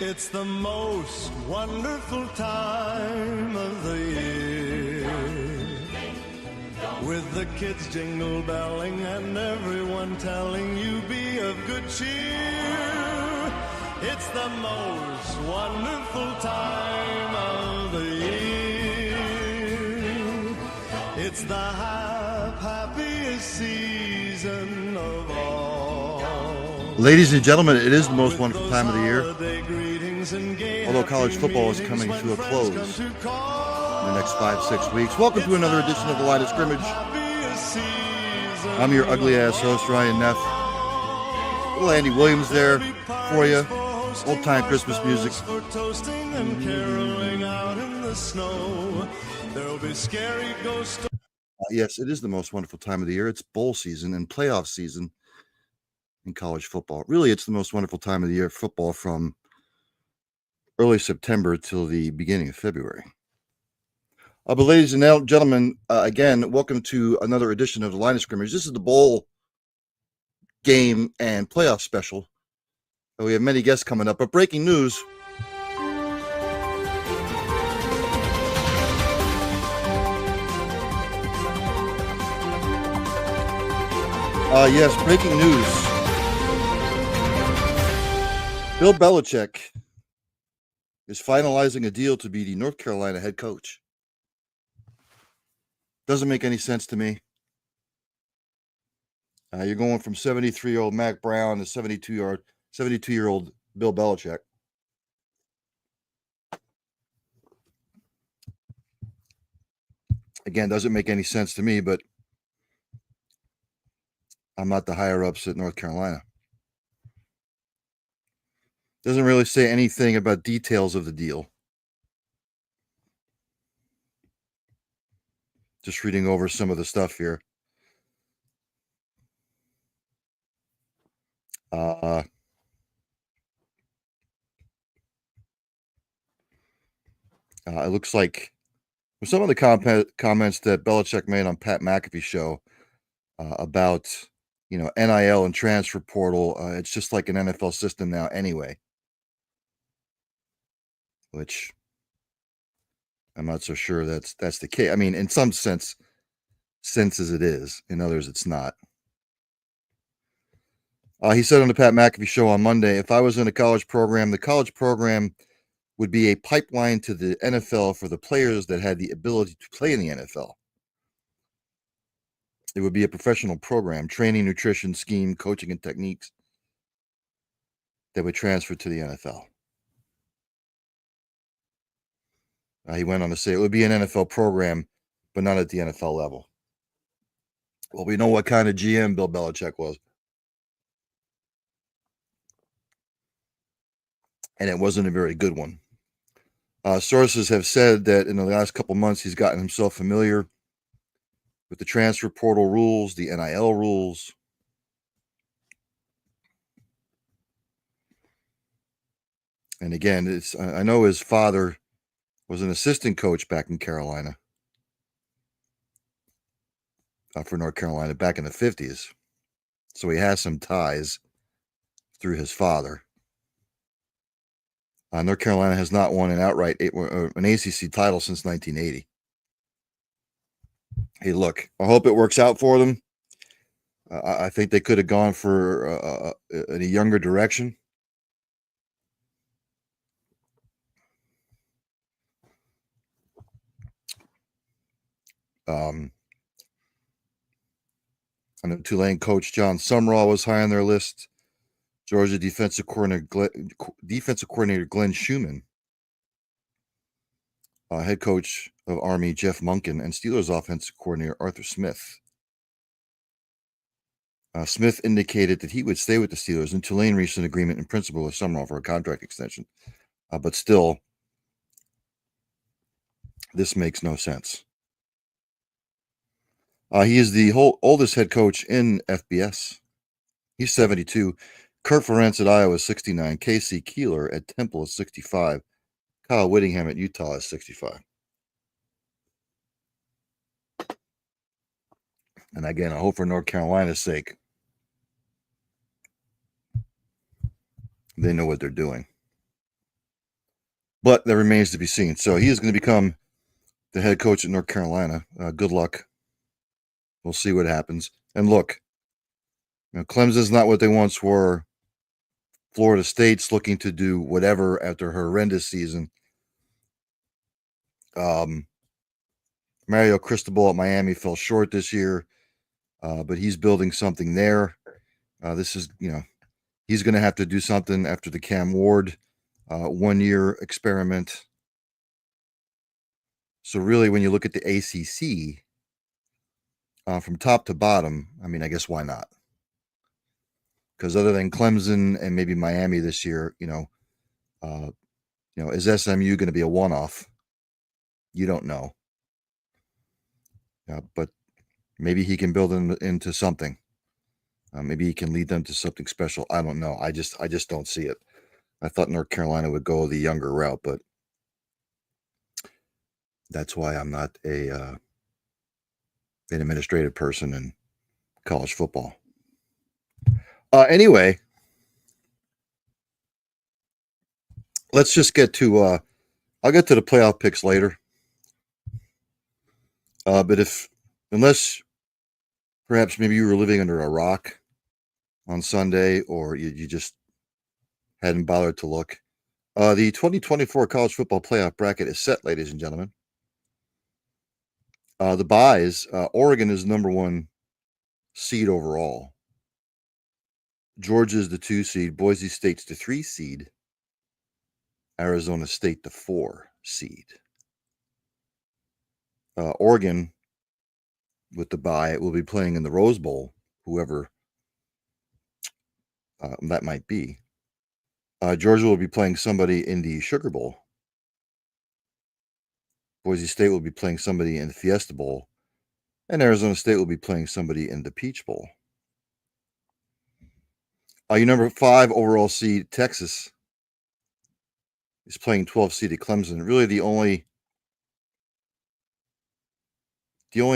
It's the most wonderful time of the year, with the kids jingle belling and everyone telling you be of good cheer. It's the most wonderful time of the year. It's the happiest season of all. Ladies and gentlemen, it is the most wonderful time of the year. Although college football is coming to a close in the next 5-6 weeks. Welcome to another edition of the Line of Scrimmage. I'm your ugly ass host, Ryan Neff. Little Andy Williams there for you. Old time Christmas music. Yes, it is the most wonderful time of the year. It's bowl season and playoff season in college football. Really, it's the most wonderful time of the year of football from early September till the beginning of February. But ladies and gentlemen, again, welcome to another edition of the Line of Scrimmage. This is the bowl game and playoff special. We have many guests coming up, but breaking news. Yes, breaking news. Bill Belichick is finalizing a deal to be the North Carolina head coach. Doesn't make any sense to me. You're going from 73-year-old Mac Brown to 72-year-old Bill Belichick. Again, doesn't make any sense to me, but I'm not the higher-ups at North Carolina. Doesn't really say anything about details of the deal. Just reading over some of the stuff here. It looks like some of the comments that Belichick made on Pat McAfee's show about, NIL and transfer portal. It's just like an NFL system now anyway. Which I'm not so sure that's the case. I mean, in some senses it is. In others, it's not. He said on the Pat McAfee show on Monday, if I was in a college program, the college program would be a pipeline to the NFL for the players that had the ability to play in the NFL. It would be a professional program, training, nutrition, scheme, coaching, and techniques that would transfer to the NFL. He went on to say it would be an NFL program, but not at the NFL level. Well, we know what kind of GM Bill Belichick was. And it wasn't a very good one. Sources have said that in the last couple months, he's gotten himself familiar with the transfer portal rules, the NIL rules. And again, I know his father was an assistant coach back in Carolina for North Carolina back in the 50s. So he has some ties through his father. North Carolina has not won an ACC title since 1980. Hey, look, I hope it works out for them. I think they could have gone for in a younger direction. I know Tulane coach John Sumrall was high on their list. Georgia defensive coordinator Glenn Schumann, head coach of Army Jeff Monken, and Steelers offensive coordinator Arthur Smith. Smith indicated that he would stay with the Steelers, and Tulane reached an agreement in principle with Sumrall for a contract extension. But still, this makes no sense. He is the oldest head coach in FBS. He's 72. Kurt Ferentz at Iowa is 69. Casey Keeler at Temple is 65. Kyle Whittingham at Utah is 65. And again, I hope for North Carolina's sake, they know what they're doing. But that remains to be seen. So he is going to become the head coach at North Carolina. Good luck. We'll see what happens. And look, Clemson's not what they once were. Florida State's looking to do whatever after her horrendous season. Mario Cristobal at Miami fell short this year, but he's building something there. This is, he's going to have to do something after the Cam Ward 1-year experiment. So really, when you look at the ACC from top to bottom, I mean, I guess why not? Because other than Clemson and maybe Miami this year, is SMU going to be a one-off? You don't know. But maybe he can build them into something. Maybe he can lead them to something special. I don't know. I just don't see it. I thought North Carolina would go the younger route, but that's why I'm not an administrative person in college football. Anyway, let's just get to. I'll get to the playoff picks later. But unless perhaps maybe you were living under a rock on Sunday, or you just hadn't bothered to look, the 2024 college football playoff bracket is set, ladies and gentlemen. The buys, Oregon is number 1 seed overall. Georgia's the 2 seed. Boise State's the 3 seed. Arizona State the 4 seed. Oregon, with the bye, will be playing in the Rose Bowl, whoever that might be. Georgia will be playing somebody in the Sugar Bowl. Boise State will be playing somebody in the Fiesta Bowl. And Arizona State will be playing somebody in the Peach Bowl. Your number 5 overall seed, Texas, is playing 12-seeded Clemson. Really, the only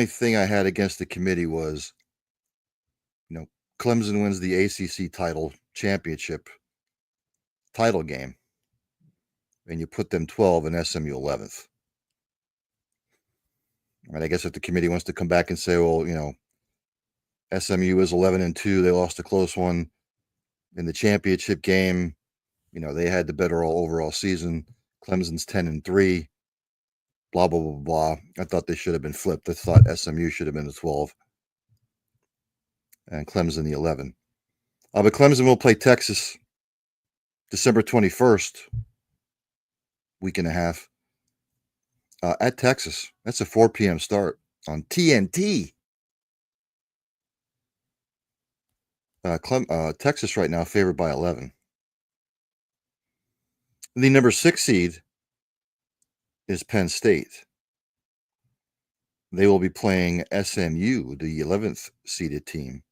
thing I had against the committee was, Clemson wins the ACC championship title game, and you put them 12 and SMU 11th. And I guess if the committee wants to come back and say, well, SMU is 11-2, they lost a close one in the championship game. They had the better overall season. Clemson's 10-3. Blah blah blah blah. I thought they should have been flipped. I thought SMU should have been the 12 and Clemson the 11. But Clemson will play Texas December 21st, week and a half, at Texas. That's a 4 p.m. start on TNT. Texas right now favored by 11. The number 6 seed is Penn State. They will be playing SMU, the 11th seeded team.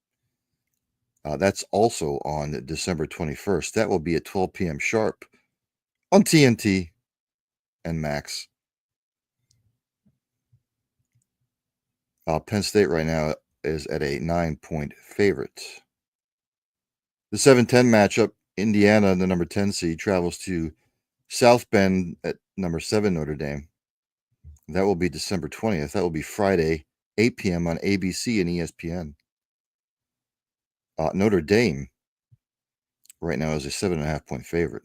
That's also on December 21st. That will be at 12 p.m. sharp on TNT and Max. Penn State right now is at a 9-point favorite. The 7-10 matchup, Indiana, the number 10 seed, travels to South Bend at number 7 Notre Dame. That will be December 20th. That will be Friday, 8 p.m. on ABC and ESPN. Notre Dame right now is a 7.5-point favorite.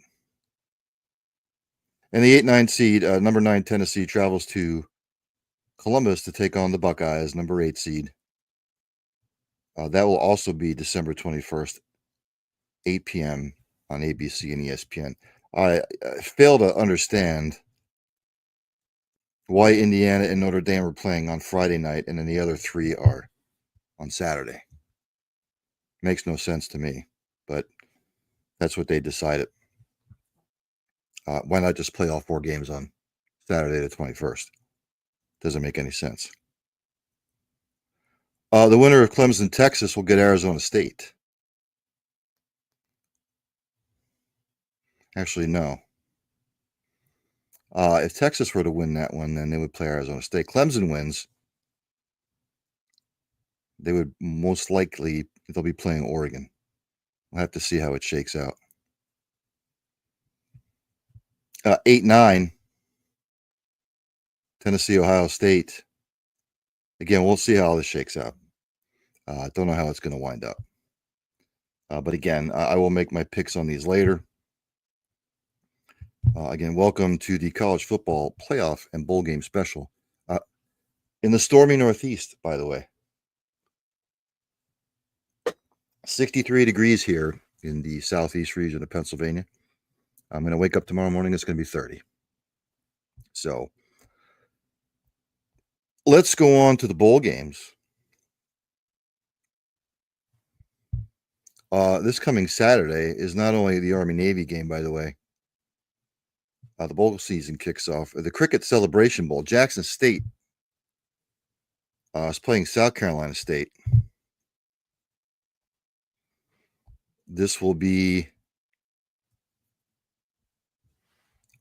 And the 8-9 seed, number 9 Tennessee, travels to Columbus to take on the Buckeyes, number 8 seed. That will also be December 21st, 8 p.m. on ABC and ESPN. I fail to understand why Indiana and Notre Dame are playing on Friday night and then the other 3 are on Saturday. Makes no sense to me, but that's what they decided. Why not just play all 4 games on Saturday the 21st? Doesn't make any sense. The winner of Clemson, Texas will get Arizona State. Actually, no. If Texas were to win that one, then they would play Arizona State. Clemson wins, they would most likely, they'll be playing Oregon. We'll have to see how it shakes out. 8-9, Tennessee, Ohio State. Again, we'll see how this shakes out. Don't know how it's going to wind up. But again, I will make my picks on these later. Again, welcome to the college football playoff and bowl game special. In the stormy Northeast, by the way. 63 degrees here in the southeast region of Pennsylvania. I'm going to wake up tomorrow morning, it's going to be 30. So let's go on to the bowl games. This coming Saturday is not only the Army-Navy game, by the way. The bowl season kicks off. The Cricket Celebration Bowl. Jackson State is playing South Carolina State. This will be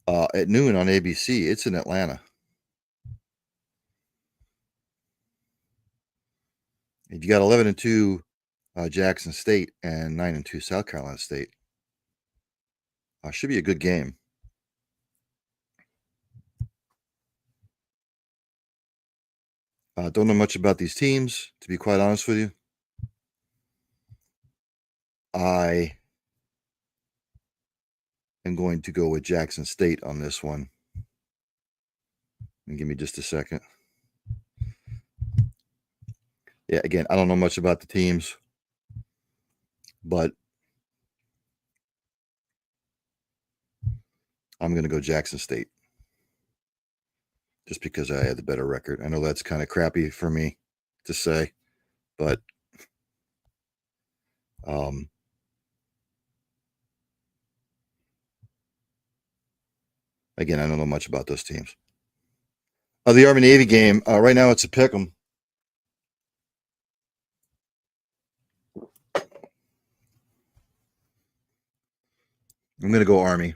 at noon on ABC. It's in Atlanta. If you got 11-2 Jackson State and 9-2 South Carolina State, should be a good game. Don't know much about these teams, to be quite honest with you. I am going to go with Jackson State on this one. And give me just a second. Yeah, again, I don't know much about the teams, but I'm going to go Jackson State just because I had the better record. I know that's kind of crappy for me to say, but again, I don't know much about those teams. The Army-Navy game, right now it's a pick 'em. I'm going to go Army.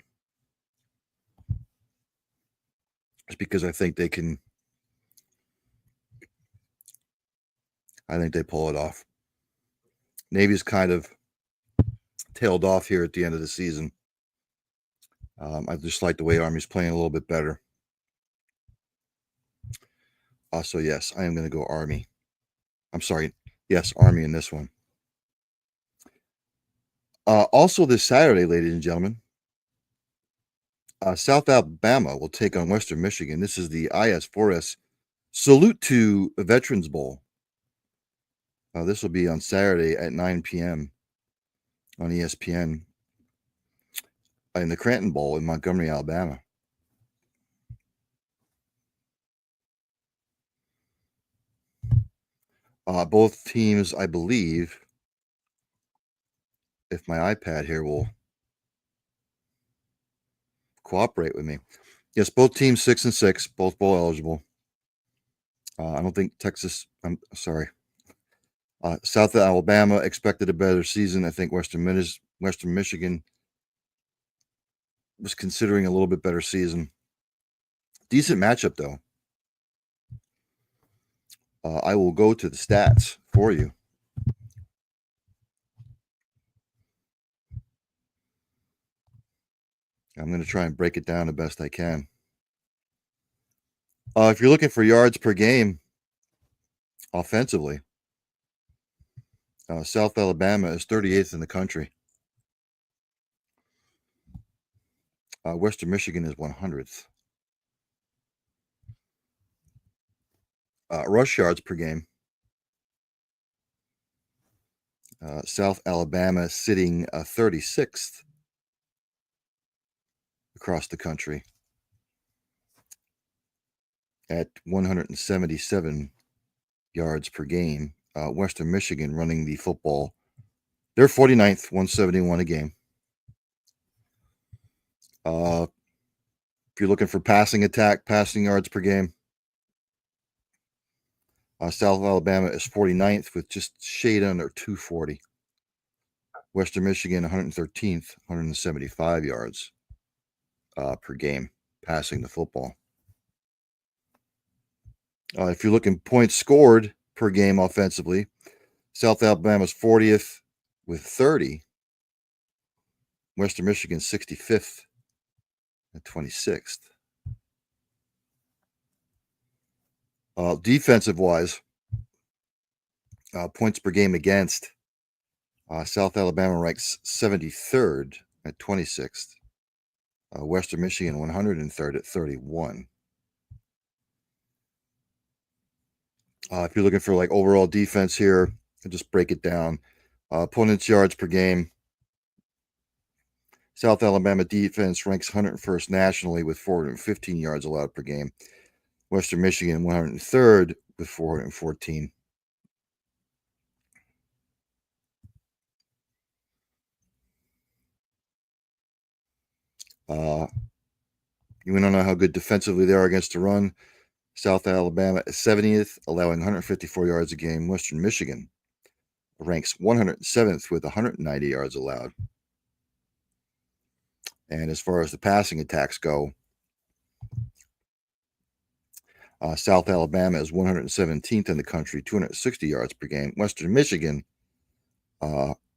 Just because I think they can. I think they pull it off. Navy's kind of tailed off here at the end of the season. I just like the way Army's playing a little bit better. So, yes, I am going to go Army. I'm sorry. Yes, Army in this one. Also this Saturday, ladies and gentlemen, South Alabama will take on Western Michigan. This is the IS4S Salute to Veterans Bowl. This will be on Saturday at 9 p.m. on ESPN in the Cranton Bowl in Montgomery, Alabama. Both teams, I believe, if my iPad here will cooperate with me. Yes, both teams 6-6, both bowl eligible. I don't think Texas, I'm sorry. South Alabama expected a better season. I think Western Michigan was considering a little bit better season. Decent matchup, though. I will go to the stats for you. I'm going to try and break it down the best I can. If you're looking for yards per game offensively, South Alabama is 38th in the country. Western Michigan is 100th. Rush yards per game. South Alabama sitting 36th across the country at 177 yards per game. Western Michigan running the football. They're 49th, 171 a game. If you're looking for passing yards per game, South Alabama is 49th with just shade under 240. Western Michigan 113th, 175 yards per game passing the football. If you're looking points scored per game offensively, South Alabama's 40th with 30. Western Michigan 65th at 26th. Defensive-wise, points per game against, South Alabama ranks 73rd at 26th. Western Michigan 103rd at 31. If you're looking for like overall defense here, I'll just break it down. Opponents' yards per game. South Alabama defense ranks 101st nationally with 415 yards allowed per game. Western Michigan 103rd with 414. You want to know how good defensively they are against the run? South Alabama is 70th, allowing 154 yards a game. Western Michigan ranks 107th with 190 yards allowed. And as far as the passing attacks go, South Alabama is 117th in the country, 260 yards per game. Western Michigan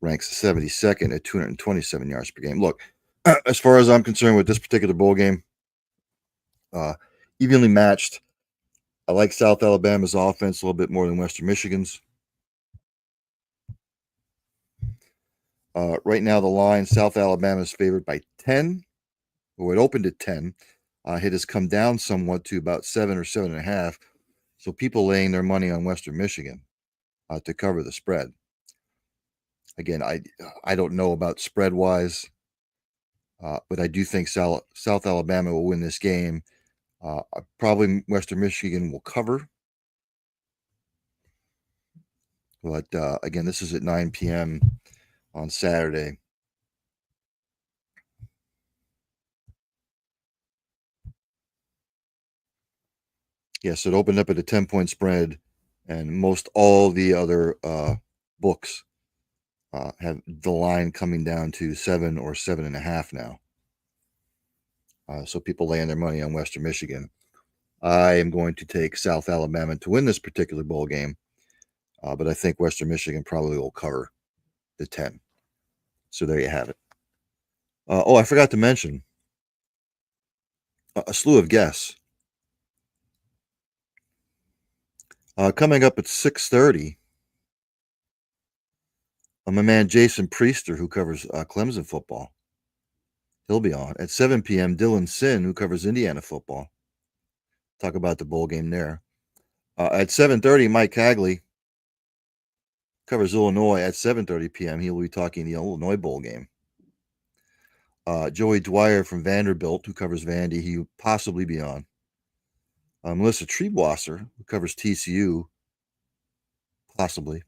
ranks 72nd at 227 yards per game. Look, as far as I'm concerned with this particular bowl game, evenly matched. I like South Alabama's offense a little bit more than Western Michigan's. Right now, the line, South Alabama is favored by 10. Well, it opened at 10. It has come down somewhat to about 7 or 7.5. So people laying their money on Western Michigan to cover the spread. Again, I don't know about spread-wise, but I do think South Alabama will win this game. Probably Western Michigan will cover. But again, this is at 9 p.m. on Saturday. Yes, it opened up at a 10-point spread, and most all the other books have the line coming down to 7 or 7.5 now. So people laying their money on Western Michigan. I am going to take South Alabama to win this particular bowl game, but I think Western Michigan probably will cover the 10. So there you have it. I forgot to mention a slew of guests. Coming up at 6:30, my man Jason Priester, who covers Clemson football. He'll be on. At 7 p.m., Dylan Sin, who covers Indiana football. Talk about the bowl game there. At 7:30, Mike Cagley covers Illinois. At 7:30 p.m., he will be talking the Illinois bowl game. Joey Dwyer from Vanderbilt, who covers Vandy, he will possibly be on. Melissa Triebwasser, who covers TCU, possibly.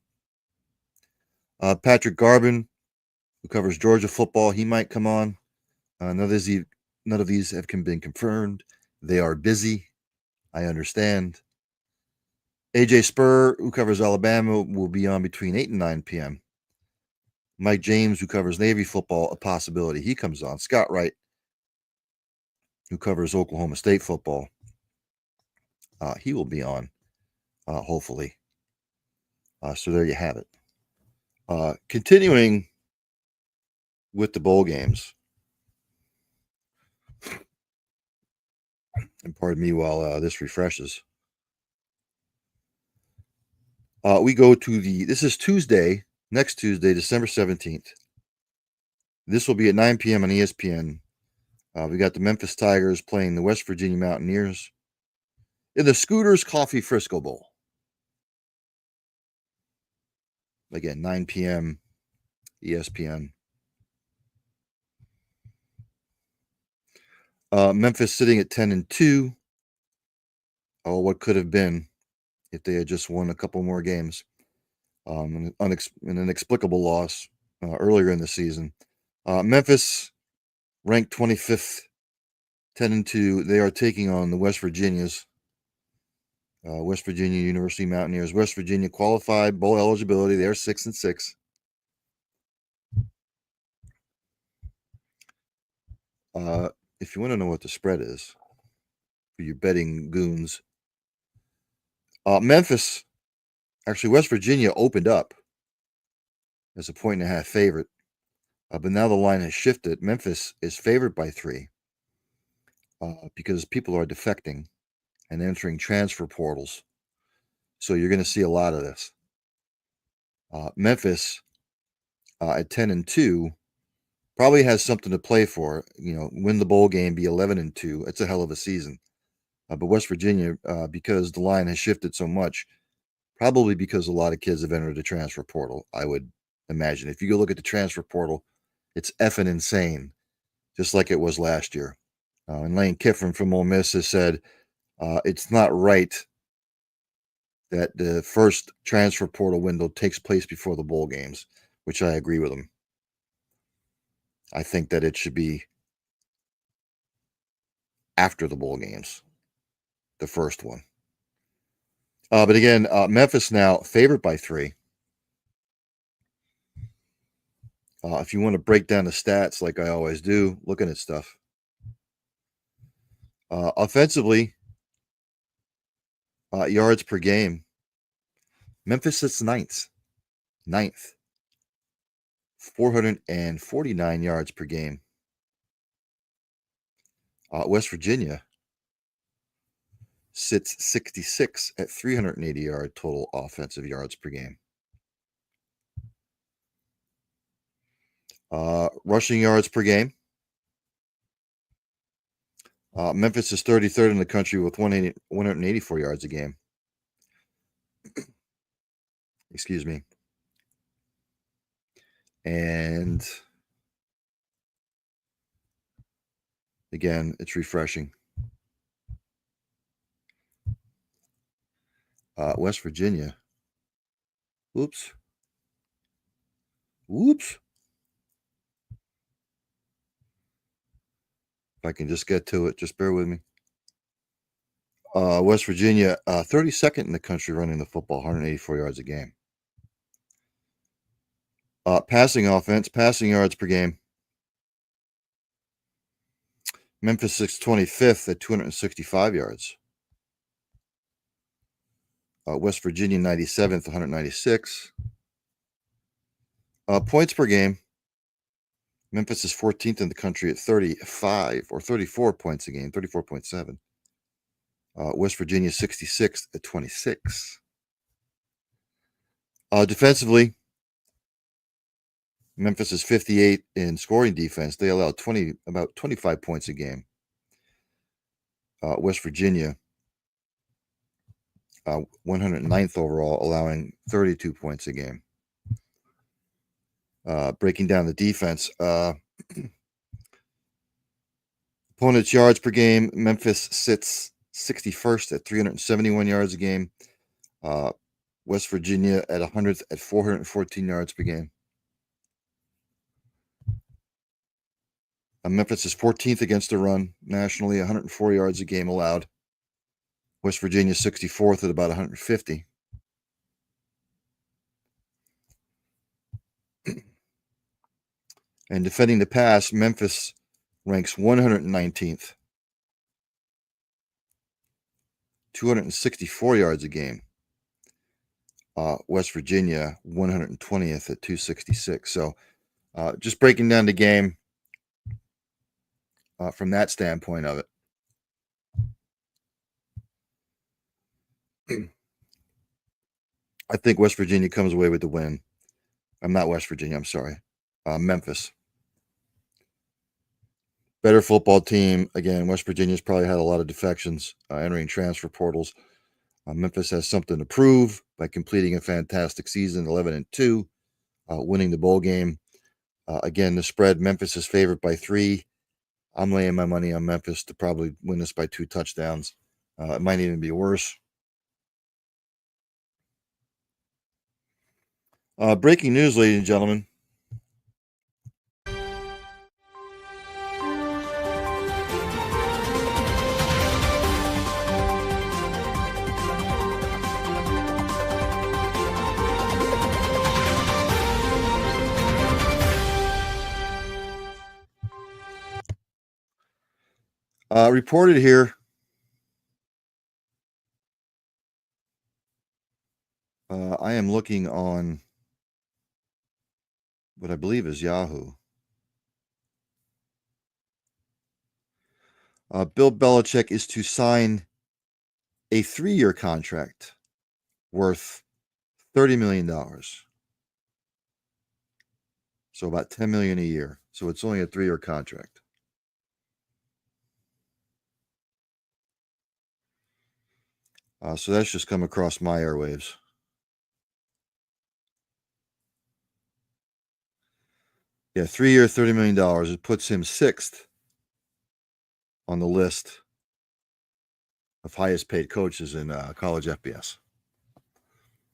Patrick Garvin, who covers Georgia football, he might come on. None of these have been confirmed. They are busy. I understand. AJ Spur, who covers Alabama, will be on between 8 and 9 p.m. Mike James, who covers Navy football, a possibility. He comes on. Scott Wright, who covers Oklahoma State football, he will be on, hopefully. So there you have it. Continuing with the bowl games. And pardon me while this refreshes. We go to this is Tuesday, next Tuesday, December 17th. This will be at 9 p.m. on ESPN. We got the Memphis Tigers playing the West Virginia Mountaineers in the Scooters Coffee Frisco Bowl. Again, 9 p.m. ESPN. Memphis sitting at 10-2. Oh, what could have been if they had just won a couple more games. An inexplicable loss earlier in the season. Memphis ranked 25th, 10-2. They are taking on the West Virginians. West Virginia University Mountaineers. West Virginia qualified bowl eligibility. They're 6-6. If you want to know what the spread is for your betting goons, Memphis, actually West Virginia opened up as a 1.5 favorite, but now the line has shifted. Memphis is favored by 3. because people are defecting and entering transfer portals. So you're going to see a lot of this. Memphis at 10-2 probably has something to play for. Win the bowl game, be 11-2. It's a hell of a season. But West Virginia, because the line has shifted so much, probably because a lot of kids have entered the transfer portal, I would imagine. If you go look at the transfer portal, it's effing insane, just like it was last year. And Lane Kiffin from Ole Miss has said it's not right that the first transfer portal window takes place before the bowl games, which I agree with him. I think that it should be after the bowl games, the first one. But again, Memphis now favored by 3. If you want to break down the stats like I always do, looking at stuff. Offensively, yards per game, Memphis sits ninth, 449 yards per game. West Virginia sits 66 at 380 yard total offensive yards per game. Rushing yards per game, Memphis is 33rd in the country with 184 yards a game. Excuse me. And again, it's refreshing. West Virginia. Whoops. If I can just get to it, just bear with me. West Virginia, 32nd in the country running the football, 184 yards a game. Passing offense, passing yards per game. Memphis is 25th at 265 yards. West Virginia, 97th, 196. Points per game. Memphis is 14th in the country at 35 or 34 points a game, 34.7. West Virginia, 66th at 26. Defensively, Memphis is 58 in scoring defense. They allow about 25 points a game. West Virginia, 109th overall, allowing 32 points a game. Breaking down the defense, opponent's yards per game, Memphis sits 61st at 371 yards a game. West Virginia at 100th at 414 yards per game. Memphis is 14th against the run nationally, 104 yards a game allowed. West Virginia 64th at about 150. And defending the pass, Memphis ranks 119th, 264 yards a game. West Virginia 120th at 266. So just breaking down the game from that standpoint of it. I think West Virginia comes away with the win. I'm not West Virginia, I'm sorry. Memphis. Better football team. Again, West Virginia's probably had a lot of defections entering transfer portals. Memphis has something to prove by completing a fantastic season, 11-2, winning the bowl game. Again, the spread, Memphis is favored by 3. I'm laying my money on Memphis to probably win this by 2 touchdowns. It might even be worse. Breaking news, ladies and gentlemen. Reported here, I am looking on what I believe is Yahoo. Bill Belichick is to sign a 3-year contract worth $30 million. So about $10 million a year. So it's only a 3-year contract. So that's just come across my airwaves. Yeah, 3-year, $30 million. It puts him 6th on the list of highest paid coaches in college FBS.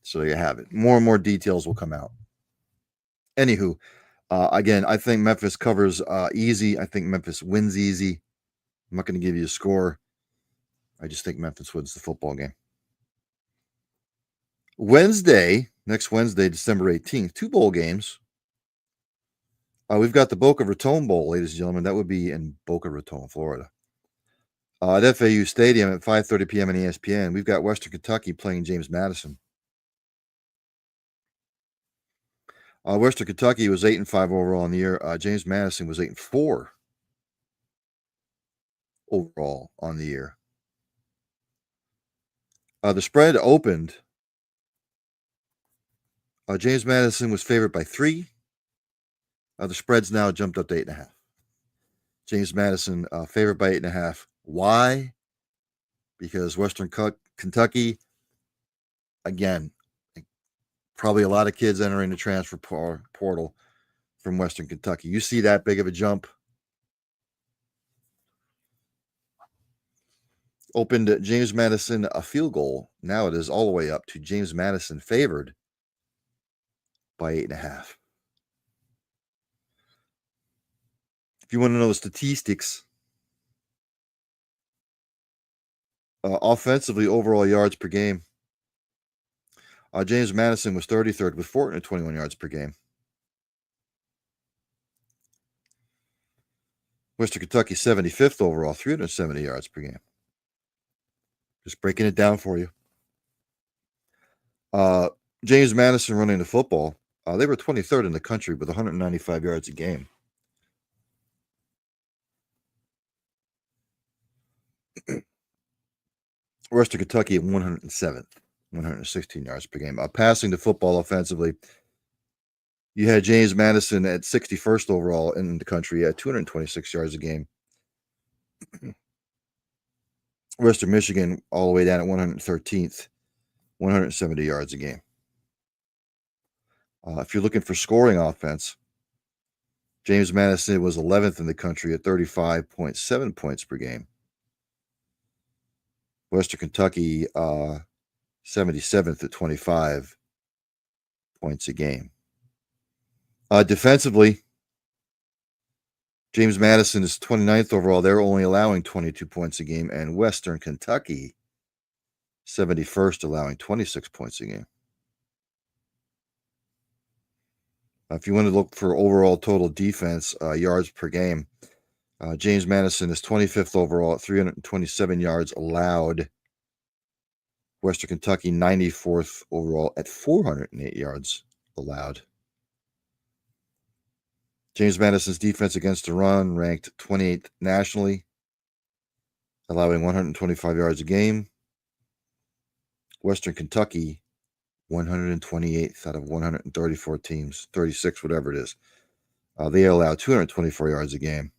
So there you have it. More and more details will come out. Anywho, again, I think Memphis covers easy. I think Memphis wins easy. I'm not going to give you a score. I just think Memphis wins the football game. Next Wednesday, December 18th, 2 bowl games. We've got the Boca Raton Bowl, ladies and gentlemen. That would be in Boca Raton, Florida. At FAU Stadium at 5:30 p.m. on ESPN, we've got Western Kentucky playing James Madison. Western Kentucky was 8-5 overall in the year. James Madison was 8-4 overall on the year. The spread opened. James Madison was favored by 3. The spread's now jumped up to 8.5. James Madison favored by 8.5. Why? Because Western Kentucky, again, probably a lot of kids entering the transfer portal from Western Kentucky. You see that big of a jump? Opened James Madison a field goal. Now it is all the way up to James Madison favored by 8.5. If you want to know the statistics, offensively, overall yards per game, James Madison was 33rd with 421 yards per game. Western Kentucky 75th overall, 370 yards per game. Just breaking it down for you. James Madison running the football, they were 23rd in the country with 195 yards a game. Western Kentucky at 107th, 116 yards per game. Passing the football offensively, you had James Madison at 61st overall in the country at 226 yards a game. Western Michigan all the way down at 113th, 170 yards a game. If you're looking for scoring offense, James Madison was 11th in the country at 35.7 points per game. Western Kentucky, 77th at 25 points a game. Defensively, James Madison is 29th overall. They're only allowing 22 points a game. And Western Kentucky, 71st, allowing 26 points a game. If you want to look for overall total defense, yards per game, James Madison is 25th overall at 327 yards allowed. Western Kentucky, 94th overall at 408 yards allowed. James Madison's defense against the run ranked 28th nationally, allowing 125 yards a game. Western Kentucky, 128th out of 134 teams, 36, whatever it is. They allow 224 yards a game.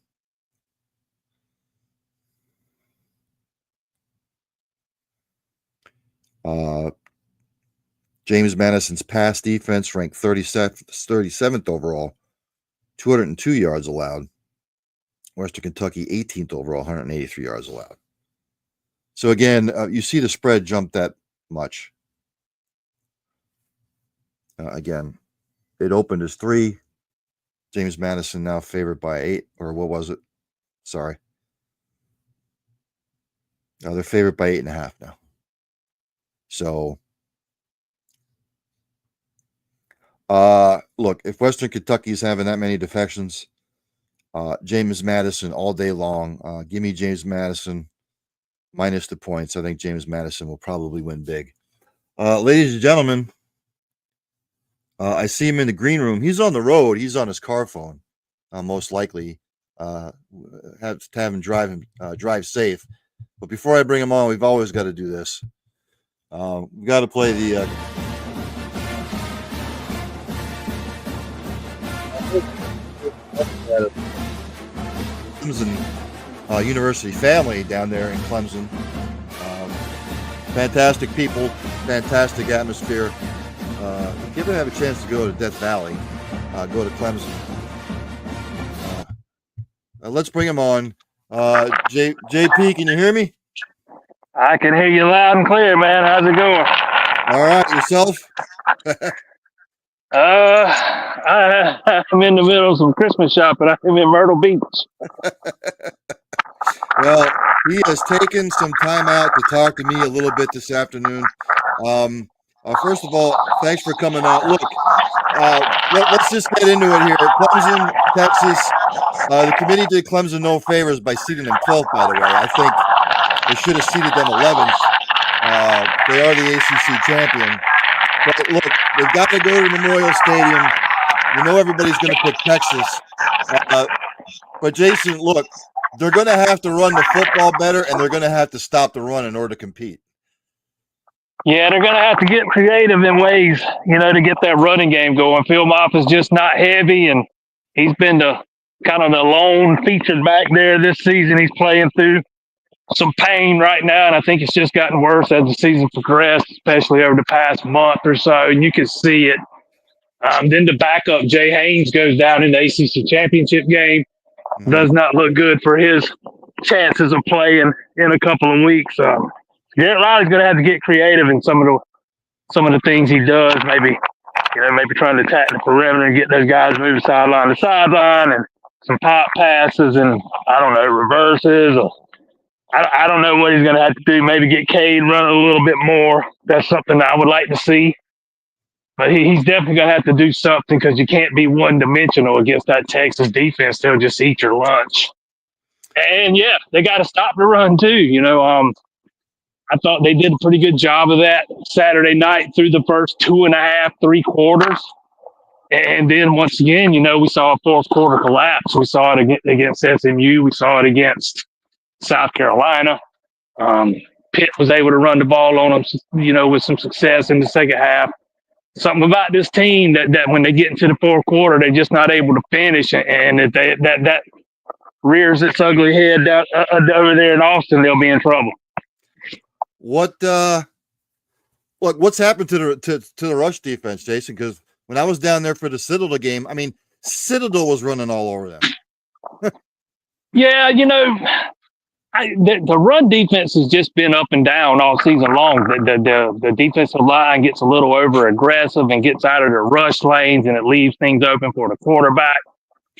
James Madison's pass defense ranked 37th overall, 202 yards allowed. Western Kentucky, 18th overall, 183 yards allowed. So again, you see the spread jump that much. Again, it opened as 3. James Madison now favored by 8, or what was it? Sorry. They're favored by 8.5 now. So, look, if Western Kentucky's having that many defections, James Madison all day long. Give me James Madison minus the points. I think James Madison will probably win big. Ladies and gentlemen, I see him in the green room. He's on the road. He's on his car phone, most likely. have him drive safe. But before I bring him on, we've always got to do this. We've got to play the Clemson University family down there in Clemson. Fantastic people, fantastic atmosphere. If you ever have a chance to go to Death Valley, go to Clemson. Let's bring him on. JP, can you hear me? I can hear you loud and clear, man. How's it going? All right, yourself? I'm in the middle of some Christmas shopping. I'm in Myrtle Beach. Well, he has taken some time out to talk to me a little bit this afternoon. First of all, thanks for coming out. Look, let's just get into it here. Clemson, Texas. The committee did Clemson no favors by seating them 12th, by the way. I think they should have seated them 11th. They are the ACC champion. But look, they've got to go to Memorial Stadium. You know everybody's going to pick Texas. But Jason, look, they're going to have to run the football better, and they're going to have to stop the run in order to compete. Yeah, they're going to have to get creative in ways, to get that running game going. Phil Moffitt is just not heavy, and he's been kind of the lone featured back there this season. He's playing through some pain right now, and I think it's just gotten worse as the season progressed, especially over the past month or so, and you can see it. Then the backup, Jay Haynes, goes down in the ACC championship game. Does not look good for his chances of playing in a couple of weeks. Garrett Riley's going to have to get creative in some of the things he does. Maybe trying to attack the perimeter and get those guys moving sideline to sideline, and some pop passes and reverses. Or I don't know what he's going to have to do. Maybe get Cade running a little bit more. That's something I would like to see. But he's definitely going to have to do something, because you can't be one-dimensional against that Texas defense. They'll just eat your lunch. And, yeah, they got to stop the run, too. I thought they did a pretty good job of that Saturday night through the first 2.5, 3 quarters. And then, once again, we saw a fourth quarter collapse. We saw it against SMU. We saw it against South Carolina. Pitt was able to run the ball on them, with some success in the second half. Something about this team that when they get into the fourth quarter, they're just not able to finish, and that rears its ugly head down, over there in Austin, they'll be in trouble. What's happened to the rush defense, Jason? Because when I was down there for the Citadel game, I mean, Citadel was running all over them. Yeah, the run defense has just been up and down all season long. The defensive line gets a little over aggressive and gets out of their rush lanes, and it leaves things open for the quarterback.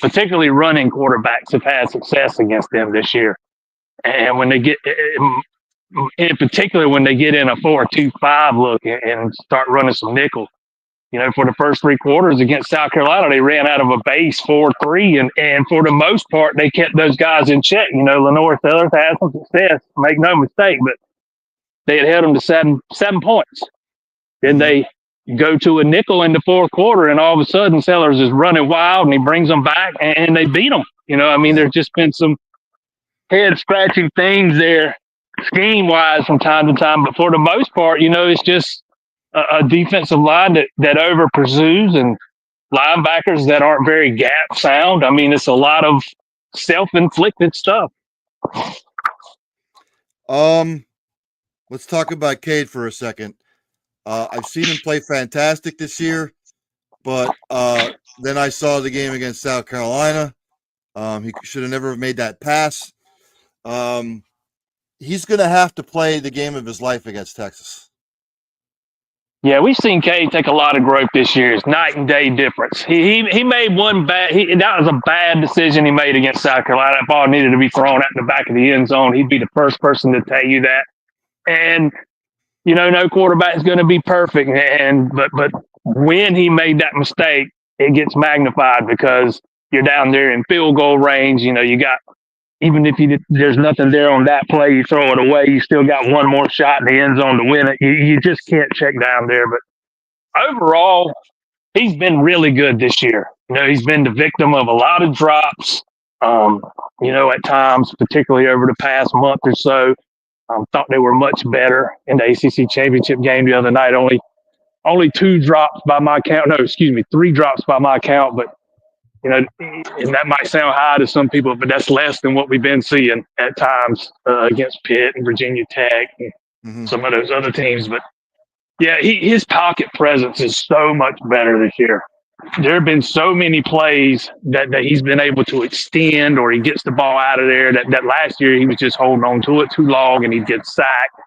Particularly running quarterbacks have had success against them this year. And when they get, in particular, when they get in a 4-2-5 look and start running some nickel. For the first 3 quarters against South Carolina, they ran out of a base 4-3, and for the most part, they kept those guys in check. Lenore Sellers had some success, make no mistake, but they had held them to 7 points. Then they go to a nickel in the fourth quarter, and all of a sudden, Sellers is running wild, and he brings them back, and they beat them. There's just been some head-scratching things there, scheme-wise, from time to time, but for the most part, it's just a defensive line that over pursues, and linebackers that aren't very gap sound. It's a lot of self-inflicted stuff. Let's talk about Cade for a second. I've seen him play fantastic this year, but then I saw the game against South Carolina. He should have never made that pass. He's going to have to play the game of his life against Texas. Yeah, we've seen Cade take a lot of growth this year. It's night and day difference. He made one that was a bad decision he made against South Carolina. That ball needed to be thrown out the back of the end zone. He'd be the first person to tell you that. And, no quarterback is going to be perfect. But when he made that mistake, it gets magnified because you're down there in field goal range. You got, even if there's nothing there on that play, you throw it away, you still got one more shot in the end zone to win it. You just can't check down there. But overall, he's been really good this year. He's been the victim of a lot of drops, At times, particularly over the past month or so, thought they were much better in the ACC championship game the other night. Only 2 drops by my count. No, excuse me, 3 drops by my count. But and that might sound high to some people, but that's less than what we've been seeing at times against Pitt and Virginia Tech and some of those other teams. But yeah, his pocket presence is so much better this year. There have been so many plays that he's been able to extend, or he gets the ball out of there that last year he was just holding on to it too long and he'd get sacked,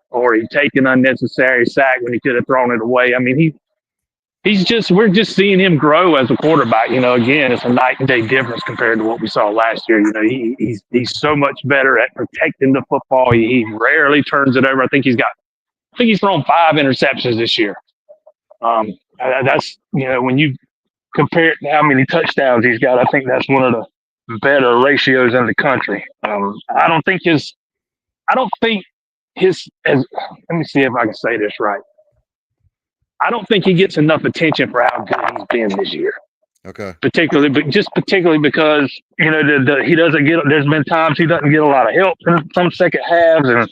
or he'd take an unnecessary sack when he could have thrown it away. I mean, we're just seeing him grow as a quarterback. Again, it's a night and day difference compared to what we saw last year. He's so much better at protecting the football. He rarely turns it over. I think he's thrown 5 interceptions this year. That's when you compare it to how many touchdowns he's got, I think that's one of the better ratios in the country. I don't think his let me see if I can say this right. I don't think he gets enough attention for how good he's been this year. Okay. Particularly because he doesn't get. There's been times he doesn't get a lot of help in some second halves, and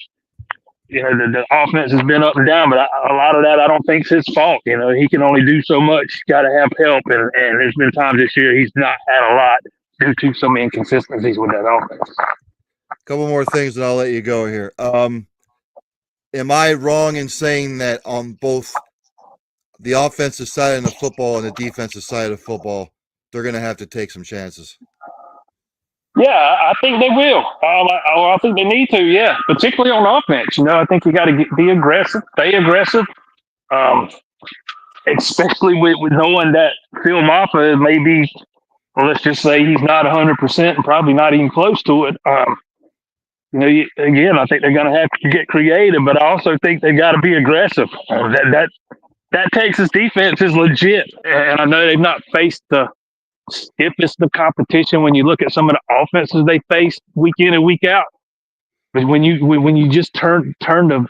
the offense has been up and down. But a lot of that I don't think is his fault. He can only do so much. Got to have help, and there's been times this year he's not had a lot due to some inconsistencies with that offense. A couple more things, and I'll let you go here. Am I wrong in saying that on both the offensive side of the football and the defensive side of football, they're going to have to take some chances? Yeah, I think they will. I think they need to, yeah, particularly on offense. I think you got to be aggressive, stay aggressive, especially with knowing that Phil Maffa may be, let's just say he's not 100% and probably not even close to it. Again, I think they're going to have to get creative, but I also think they got to be aggressive. That Texas defense is legit, and I know they've not faced the stiffest of competition when you look at some of the offenses they face week in and week out. But when you just turn the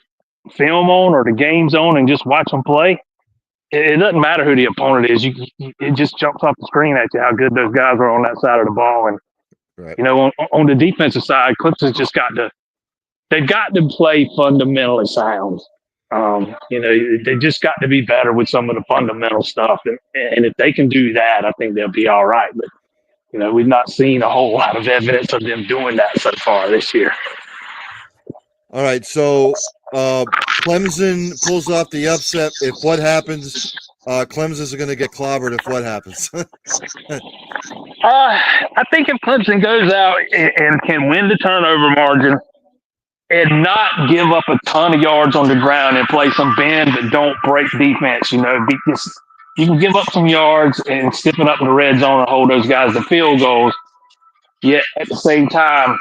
film on or the games on and just watch them play, it doesn't matter who the opponent is. It just jumps off the screen at you how good those guys are on that side of the ball. And right. On the defensive side, Clemson's they've got to play fundamentally sound. They just got to be better with some of the fundamental stuff, and if they can do that, I think they'll be all right. But we've not seen a whole lot of evidence of them doing that so far this year. All right, so Clemson pulls off the upset. If what happens, Clemson's going to get clobbered. If what happens, I think if Clemson goes out and can win the turnover margin and not give up a ton of yards on the ground and play some bend but don't break defense, you can give up some yards and stiffen up in the red zone and hold those guys to field goals. Yet at the same time,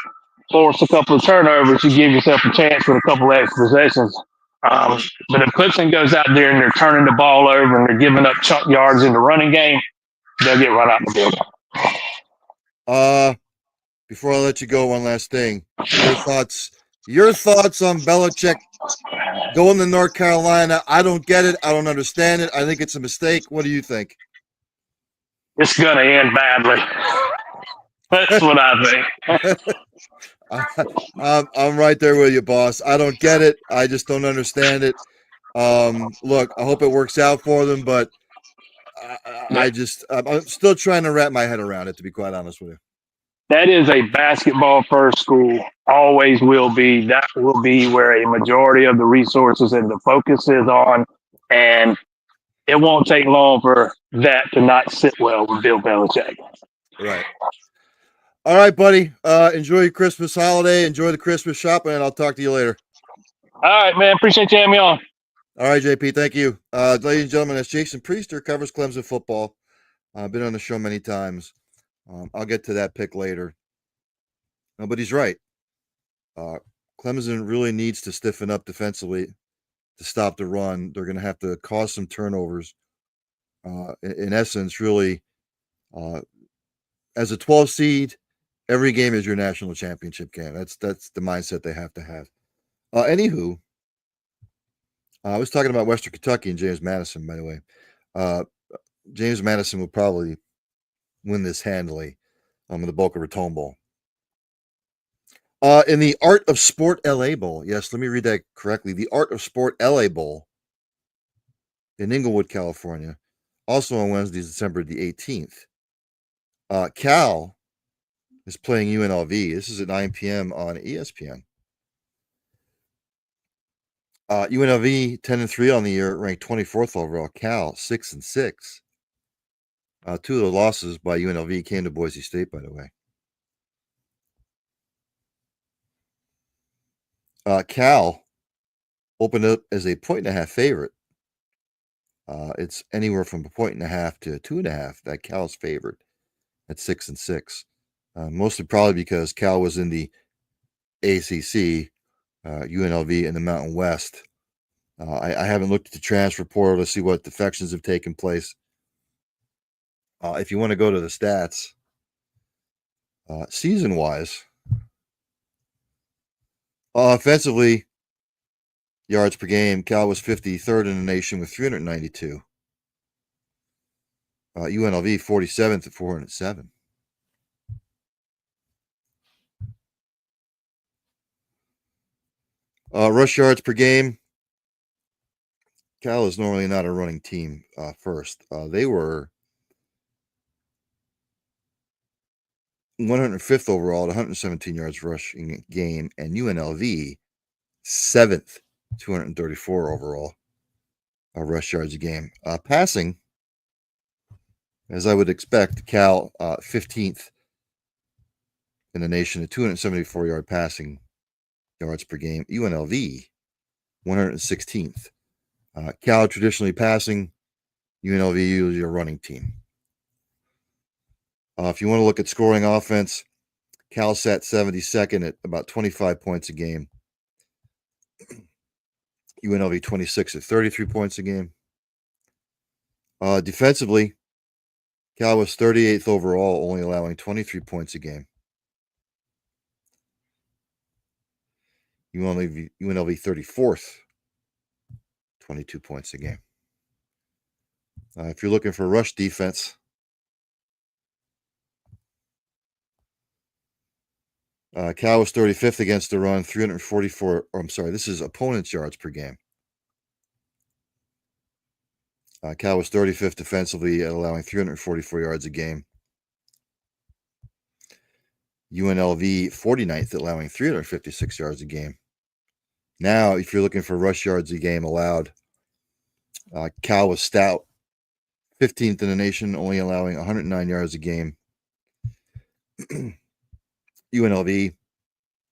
force a couple of turnovers, you give yourself a chance with a couple of extra possessions. But if Clemson goes out there and they're turning the ball over and they're giving up chunk yards in the running game, they'll get run out the field. Before I let you go, one last thing. Your thoughts on Belichick going to North Carolina? I don't get it. I don't understand it. I think it's a mistake. What do you think? It's going to end badly. That's what I think. I'm right there with you, boss. I don't get it. I just don't understand it. Look, I hope it works out for them, but I'm still trying to wrap my head around it, to be quite honest with you. That is a basketball first school. Always will be. That will be where a majority of the resources and the focus is on. And it won't take long for that to not sit well with Bill Belichick. Right. All right, buddy. Enjoy your Christmas holiday. Enjoy the Christmas shopping, and I'll talk to you later. All right, man. Appreciate you having me on. All right, JP. Thank you. Ladies and gentlemen, that's Jason Priester, covers Clemson football. I've been on the show many times. I'll get to that pick later. No, but he's right. Clemson really needs to stiffen up defensively to stop the run. They're going to have to cause some turnovers. In essence, really, as a 12 seed, every game is your national championship game. That's the mindset they have to have. Anywho, I was talking about Western Kentucky and James Madison, by the way. James Madison will probably win this handily. in the Boca Raton Bowl. In the Art of Sport LA Bowl. Yes, let me read that correctly. The Art of Sport LA Bowl in Inglewood, California. Also on Wednesday, December the 18th. Cal is playing UNLV. This is at 9 p.m. on ESPN. UNLV 10-3 on the year, ranked 24th overall. Cal 6-6. Two of the losses by UNLV came to Boise State, by the way. Cal opened up as a 1.5 favorite. It's anywhere from 1.5 to 2.5 that Cal's favorite at 6-6. Mostly probably because Cal was in the ACC, UNLV in the Mountain West. I haven't looked at the transfer portal to see what defections have taken place. If you want to go to the stats, season-wise, offensively, yards per game, Cal was 53rd in the nation with 392. UNLV 47th at 407. Rush yards per game, Cal is normally not a running team first. They were 105th overall at 117 yards rushing game, and UNLV 7th, 234 overall rush yards a game. Passing, as I would expect, Cal 15th in the nation at 274-yard passing yards per game. UNLV 116th. Cal traditionally passing, UNLV usually a running team. If you want to look at scoring offense, Cal sat 72nd at about 25 points a game. UNLV 26 at 33 points a game. Defensively, Cal was 38th overall, only allowing 23 points a game. UNLV 34th, 22 points a game. If you're looking for rush defense, Cal was 35th against the run, 344. This is opponent's yards per game. Cal was 35th defensively at allowing 344 yards a game. UNLV 49th at allowing 356 yards a game. Now, if you're looking for rush yards a game allowed, Cal was stout, 15th in the nation, only allowing 109 yards a game. UNLV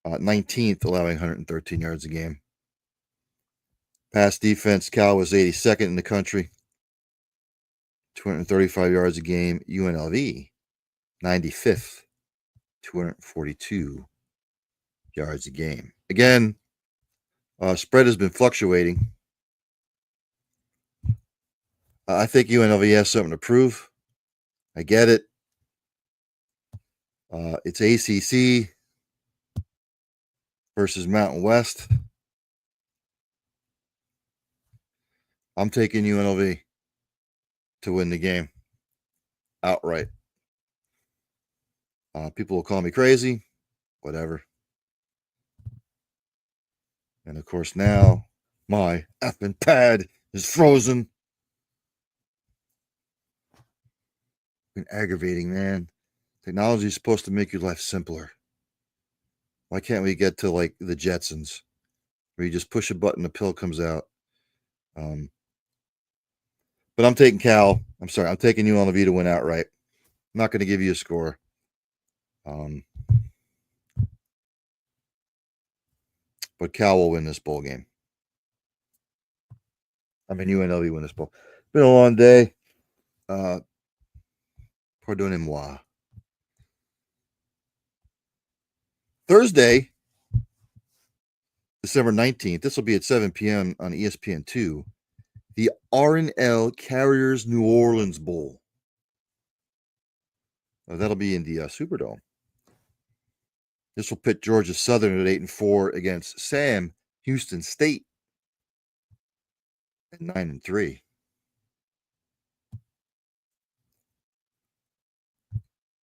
19th, allowing 113 yards a game. Pass defense, Cal was 82nd in the country, 235 yards a game. UNLV 95th, 242 yards a game. Again, spread has been fluctuating. I think UNLV has something to prove. I get it. It's ACC versus Mountain West. I'm taking UNLV to win the game outright. People will call me crazy, whatever. And of course, now my effing pad is frozen. Been aggravating, man. Technology is supposed to make your life simpler. Why can't we get to like the Jetsons, where you just push a button, the pill comes out? But I'm taking Cal. I'm taking UNLV to win outright. I'm not going to give you a score. But Cal will win this bowl game. UNLV win this bowl. Been a long day. Pardonnez-moi. Thursday, December 19th. This will be at 7 p.m. on ESPN2. The R&L Carriers New Orleans Bowl. That'll be in the Superdome. This will pit Georgia Southern at 8-4 against Sam Houston State at 9-3.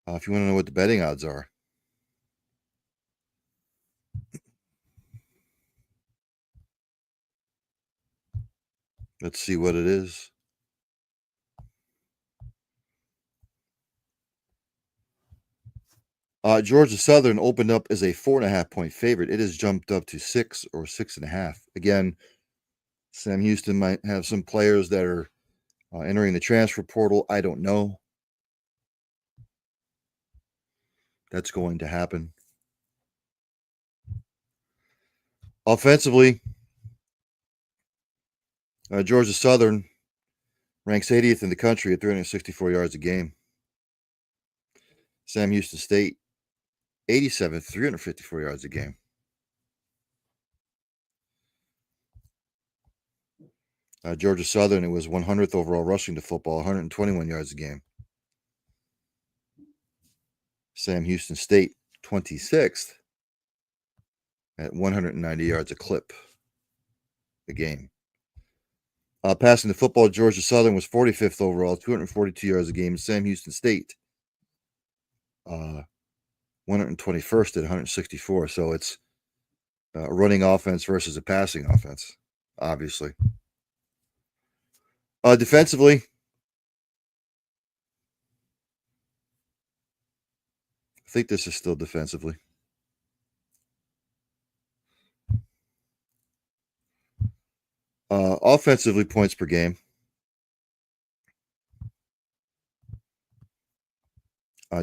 if you want to know what the betting odds are. Let's see what it is. Georgia Southern opened up as a 4.5-point favorite. It has jumped up to 6 or 6.5. Again, Sam Houston might have some players that are entering the transfer portal. I don't know. That's going to happen. Offensively, Georgia Southern ranks 80th in the country at 364 yards a game. Sam Houston State, 87th, 354 yards a game. Georgia Southern, it was 100th overall rushing to football, 121 yards a game. Sam Houston State, 26th at 190 yards a clip a game. Passing the football, Georgia Southern was 45th overall, 242 yards a game. Sam Houston State, 121st at 164. So it's a running offense versus a passing offense, obviously. Defensively, I think this is still defensively. Offensively, points per game.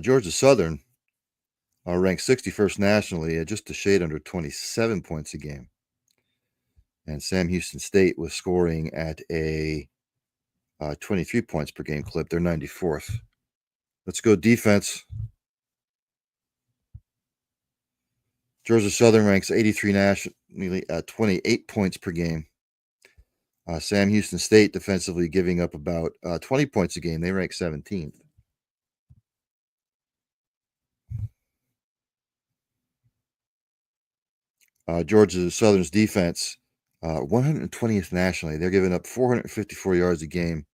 Georgia Southern ranked 61st nationally at just a shade under 27 points a game. And Sam Houston State was scoring at a 23 points per game clip. They're 94th. Let's go defense. Georgia Southern ranks 83 nationally at 28 points per game. Sam Houston State defensively giving up about 20 points a game. They rank 17th. Georgia Southern's defense, 120th nationally. They're giving up 454 yards a game.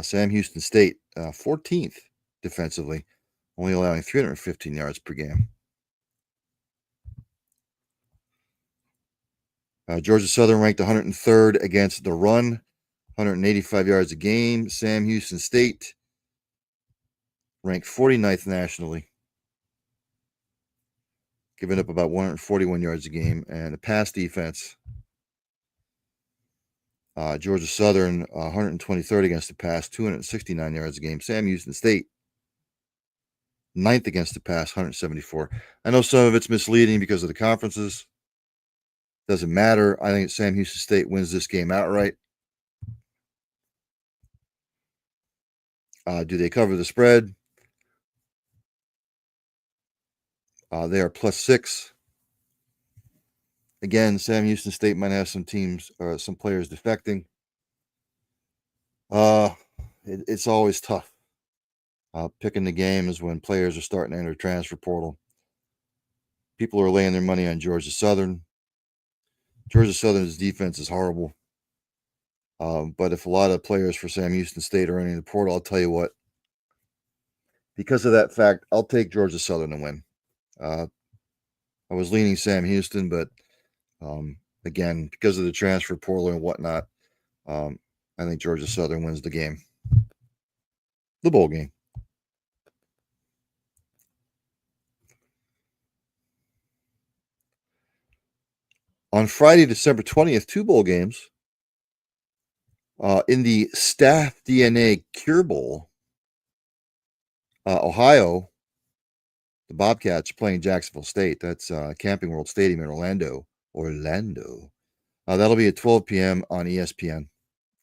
Sam Houston State, 14th defensively, only allowing 315 yards per game. Georgia Southern ranked 103rd against the run, 185 yards a game. Sam Houston State ranked 49th nationally, giving up about 141 yards a game. And the pass defense, Georgia Southern, 123rd against the pass, 269 yards a game. Sam Houston State, 9th against the pass, 174. I know some of it's misleading because of the conferences. Doesn't matter. I think Sam Houston State wins this game outright. Do they cover the spread? They are +6. Again, Sam Houston State might have some teams or some players defecting. It's always tough. Picking the games when players are starting to enter transfer portal. People are laying their money on Georgia Southern. Georgia Southern's defense is horrible. But if a lot of players for Sam Houston State are entering the portal, I'll tell you what. Because of that fact, I'll take Georgia Southern to win. I was leaning Sam Houston, but again, because of the transfer portal and whatnot, I think Georgia Southern wins the game. The bowl game. On Friday, December 20th, 2 bowl games. In the Staff DNA Cure Bowl, Ohio, the Bobcats are playing Jacksonville State. That's Camping World Stadium in Orlando. That'll be at 12 p.m. on ESPN,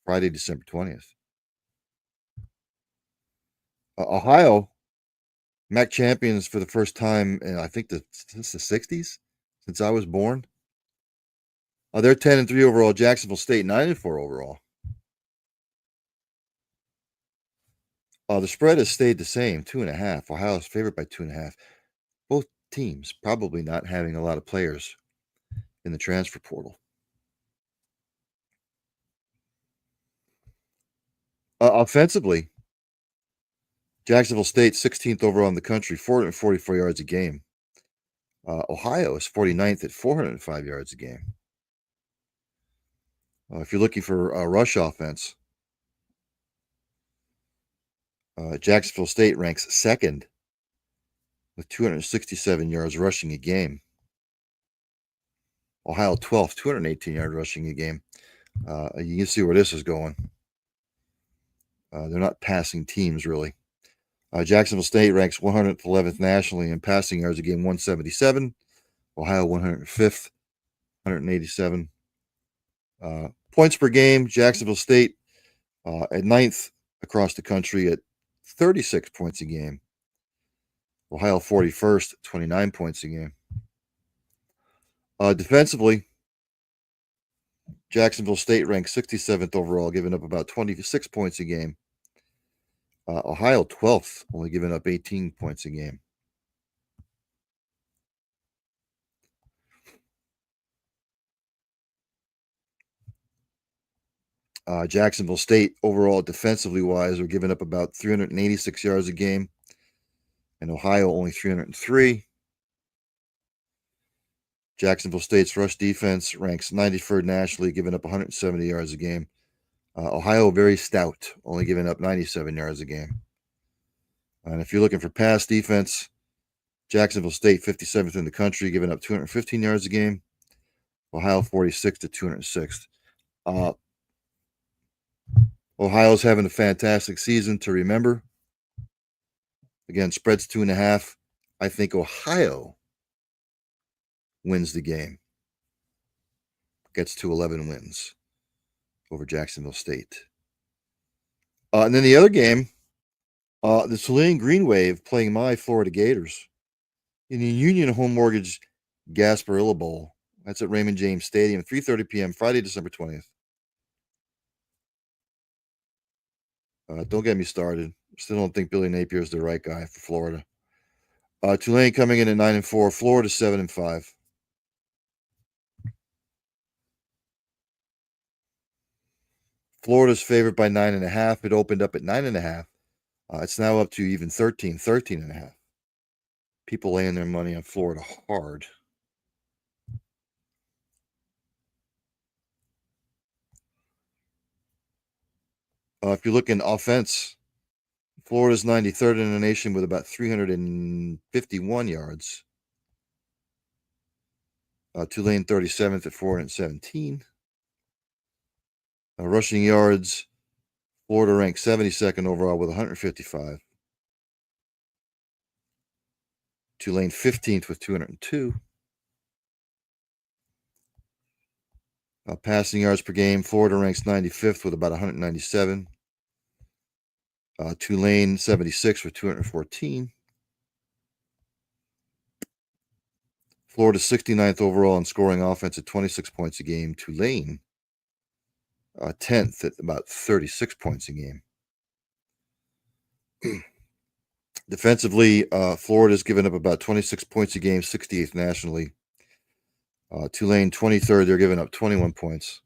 Friday, December 20th. Ohio, MAC champions for the first time in, I think, since the 60s, since I was born. They're 10-3 overall. Jacksonville State, 9-4 overall. The spread has stayed the same, 2.5. Ohio's favored by 2.5. Both teams probably not having a lot of players in the transfer portal. Offensively, Jacksonville State, 16th overall in the country, 444 yards a game. Ohio is 49th at 405 yards a game. If you're looking for rush offense, Jacksonville State ranks second with 267 yards rushing a game. Ohio 12th, 218 yards rushing a game. You can see where this is going. They're not passing teams, really. Jacksonville State ranks 111th nationally in passing yards a game, 177. Ohio 105th, 187. Points per game, Jacksonville State at 9th across the country at 36 points a game. Ohio 41st, 29 points a game. Defensively, Jacksonville State ranks 67th overall, giving up about 26 points a game. Ohio 12th, only giving up 18 points a game. Jacksonville State overall defensively wise are giving up about 386 yards a game, and Ohio only 303. Jacksonville State's rush defense ranks 93rd nationally, giving up 170 yards a game. Ohio very stout, only giving up 97 yards a game. And if you're looking for pass defense, Jacksonville State 57th in the country, giving up 215 yards a game. Ohio 46th to 206th. Ohio's having a fantastic season to remember. Again, spread's 2.5. I think Ohio wins the game. Gets to 11 wins over Jacksonville State. And then the other game, the Tulane Green Wave playing my Florida Gators in the Union Home Mortgage Gasparilla Bowl. That's at Raymond James Stadium, 3:30 p.m. Friday, December 20th. Don't get me started. Still don't think Billy Napier is the right guy for Florida. Tulane coming in at 9-4. Florida 7-5. Florida's favored by 9.5. It opened up at 9.5. It's now up to even 13.5. People laying their money on Florida hard. If you look in offense, Florida's 93rd in the nation with about 351 yards. Tulane 37th at 417. Rushing yards, Florida ranked 72nd overall with 155. Tulane 15th with 202. Passing yards per game, Florida ranks 95th with about 197. Tulane 76 with 214. Florida 69th overall in scoring offense at 26 points a game. Tulane 10th at about 36 points a game. Defensively, Florida's given up about 26 points a game, 68th nationally. Tulane 23rd, they're giving up 21 points.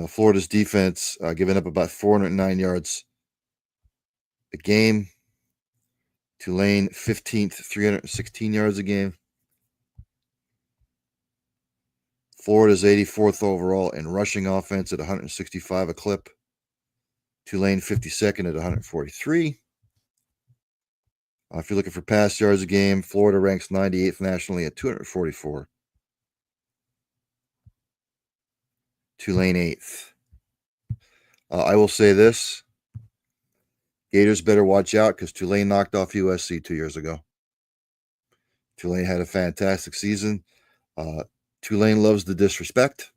Florida's defense giving up about 409 yards a game. Tulane 15th, 316 yards a game. Florida's 84th overall in rushing offense at 165 a clip. Tulane 52nd at 143. If you're looking for pass yards a game, Florida ranks 98th nationally at 244. Tulane 8th. I will say this. Gators better watch out because Tulane knocked off USC 2 years ago. Tulane had a fantastic season. Tulane loves the disrespect.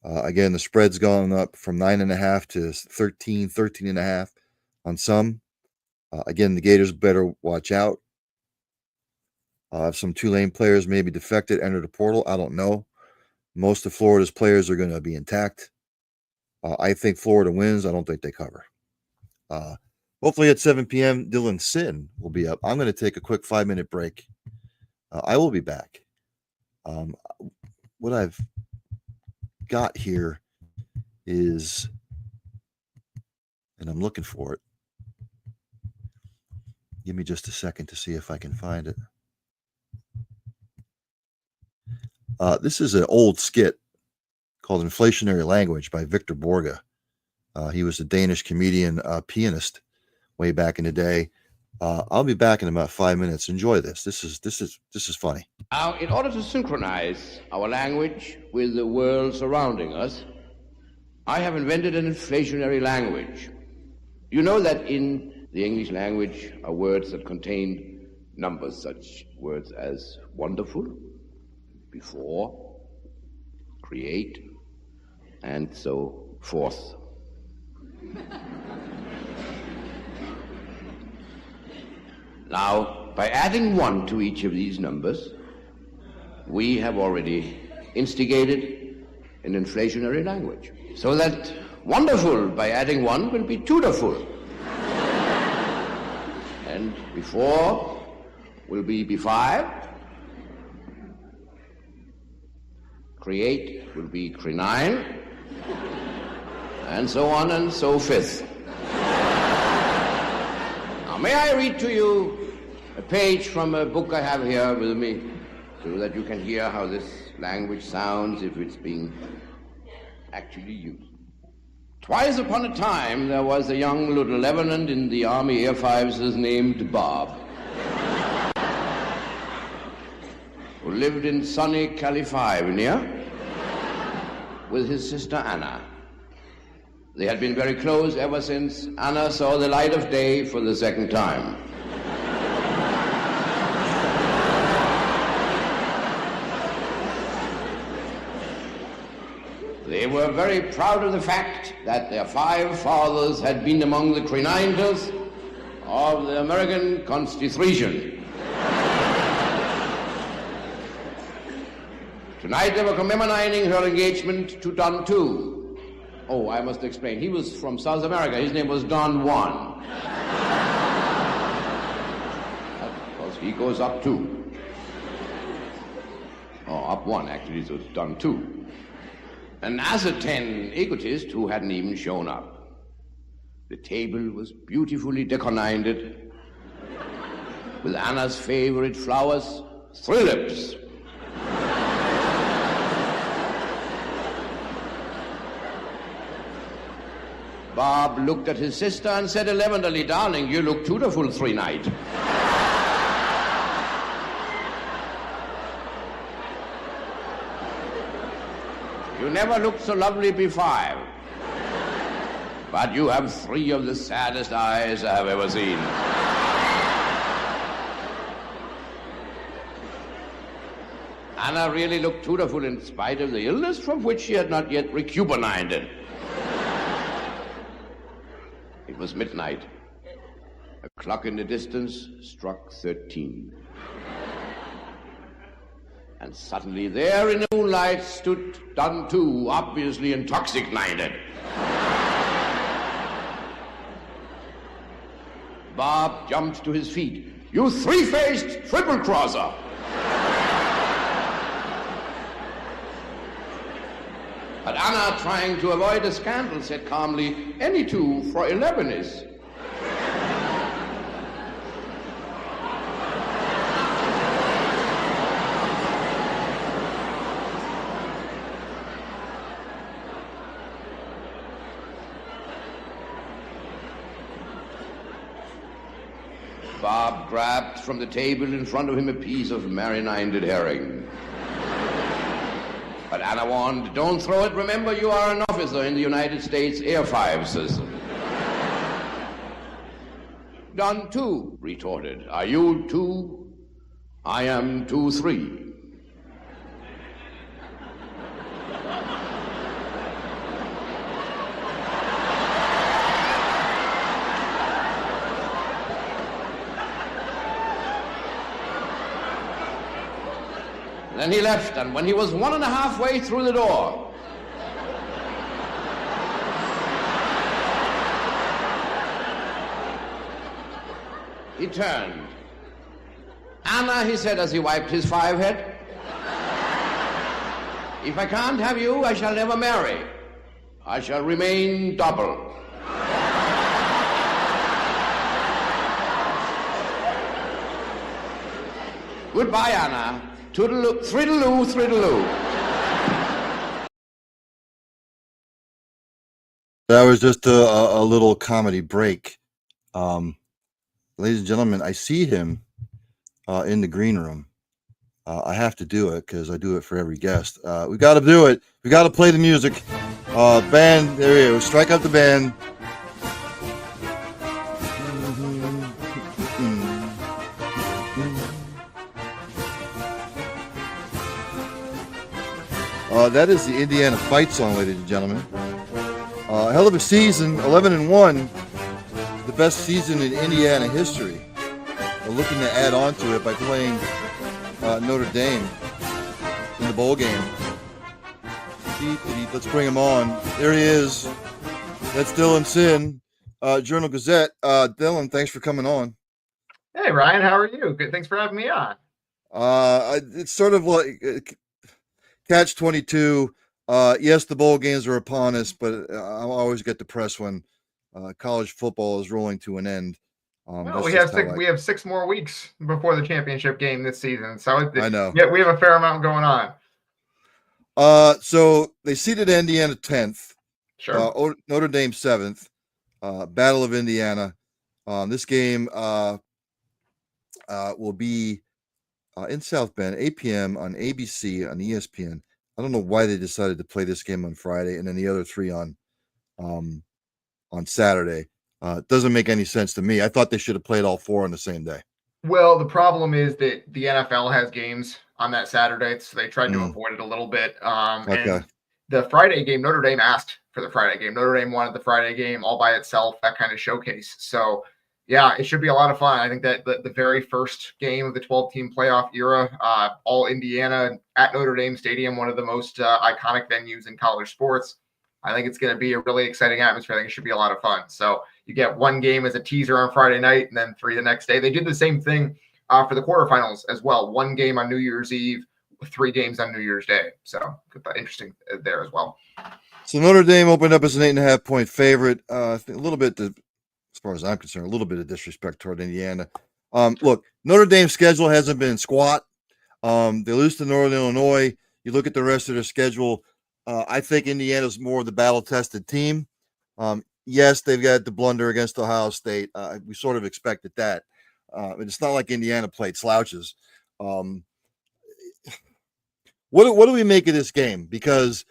Again, the spread's gone up from 9.5 to 13.5 on some. Again, the Gators better watch out. Some Tulane players maybe defected, entered the portal. I don't know. Most of Florida's players are going to be intact. I think Florida wins. I don't think they cover. Hopefully at 7 p.m., Dylan Sin will be up. I'm going to take a quick 5-minute break. I will be back. What I've got here is and I'm looking for it. Give me just a second to see if I can find it. This is an old skit called Inflationary Language by Victor Borge. He was a Danish comedian, pianist way back in the day. I'll be back in about 5 minutes. Enjoy this. This is funny. Now, in order to synchronize our language with the world surrounding us, I have invented an inflationary language. You know that in the English language are words that contain numbers, such words as wonderful, before, create, and so forth. Now, by adding 1 to each of these numbers, we have already instigated an inflationary language. So that wonderful, by adding 1, will be twoderful. And before will be B5. Create will be crenine. And so on and so forth. Now, may I read to you a page from a book I have here with me, so that you can hear how this language sounds if it's being actually used. Twice upon a time, there was a young lieutenant in the Army Air Forces named Bob, who lived in sunny California with his sister Anna. They had been very close ever since Anna saw the light of day for the second time. They were very proud of the fact that their 5 fathers had been among the creninders of the American Constitution. Tonight they were commemorating her engagement to Don II. Oh, I must explain. He was from South America. His name was Don Juan. Because he goes up 2. Oh, up 1, actually, so it's Don II. An ascertained egotist who hadn't even shown up. The table was beautifully decorated with Anna's favorite flowers, tulips. Bob looked at his sister and said elevenly, "Darling, you look beautiful tonight." You never looked so lovely before, but you have 3 of the saddest eyes I have ever seen. Anna really looked beautiful in spite of the illness from which she had not yet recuperated. It was midnight. A clock in the distance struck 13. And suddenly there in the moonlight stood Don II, obviously intoxicated. Bob jumped to his feet. "You 3-faced triple-crosser!" But Anna, trying to avoid a scandal, said calmly, "Any 2 for 11 is." Bob grabbed from the table in front of him a piece of marinated herring. But Anna warned, "Don't throw it. Remember, you are an officer in the United States Air Forces." Don II retorted, "Are you 2? I am 2-3. Then he left, and when he was 1.5 way through the door, he turned. "Anna," he said as he wiped his 5 head, "if I can't have you, I shall never marry. I shall remain double." Goodbye, Anna. Toodaloo, thriddaloo, thriddaloo. That was just a little comedy break. Ladies and gentlemen, I see him in the green room. I have to do it because I do it for every guest. We got to do it. We got to play the music. Band, there you go. Strike up the band. That is the Indiana fight song, ladies and gentlemen. Hell of a season, 11-1, the best season in Indiana history. We're looking to add on to it by playing Notre Dame in the bowl game. Let's bring him on. There he is. That's Dylan Sin, Journal Gazette. Dylan, thanks for coming on. Hey, Ryan, how are you? Good. Thanks for having me on. It's sort of like catch-22. Yes, the bowl games are upon us, but I always get depressed when college football is rolling to an end. Well, we have 6 more weeks before the championship game this season, so I know. Yeah, we have a fair amount going on. So they seeded Indiana 10th. Sure. Notre Dame 7th. Battle of Indiana. This game will be in South Bend, 8 p.m. on ABC on ESPN. I don't know why they decided to play this game on Friday and then the other 3 on Saturday. It doesn't make any sense to me. I thought they should have played all 4 on the same day. Well, the problem is that the NFL has games on that Saturday, so they tried to avoid it a little bit. Okay. And the Friday game, Notre Dame asked for the Friday game. Notre Dame wanted the Friday game all by itself, that kind of showcase. So, yeah, it should be a lot of fun. I think that the very first game of the 12-team playoff era, all Indiana at Notre Dame Stadium, one of the most iconic venues in college sports. I think it's going to be a really exciting atmosphere. I think it should be a lot of fun. So you get one game as a teaser on Friday night and then 3 the next day. They did the same thing for the quarterfinals as well. 1 game on New Year's Eve, 3 games on New Year's Day. So interesting there as well. So Notre Dame opened up as an 8.5-point favorite. A little bit, as far as I'm concerned, a little bit of disrespect toward Indiana. Look, Notre Dame's schedule hasn't been squat. They lose to Northern Illinois. You look at the rest of their schedule. I think Indiana's more of the battle-tested team. Yes, they've got the blunder against Ohio State. We sort of expected that. It's not like Indiana played slouches. What do we make of this game? Because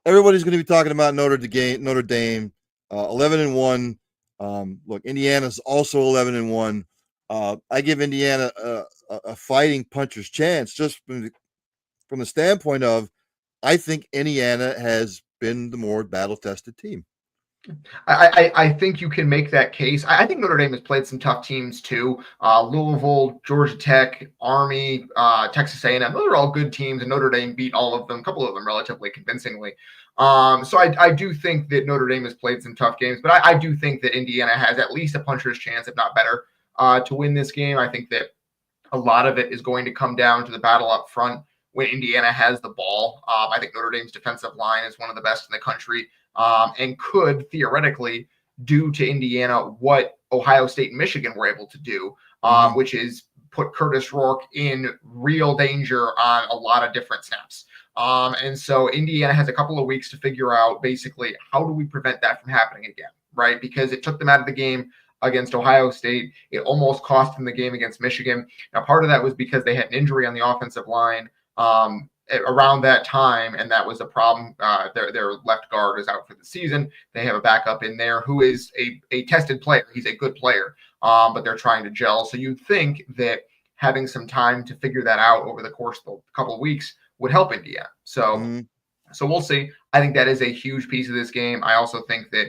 everybody's going to be talking about Notre Dame, 11-1. Look, Indiana's also 11-1. I give Indiana a fighting puncher's chance just from the standpoint of I think Indiana has been the more battle-tested team. I think you can make that case. I think Notre Dame has played some tough teams too. Louisville, Georgia Tech, Army, Texas A&M. Those are all good teams, and Notre Dame beat all of them, a couple of them relatively convincingly. So I do think that Notre Dame has played some tough games, but I do think that Indiana has at least a puncher's chance, if not better, to win this game. I think that a lot of it is going to come down to the battle up front when Indiana has the ball. I think Notre Dame's defensive line is one of the best in the country. And could theoretically do to Indiana what Ohio State and Michigan were able to do, which is put Curtis Rourke in real danger on a lot of different snaps. And so Indiana has a couple of weeks to figure out basically how do we prevent that from happening again, right? Because it took them out of the game against Ohio State. It almost cost them the game against Michigan. Now, part of that was because they had an injury on the offensive line around that time, and that was a problem. Their left guard is out for the season. They have a backup in there who is a tested player. He's a good player, but they're trying to gel. So you'd think that having some time to figure that out over the course of a couple of weeks would help Indiana. So we'll see. I think that is a huge piece of this game. I also think that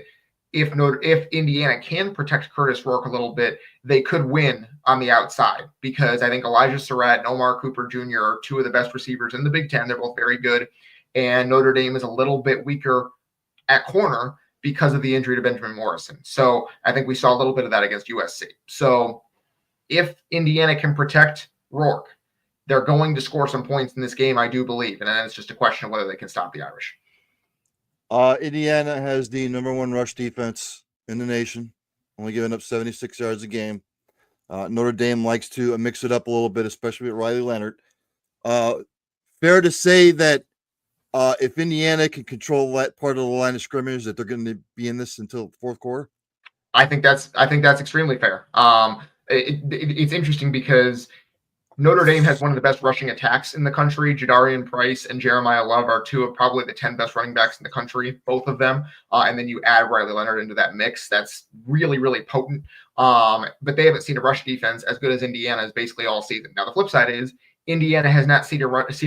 if Indiana can protect Curtis Rourke a little bit, they could win on the outside, because I think Elijah Surratt and Omar Cooper Jr. are 2 of the best receivers in the Big Ten. They're both very good. And Notre Dame is a little bit weaker at corner because of the injury to Benjamin Morrison. So I think we saw a little bit of that against USC. So if Indiana can protect Rourke, they're going to score some points in this game, I do believe. And then it's just a question of whether they can stop the Irish. Indiana has the number 1 rush defense in the nation, only giving up 76 yards a game. Notre Dame likes to mix it up a little bit, especially with Riley Leonard. Fair to say that if Indiana can control that part of the line of scrimmage, that they're going to be in this until the fourth quarter? I think that's extremely fair. It's interesting because Notre Dame has one of the best rushing attacks in the country. Jadarian Price and Jeremiah Love are two of probably the 10 best running backs in the country, both of them. And then you add Riley Leonard into that mix. That's really, really potent. But they haven't seen a rush defense as good as Indiana's basically all season. Now, the flip side is Indiana has not seen a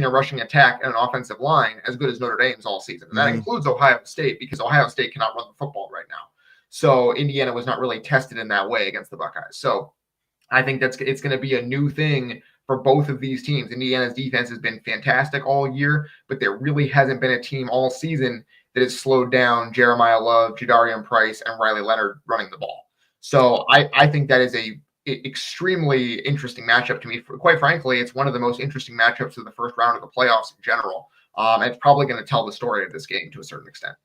rushing attack and an offensive line as good as Notre Dame's all season. And that includes Ohio State, because Ohio State cannot run the football right now. So Indiana was not really tested in that way against the Buckeyes. So I think it's going to be a new thing for both of these teams. Indiana's defense has been fantastic all year, but there really hasn't been a team all season that has slowed down Jeremiah Love, Jadarian Price, and Riley Leonard running the ball. So I think that is a extremely interesting matchup to me. Quite frankly, it's one of the most interesting matchups of the first round of the playoffs in general. And it's probably going to tell the story of this game to a certain extent.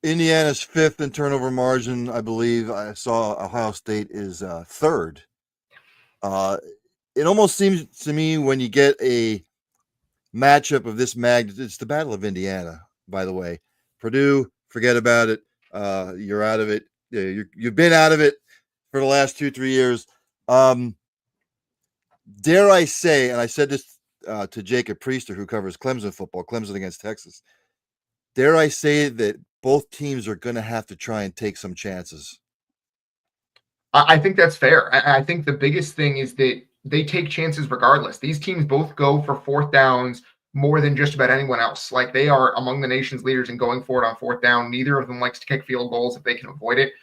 Indiana's fifth in turnover margin, I believe. I saw Ohio State is third. It almost seems to me when you get a matchup of this magnitude, it's the Battle of Indiana, by the way. Purdue, forget about it. You're out of it. You've been out of it for the last 2-3 years. Dare I say, and I said this to Jacob Priester, who covers Clemson football, Clemson against Texas. Dare I say that both teams are going to have to try and take some chances? I think that's fair. I think the biggest thing is that they take chances regardless. These teams both go for fourth downs more than just about anyone else. Like, they are among the nation's leaders in going for it on fourth down. Neither of them likes to kick field goals if they can avoid it.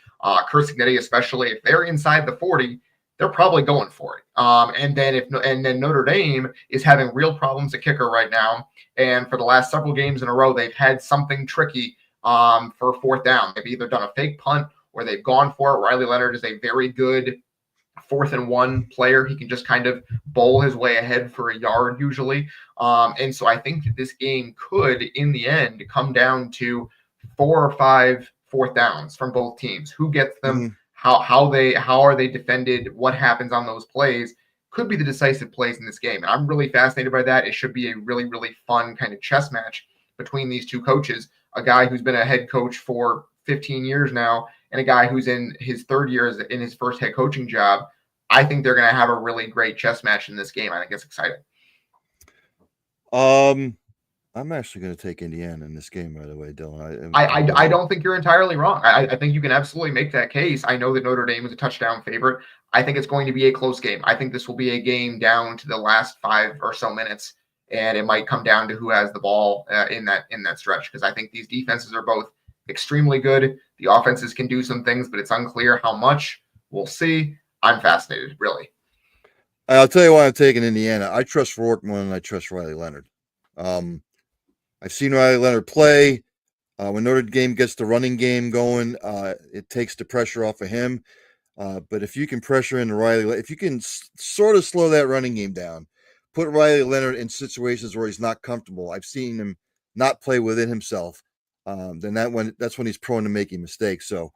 Curt Cignetti, especially, if they're inside the 40, they're probably going for it. And then Notre Dame is having real problems at kicker right now. And for the last several games in a row, they've had something tricky for fourth down. They've either done a fake punt or they've gone for it. Riley Leonard is a very good 4th and 1 player. He can just kind of bowl his way ahead for a yard usually. And so I think that this game could, in the end, come down to 4 or 5 fourth downs from both teams. Who gets them? How are they defended? What happens on those plays could be the decisive plays in this game. And I'm really fascinated by that. It should be a really, really fun kind of chess match between these two coaches, a guy who's been a head coach for 15 years now and a guy who's in his 3rd year in his first head coaching job. I think they're going to have a really great chess match in this game. I think it's exciting. I'm actually going to take Indiana in this game, by the way, Dylan. I don't think you're entirely wrong. I think you can absolutely make that case. I know that Notre Dame is a touchdown favorite. I think it's going to be a close game. I think this will be a game down to the last 5 or so minutes, and it might come down to who has the ball in that stretch, because I think these defenses are both extremely good. The offenses can do some things, but it's unclear how much. We'll see. I'm fascinated, really. I'll tell you why I'm taking Indiana. I trust Rourke more than I trust Riley Leonard. I've seen Riley Leonard play. When Notre Dame gets the running game going, it takes the pressure off of him. But if you can pressure into Riley, if you can sort of slow that running game down, put Riley Leonard in situations where he's not comfortable, I've seen him not play within himself, then that's when he's prone to making mistakes. So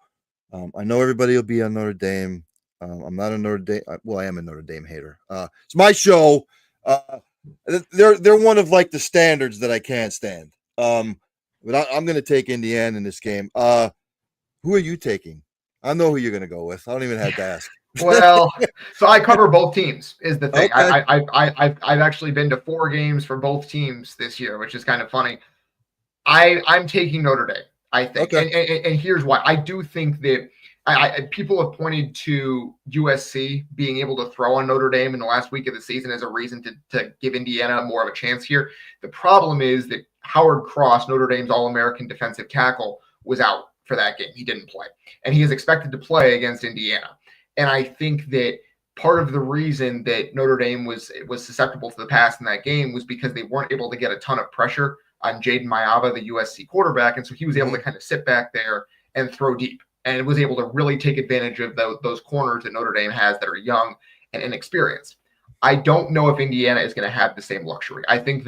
I know everybody will be on Notre Dame. I'm not a Notre Dame. Well, I am a Notre Dame hater. It's my show. They're one of like the standards that I can't stand. But I'm going to take Indiana in this game. Who are you taking? I know who you're going to go with. I don't even have to ask. Well, so I cover both teams is the thing. Okay. I've actually been to 4 games for both teams this year, which is kind of funny. I'm taking Notre Dame, I think. Okay. And here's why. I do think that people have pointed to USC being able to throw on Notre Dame in the last week of the season as a reason to give Indiana more of a chance here. The problem is that Howard Cross, Notre Dame's All-American defensive tackle, was out for that game. He didn't play. And he is expected to play against Indiana. And I think that part of the reason that Notre Dame was susceptible to the pass in that game was because they weren't able to get a ton of pressure on Jaden Mayava, the USC quarterback. And so he was able to kind of sit back there and throw deep, and was able to really take advantage of those corners that Notre Dame has that are young and inexperienced. I don't know if Indiana is going to have the same luxury. I think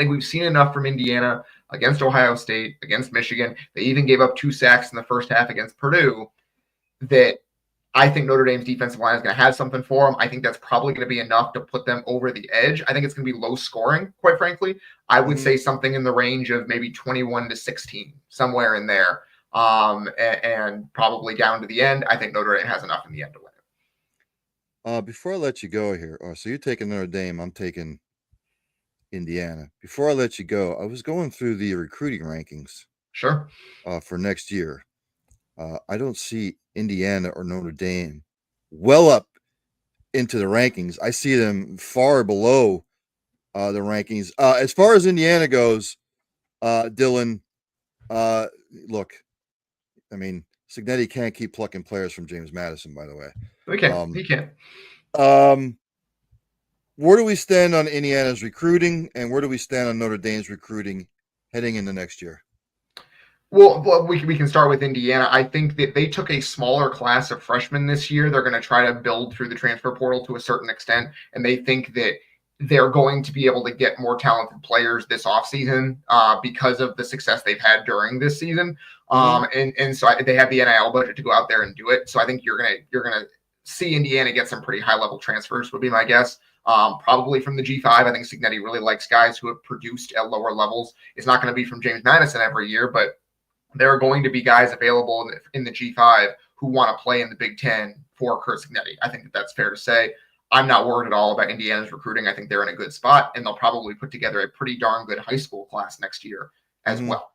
we've seen enough from Indiana against Ohio State, against Michigan. They even gave up 2 sacks in the first half against Purdue, that I think Notre Dame's defensive line is going to have something for them. I think that's probably going to be enough to put them over the edge. I think it's going to be low scoring, quite frankly. I would say something in the range of maybe 21-16, somewhere in there. And probably down to the end. I think Notre Dame has enough in the end to win it. Before I let you go here, so you're taking Notre Dame, I'm taking Indiana. Before I let you go, I was going through the recruiting rankings. Sure. For next year. I don't see Indiana or Notre Dame well up into the rankings. I see them far below the rankings. As far as Indiana goes, Dylan, look, I mean, Cignetti can't keep plucking players from James Madison, by the way. We can. He can. Where do we stand on Indiana's recruiting, and where do we stand on Notre Dame's recruiting heading into next year? Well, we can start with Indiana. I think that they took a smaller class of freshmen this year. They're going to try to build through the transfer portal to a certain extent, and they think that they're going to be able to get more talented players this offseason because of the success they've had during this season. And so they have the NIL budget to go out there and do it. So I think you're gonna see Indiana get some pretty high level transfers, would be my guess. Probably from the G5. I think Cignetti really likes guys who have produced at lower levels. It's not going to be from James Madison every year, but there are going to be guys available in the G5 who want to play in the Big Ten for Curt Cignetti. I think that's fair to say. I'm not worried at all about Indiana's recruiting. I think they're in a good spot, and they'll probably put together a pretty darn good high school class next year as well.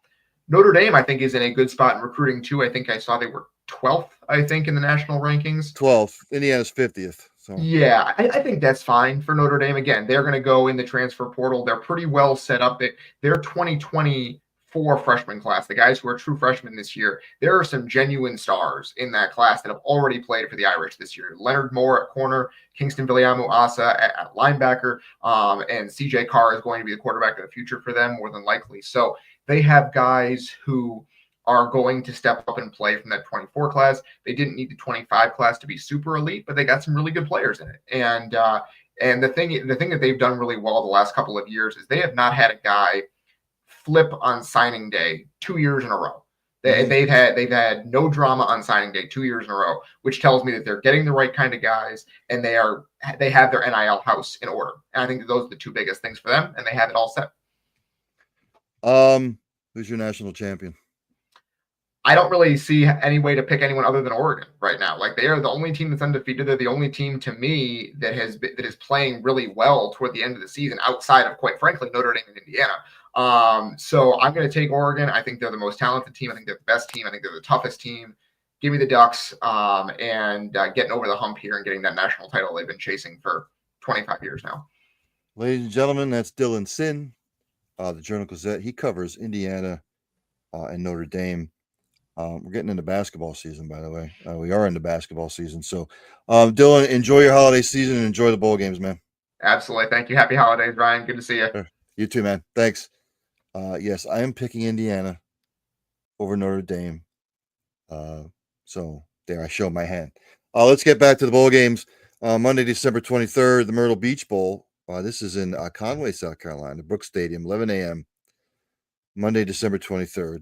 Notre Dame, I think, is in a good spot in recruiting too. I think I saw they were 12th, I think, in the national rankings. 12th. Indiana's 50th. So. Yeah, I think that's fine for Notre Dame. Again, they're going to go in the transfer portal. They're pretty well set up. Their 2024 freshman class, the guys who are true freshmen this year, there are some genuine stars in that class that have already played for the Irish this year. Leonard Moore at corner, Kingston Viliamu Asa at linebacker, and CJ Carr is going to be the quarterback of the future for them, more than likely. So they have guys who are going to step up and play from that 24 class. They didn't need the 25 class to be super elite, but they got some really good players in it. And the thing that they've done really well the last couple of years is they have not had a guy flip on signing day 2 years in a row. They've had no drama on signing day 2 years in a row, which tells me that they're getting the right kind of guys and they have their NIL house in order. And I think that those are the two biggest things for them, and they have it all set. Who's your national champion? I don't really see any way to pick anyone other than Oregon right now. Like, they are the only team that's undefeated. They're the only team to me that is playing really well toward the end of the season, outside of, quite frankly, Notre Dame and Indiana. So I'm going to take Oregon. I think they're the most talented team. I think they're the best team. I think they're the toughest team. Give me the Ducks and getting over the hump here and getting that national title they've been chasing for 25 years now. Ladies and gentlemen, that's Dylan Sin, the Journal Gazette. He covers Indiana and Notre Dame. We're getting into basketball season, by the way. We are into basketball season. So, Dylan, enjoy your holiday season and enjoy the bowl games, man. Absolutely. Thank you. Happy holidays, Ryan. Good to see you. You too, man. Thanks. Yes, I am picking Indiana over Notre Dame. So there, I show my hand. Let's get back to the bowl games. Monday, December 23rd, the Myrtle Beach Bowl. This is in Conway, South Carolina, Brooks Stadium, 11 a.m. Monday, December 23rd.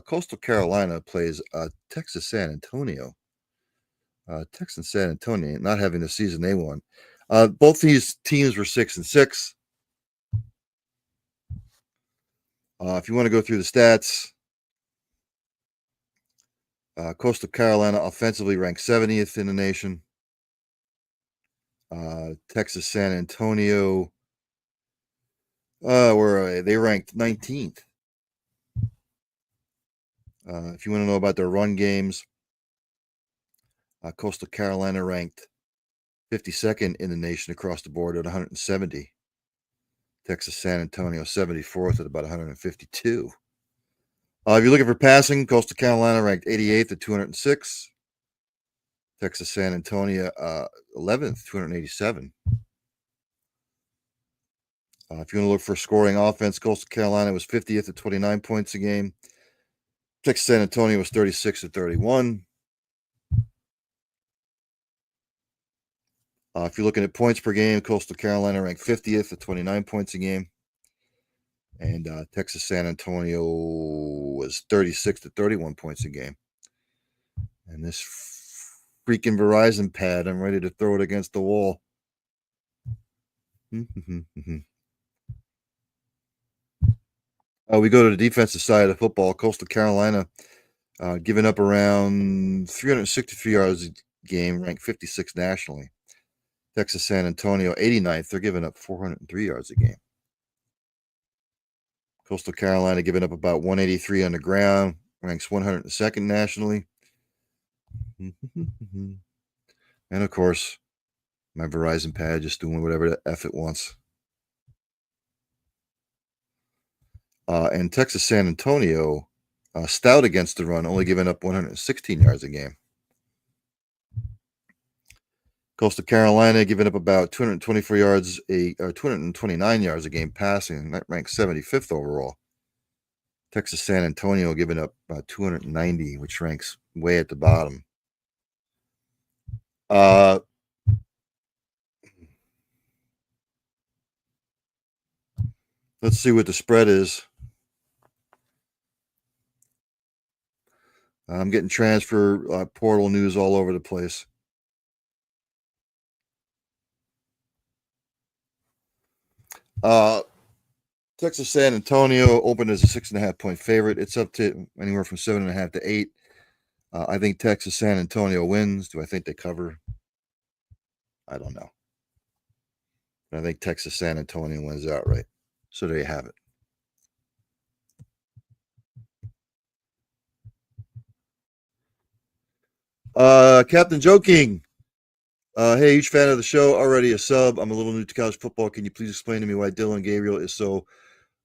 Coastal Carolina plays Texas San Antonio. Texas San Antonio not having the season they won. Both these teams were 6-6. If you want to go through the stats, Coastal Carolina offensively ranked 70th in the nation. Texas San Antonio, where are they? They ranked 19th. If you want to know about their run games, Coastal Carolina ranked 52nd in the nation across the board at 170. Texas San Antonio 74th at about 152. If you're looking for passing, Coastal Carolina ranked 88th at 206. Texas San Antonio 11th, 287. If you want to look for scoring offense, Coastal Carolina was 50th at 29 points a game. Texas San Antonio was 36 at 31. If you're looking at points per game, Coastal Carolina ranked 50th at 29 points a game. And Texas San Antonio was 36 to 31 points a game. And this freaking Verizon pad. I'm ready to throw it against the wall. We go to the defensive side of football. Coastal Carolina giving up around 363 yards a game, ranked 56 nationally. Texas San Antonio, 89th. They're giving up 403 yards a game. Coastal Carolina giving up about 183 on the ground, ranks 102nd nationally. And of course, my Verizon pad just doing whatever the F it wants. And Texas San Antonio, stout against the run, only giving up 116 yards a game. Coastal Carolina giving up about 224 yards, 229 yards a game passing. That ranks 75th overall. Texas San Antonio giving up about 290, which ranks way at the bottom. Let's see what the spread is. I'm getting transfer portal news all over the place. Texas San Antonio opened as a 6.5-point favorite. It's up to anywhere from 7.5 to 8. I think Texas San Antonio wins. Do I think they cover? I don't know. But I think Texas San Antonio wins outright. So there you have it. Captain Joe King. Hey, huge fan of the show. Already a sub. I'm a little new to college football. Can you please explain to me why Dylan Gabriel is so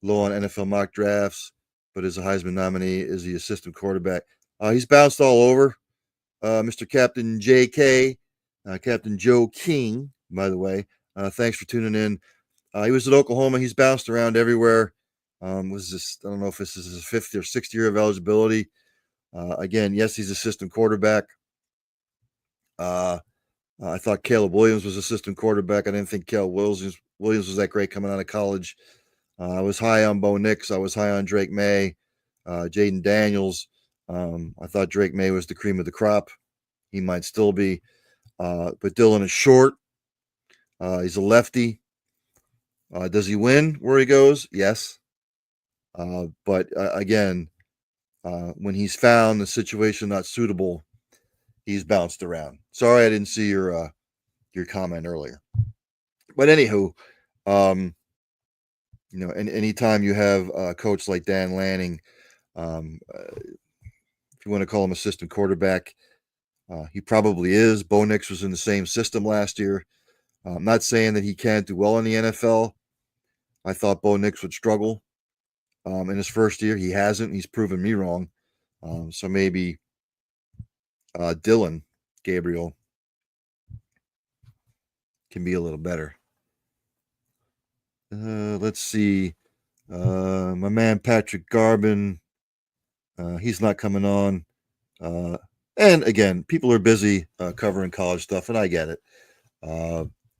low on NFL mock drafts, but is a Heisman nominee? Is he a system quarterback? He's bounced all over. Mr. Captain JK, Captain Joe King, by the way. Thanks for tuning in. He was at Oklahoma. He's bounced around everywhere. I don't know if this is his 5th or 6th year of eligibility. Again, yes, he's a system quarterback. I thought Caleb Williams was a system quarterback. I didn't think Caleb Williams was that great coming out of college. I was high on Bo Nix. I was high on Drake May, Jaden Daniels. I thought Drake May was the cream of the crop. He might still be. But Dylan is short. He's a lefty. Does he win where he goes? Yes. But again, when he's found the situation not suitable, he's bounced around. Sorry, I didn't see your comment earlier. But anywho, anytime you have a coach like Dan Lanning, if you want to call him assistant quarterback, he probably is. Bo Nix was in the same system last year. I'm not saying that he can't do well in the NFL. I thought Bo Nix would struggle in his first year. He hasn't. He's proven me wrong. So maybe Dylan Gabriel can be a little better. Let's see. My man Patrick Garbin, he's not coming on. And again, people are busy covering college stuff, and I get it.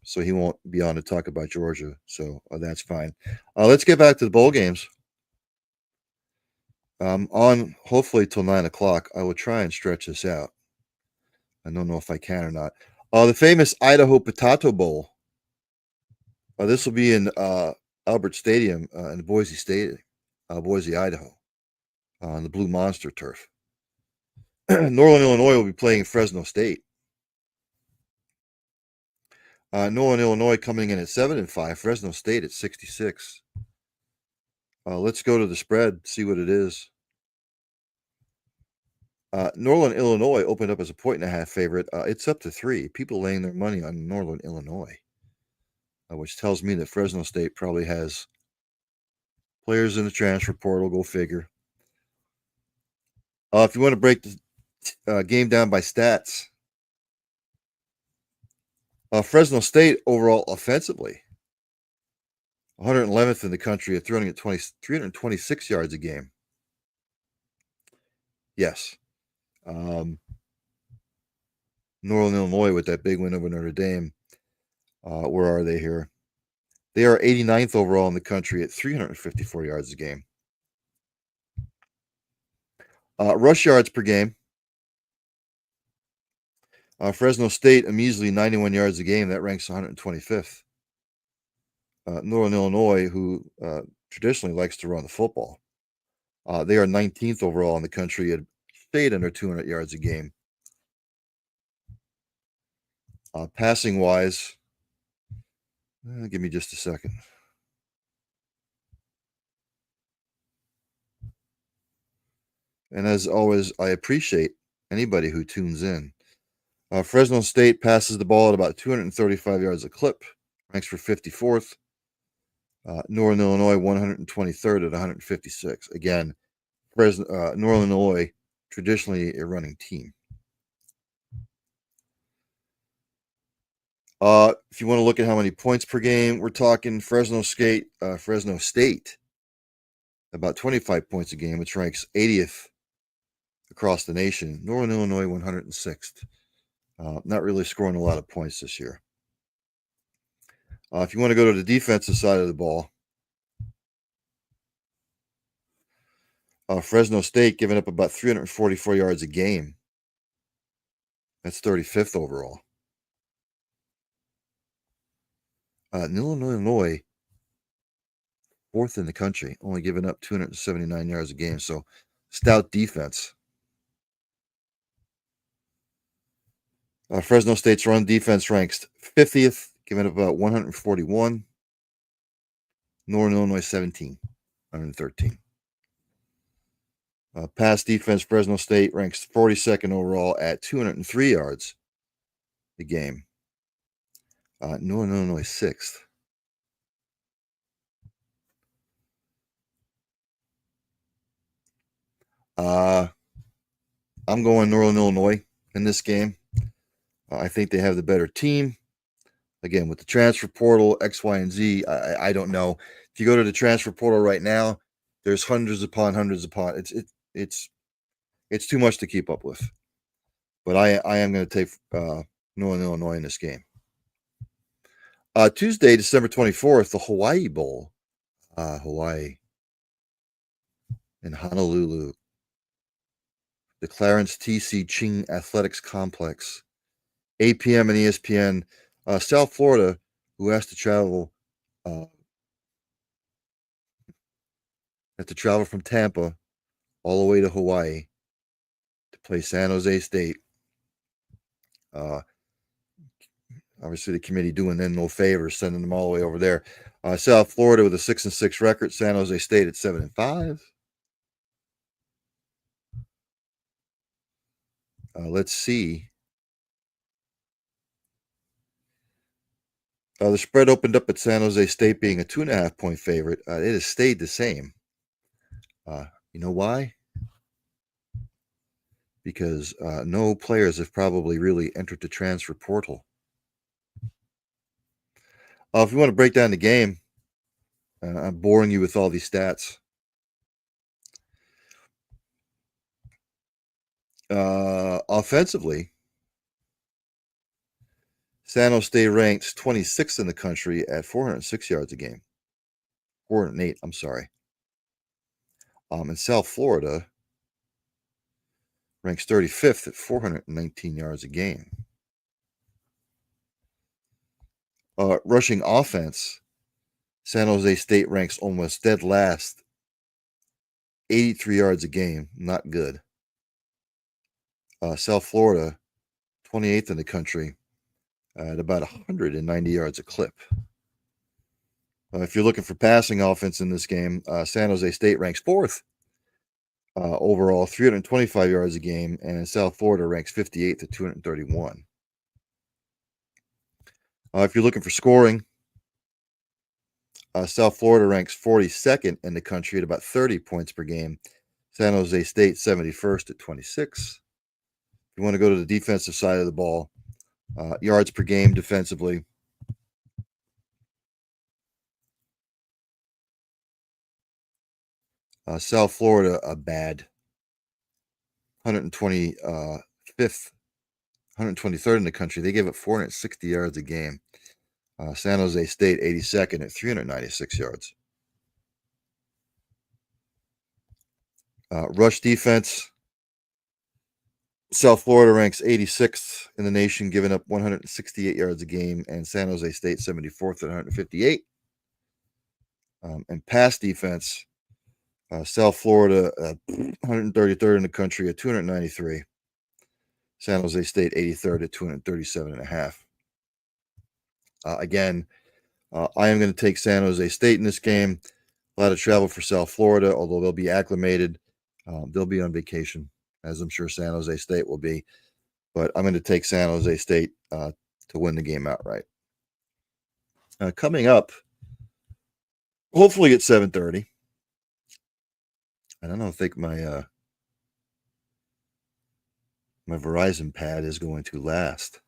So he won't be on to talk about Georgia. So that's fine. Let's get back to the bowl games. On hopefully till 9 o'clock. I will try and stretch this out. I don't know if I can or not. The famous Idaho Potato Bowl. This will be in Albert Stadium in Boise State, Boise, Idaho, on the Blue Monster turf. Northern Illinois will be playing Fresno State. Northern Illinois coming in at 7-5. Fresno State at 66. Let's go to the spread, see what it is. Northern Illinois opened up as a 1.5 favorite. It's up to 3. People laying their money on Northern Illinois, which tells me that Fresno State probably has players in the transfer portal. Go figure. If you want to break the game down by stats, Fresno State overall offensively, 111th in the country at 326 yards a game. Yes. Northern Illinois with that big win over Notre Dame. Where are they here? They are 89th overall in the country at 354 yards a game. Rush yards per game. Fresno State, a measly 91 yards a game. That ranks 125th. Northern Illinois, who traditionally likes to run the football, they are 19th overall in the country at shade under 200 yards a game. Passing wise, give me just a second. And as always, I appreciate anybody who tunes in. Fresno State passes the ball at about 235 yards a clip, ranks for 54th. Northern Illinois, 123rd at 156. Again, Northern Illinois, traditionally a running team. If you want to look at how many points per game, we're talking Fresno State, about 25 points a game, which ranks 80th across the nation. Northern Illinois, 106th. Not really scoring a lot of points this year. If you want to go to the defensive side of the ball, Fresno State giving up about 344 yards a game. That's 35th overall. Illinois, 4th in the country, only giving up 279 yards a game. So, stout defense. Fresno State's run defense ranks 50th, giving up about 141. Northern Illinois, 17, 113. Pass defense, Fresno State ranks 42nd overall at 203 yards a game. Northern Illinois, 6th. I'm going Northern Illinois in this game. I think they have the better team. Again, with the transfer portal, X, Y, and Z, I don't know. If you go to the transfer portal right now, there's hundreds upon hundreds upon. It's too much to keep up with. But I am going to take Northern Illinois in this game. Tuesday, December 24th, the Hawaii Bowl. Hawaii in Honolulu. The Clarence T.C. Ching Athletics Complex. 8 p.m. and ESPN. South Florida, who has to travel from Tampa all the way to Hawaii to play San Jose State. Obviously, the committee doing them no favors, sending them all the way over there. South Florida with a 6-6 record. San Jose State at 7-5. Let's see. The spread opened up at San Jose State being a 2.5-point favorite. It has stayed the same. You know why? Because no players have probably really entered the transfer portal. If you want to break down the game, I'm boring you with all these stats. Offensively, San Jose State ranks 26th in the country at 406 yards a game. 408, I'm sorry. And South Florida ranks 35th at 419 yards a game. Rushing offense, San Jose State ranks almost dead last, 83 yards a game. Not good. South Florida, 28th in the country at about 190 yards a clip. If you're looking for passing offense in this game, San Jose State ranks 4th overall, 325 yards a game, and South Florida ranks 58th at 231. If you're looking for scoring, South Florida ranks 42nd in the country at about 30 points per game. San Jose State 71st at 26. If you want to go to the defensive side of the ball, yards per game defensively. South Florida, a bad 125th, 123rd in the country. They give up 460 yards a game. San Jose State, 82nd at 396 yards. Rush defense. South Florida ranks 86th in the nation, giving up 168 yards a game, and San Jose State 74th at 158. And pass defense, South Florida 133rd in the country at 293. San Jose State 83rd at 237.5. Again, I am going to take San Jose State in this game. A lot of travel for South Florida, although they'll be acclimated. They'll be on vacation, as I'm sure San Jose State will be. But I'm going to take San Jose State to win the game outright. Coming up, hopefully at 7:30. I don't think my Verizon pad is going to last.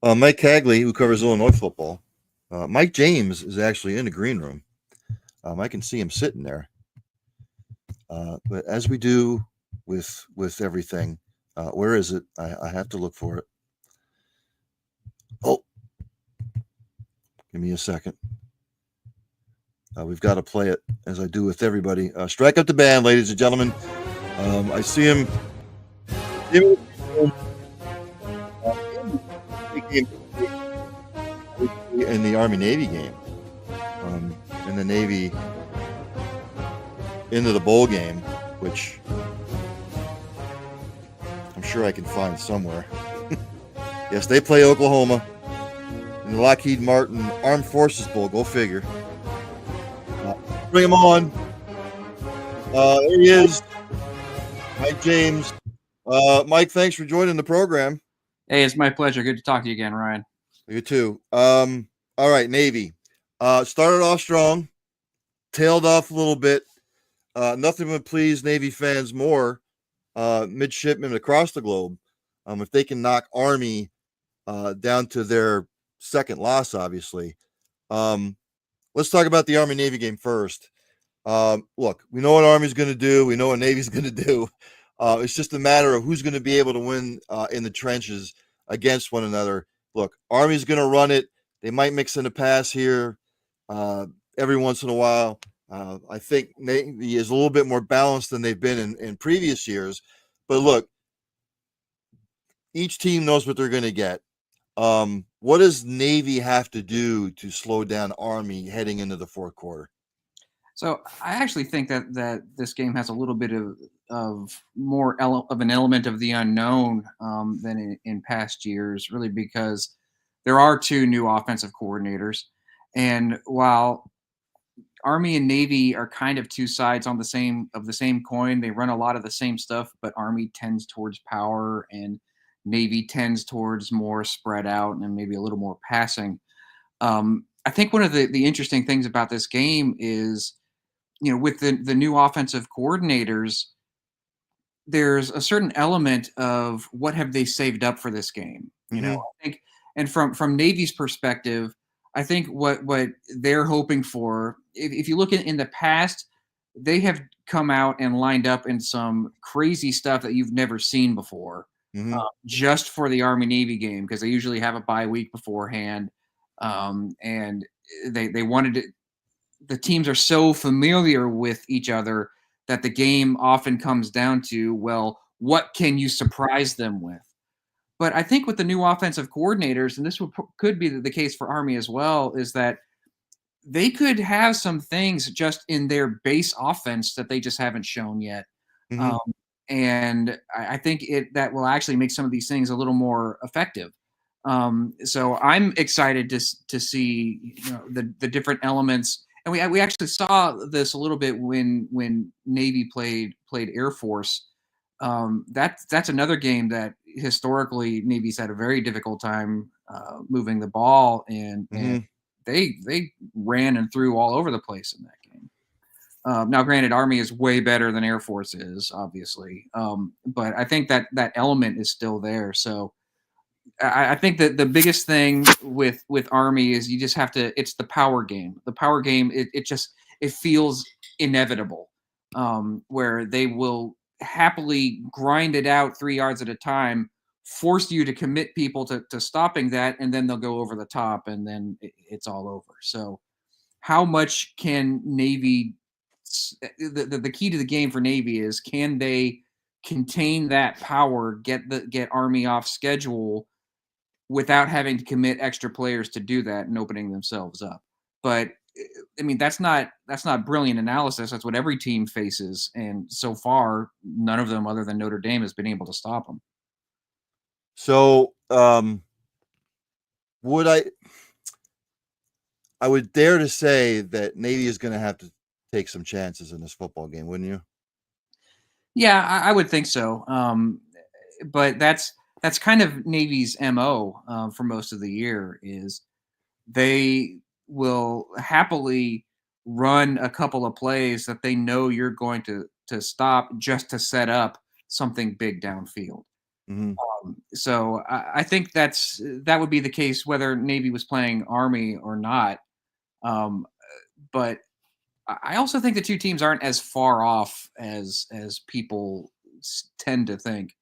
Mike Cagley, who covers Illinois football, Mike James is actually in the green room. I can see him sitting there. But as we do with everything, where is it? I have to look for it. Oh, give me a second. We've got to play it as I do with everybody. Strike up the band, ladies and gentlemen. I see him in the Army-Navy game. In the Navy into the bowl game, which I'm sure I can find somewhere. Yes, they play Oklahoma in the Lockheed Martin Armed Forces Bowl. Go figure. Bring him on. There he is, Mike James. Mike, thanks for joining the program. Hey, it's my pleasure. Good to talk to you again, Ryan. You too. All right, Navy. Started off strong, tailed off a little bit. Nothing would please Navy fans more, midshipmen across the globe, if they can knock Army down to their second loss, obviously. Let's talk about the Army-Navy game first. Look, we know what Army's going to do. We know what Navy's going to do. It's just a matter of who's going to be able to win in the trenches against one another. Look, Army's going to run it. They might mix in a pass here every once in a while. I think Navy is a little bit more balanced than they've been in previous years. But look, each team knows what they're going to get. What does Navy have to do to slow down Army heading into the fourth quarter? So I actually think that this game has a little bit of more of an element of the unknown than in past years, really, because there are two new offensive coordinators. And while Army and Navy are kind of two sides on the same coin, they run a lot of the same stuff, but Army tends towards power and Navy tends towards more spread out and maybe a little more passing. I think one of the interesting things about this game is, with the new offensive coordinators, there's a certain element of what have they saved up for this game. I think, and from Navy's perspective, I think what they're hoping for, if you look in the past, they have come out and lined up in some crazy stuff that you've never seen before. Just for the Army-Navy game, because they usually have a bye week beforehand, and they wanted it. The teams are so familiar with each other that the game often comes down to, well, what can you surprise them with? But I think with the new offensive coordinators, and this could be the case for Army as well, is that they could have some things just in their base offense that they just haven't shown yet. And I think that will actually make some of these things a little more effective. So I'm excited to see the different elements, and we actually saw this a little bit when Navy played Air Force. That's another game that historically Navy's had a very difficult time moving the ball, and they ran and threw all over the place in that game. Now, granted, Army is way better than Air Force is, obviously, but I think that element is still there. So I think that the biggest thing with Army is you just have to. It's the power game. The power game. It feels inevitable, where they will happily grind it out 3 yards at a time, force you to commit people to stopping that, and then they'll go over the top, and then it's all over. So, how much can Navy? The key to the game for Navy is can they contain that power, get Army off schedule without having to commit extra players to do that and opening themselves up. But I mean, that's not brilliant analysis. That's what every team faces, and so far, none of them, other than Notre Dame, has been able to stop them. So, I would dare to say that Navy is going to have to take some chances in this football game, wouldn't you? Yeah, I would think so. But that's kind of Navy's MO for most of the year. Is they will happily run a couple of plays that they know you're going to stop just to set up something big downfield. Mm-hmm. So I think that would be the case whether Navy was playing Army or not. But I also think the two teams aren't as far off as people tend to think.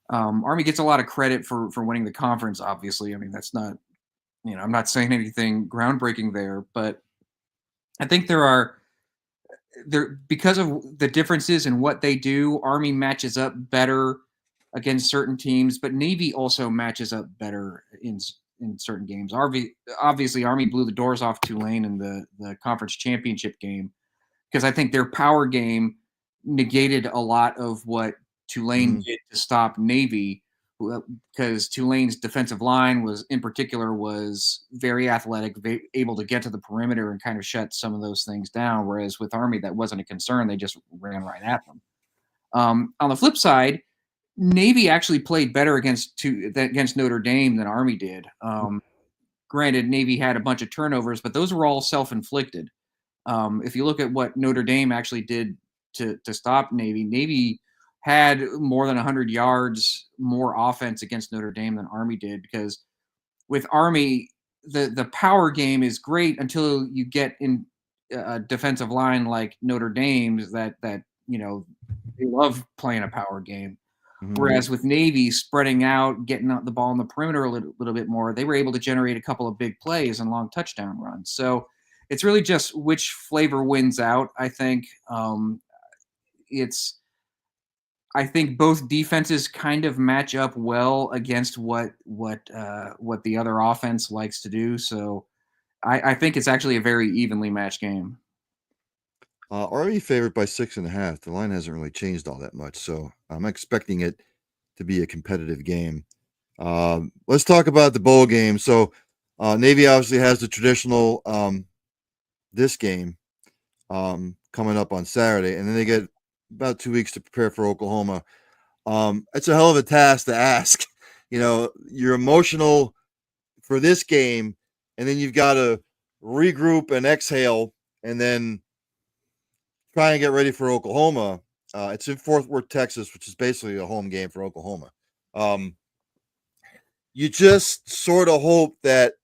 Army gets a lot of credit for winning the conference. Obviously, I mean that's not, I'm not saying anything groundbreaking there, but I think there because of the differences in what they do. Army matches up better against certain teams, but Navy also matches up better in certain games. Obviously, Army blew the doors off Tulane in the conference championship game because I think their power game negated a lot of what Tulane did to stop Navy, because Tulane's defensive line was very athletic, able to get to the perimeter and kind of shut some of those things down. Whereas with Army, that wasn't a concern. They just ran right at them. On the flip side, Navy actually played better against Notre Dame than Army did. Granted, Navy had a bunch of turnovers, but those were all self-inflicted. If you look at what Notre Dame actually did to stop Navy had more than 100 yards more offense against Notre Dame than Army did, because with Army, the power game is great until you get in a defensive line like Notre Dame's that they love playing a power game. Mm-hmm. Whereas with Navy spreading out, getting out the ball in the perimeter a little bit more, they were able to generate a couple of big plays and long touchdown runs. So it's really just which flavor wins out. I think I think both defenses kind of match up well against what the other offense likes to do. So I think it's actually a very evenly matched game. Army favored by 6.5. The line hasn't really changed all that much, so I'm expecting it to be a competitive game. Let's talk about the bowl game. So Navy obviously has the traditional this game coming up on Saturday, and then they get about 2 weeks to prepare for Oklahoma. It's a hell of a task to ask. You're emotional for this game, and then you've got to regroup and exhale, and then try and get ready for Oklahoma. It's in Fort Worth, Texas, which is basically a home game for Oklahoma. You just sort of hope that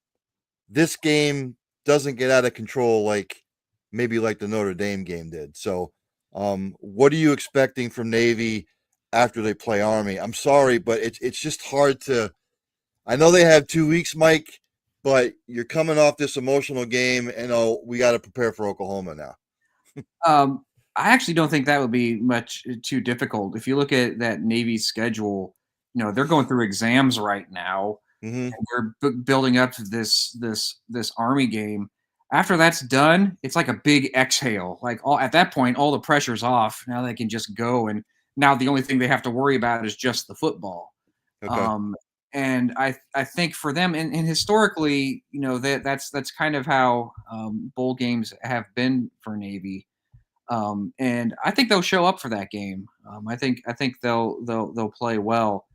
this game doesn't get out of control like the Notre Dame game did. So what are you expecting from Navy after they play Army? I'm sorry, but it's just hard to – I know they have 2 weeks, Mike, but you're coming off this emotional game, and we got to prepare for Oklahoma now. I actually don't think that would be much too difficult. If you look at that Navy schedule, they're going through exams right now. Mm-hmm. And they're building up to this Army game. After that's done, it's like a big exhale. Like at that point, all the pressure's off. Now they can just go, and now the only thing they have to worry about is just the football. Okay. And I think for them, and historically, that's kind of how bowl games have been for Navy. And I think they'll show up for that game. I think they'll play well.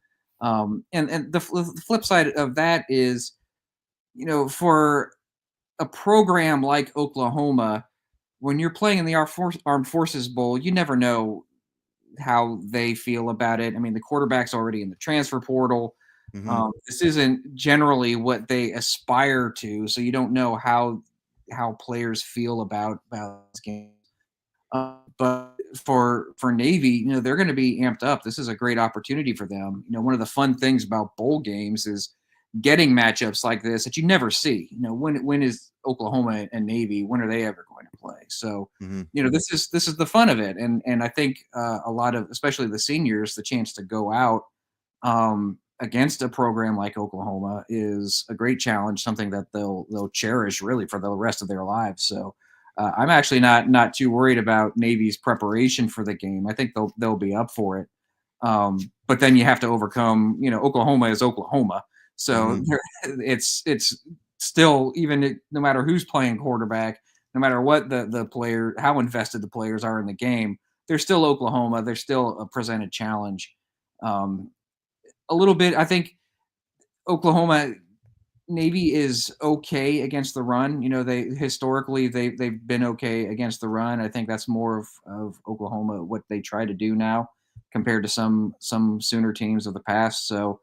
And the flip side of that is, for a program like Oklahoma, when you're playing in the Armed Forces Bowl, you never know how they feel about it. I mean, the quarterback's already in the transfer portal. Mm-hmm. This isn't generally what they aspire to, so you don't know how players feel about this game. But for Navy, they're going to be amped up. This is a great opportunity for them. One of the fun things about bowl games is getting matchups like this that you never see. When is Oklahoma and Navy? When are they ever going to play? So, this is the fun of it, and I think a lot of, especially the seniors, the chance to go out against a program like Oklahoma is a great challenge, something that they'll cherish really for the rest of their lives. So. I'm actually not too worried about Navy's preparation for the game. I think they'll be up for it. But then you have to overcome, Oklahoma is Oklahoma. So it's still, even no matter who's playing quarterback, no matter what the player, how invested the players are in the game, they're still Oklahoma. They're still a presented challenge. A little bit, I think Oklahoma Navy is okay against the run. They historically they've been okay against the run. I think that's more of Oklahoma, what they try to do now compared to some Sooner teams of the past. So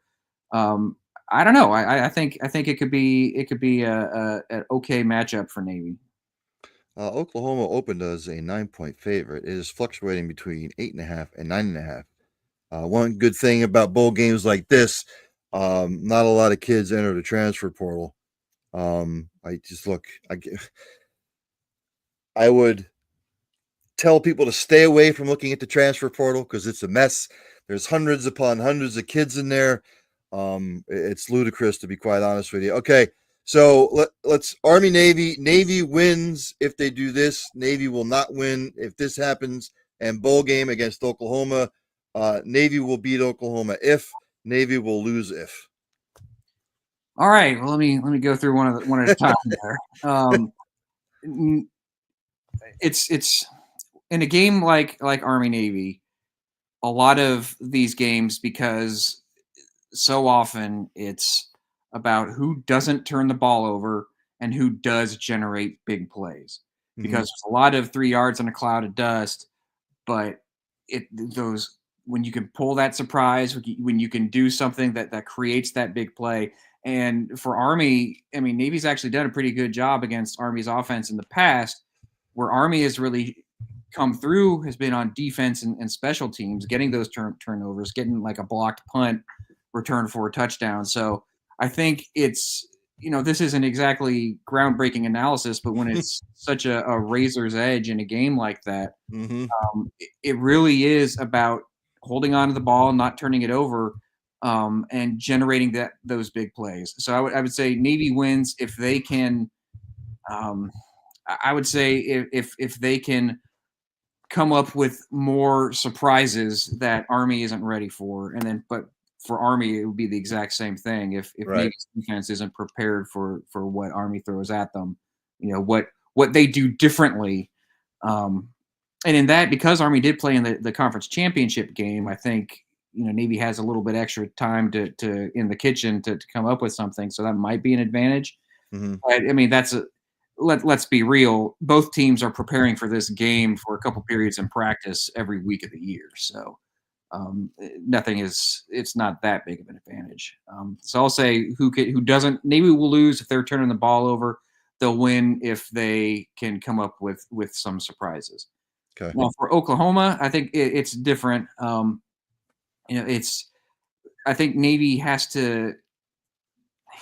I don't know. I think it could be an okay matchup for Navy. Oklahoma opened as a 9-point favorite. It is fluctuating between 8.5 and 9.5. One good thing about bowl games like this, not a lot of kids enter the transfer portal. I would tell people to stay away from looking at the transfer portal because it's a mess. There's hundreds upon hundreds of kids in there. It's ludicrous, to be quite honest with you. Okay, so let's Army Navy. Navy wins if they do this. Navy will not win if this happens. And bowl game against Oklahoma. Navy will beat Oklahoma if. Navy will lose if. All right. Well, let me go through one at a time there. It's in a game like Army Navy, a lot of these games, because so often it's about who doesn't turn the ball over and who does generate big plays. Because there's a lot of 3 yards in a cloud of dust, but when you can pull that surprise, when you can do something that creates that big play. And for Army, I mean, Navy's actually done a pretty good job against Army's offense in the past, where Army has really come through, has been on defense and special teams, getting those turnovers, getting like a blocked punt return for a touchdown. So I think it's, this isn't exactly groundbreaking analysis, but when it's such a razor's edge in a game like that, it really is about holding on to the ball, not turning it over, and generating those big plays. So I would say Navy wins if they can. I would say if they can come up with more surprises that Army isn't ready for, but for Army it would be the exact same thing if Right. Navy's defense isn't prepared for what Army throws at them. What they do differently. And in that, because Army did play in the conference championship game, I think Navy has a little bit extra time to in the kitchen to come up with something, so that might be an advantage. But I mean, let's be real. Both teams are preparing for this game for a couple periods in practice every week of the year, so it's not that big of an advantage. So I'll say who doesn't. Navy will lose if they're turning the ball over. They'll win if they can come up with some surprises. Okay. Now for Oklahoma, I think it's different. I think Navy has to.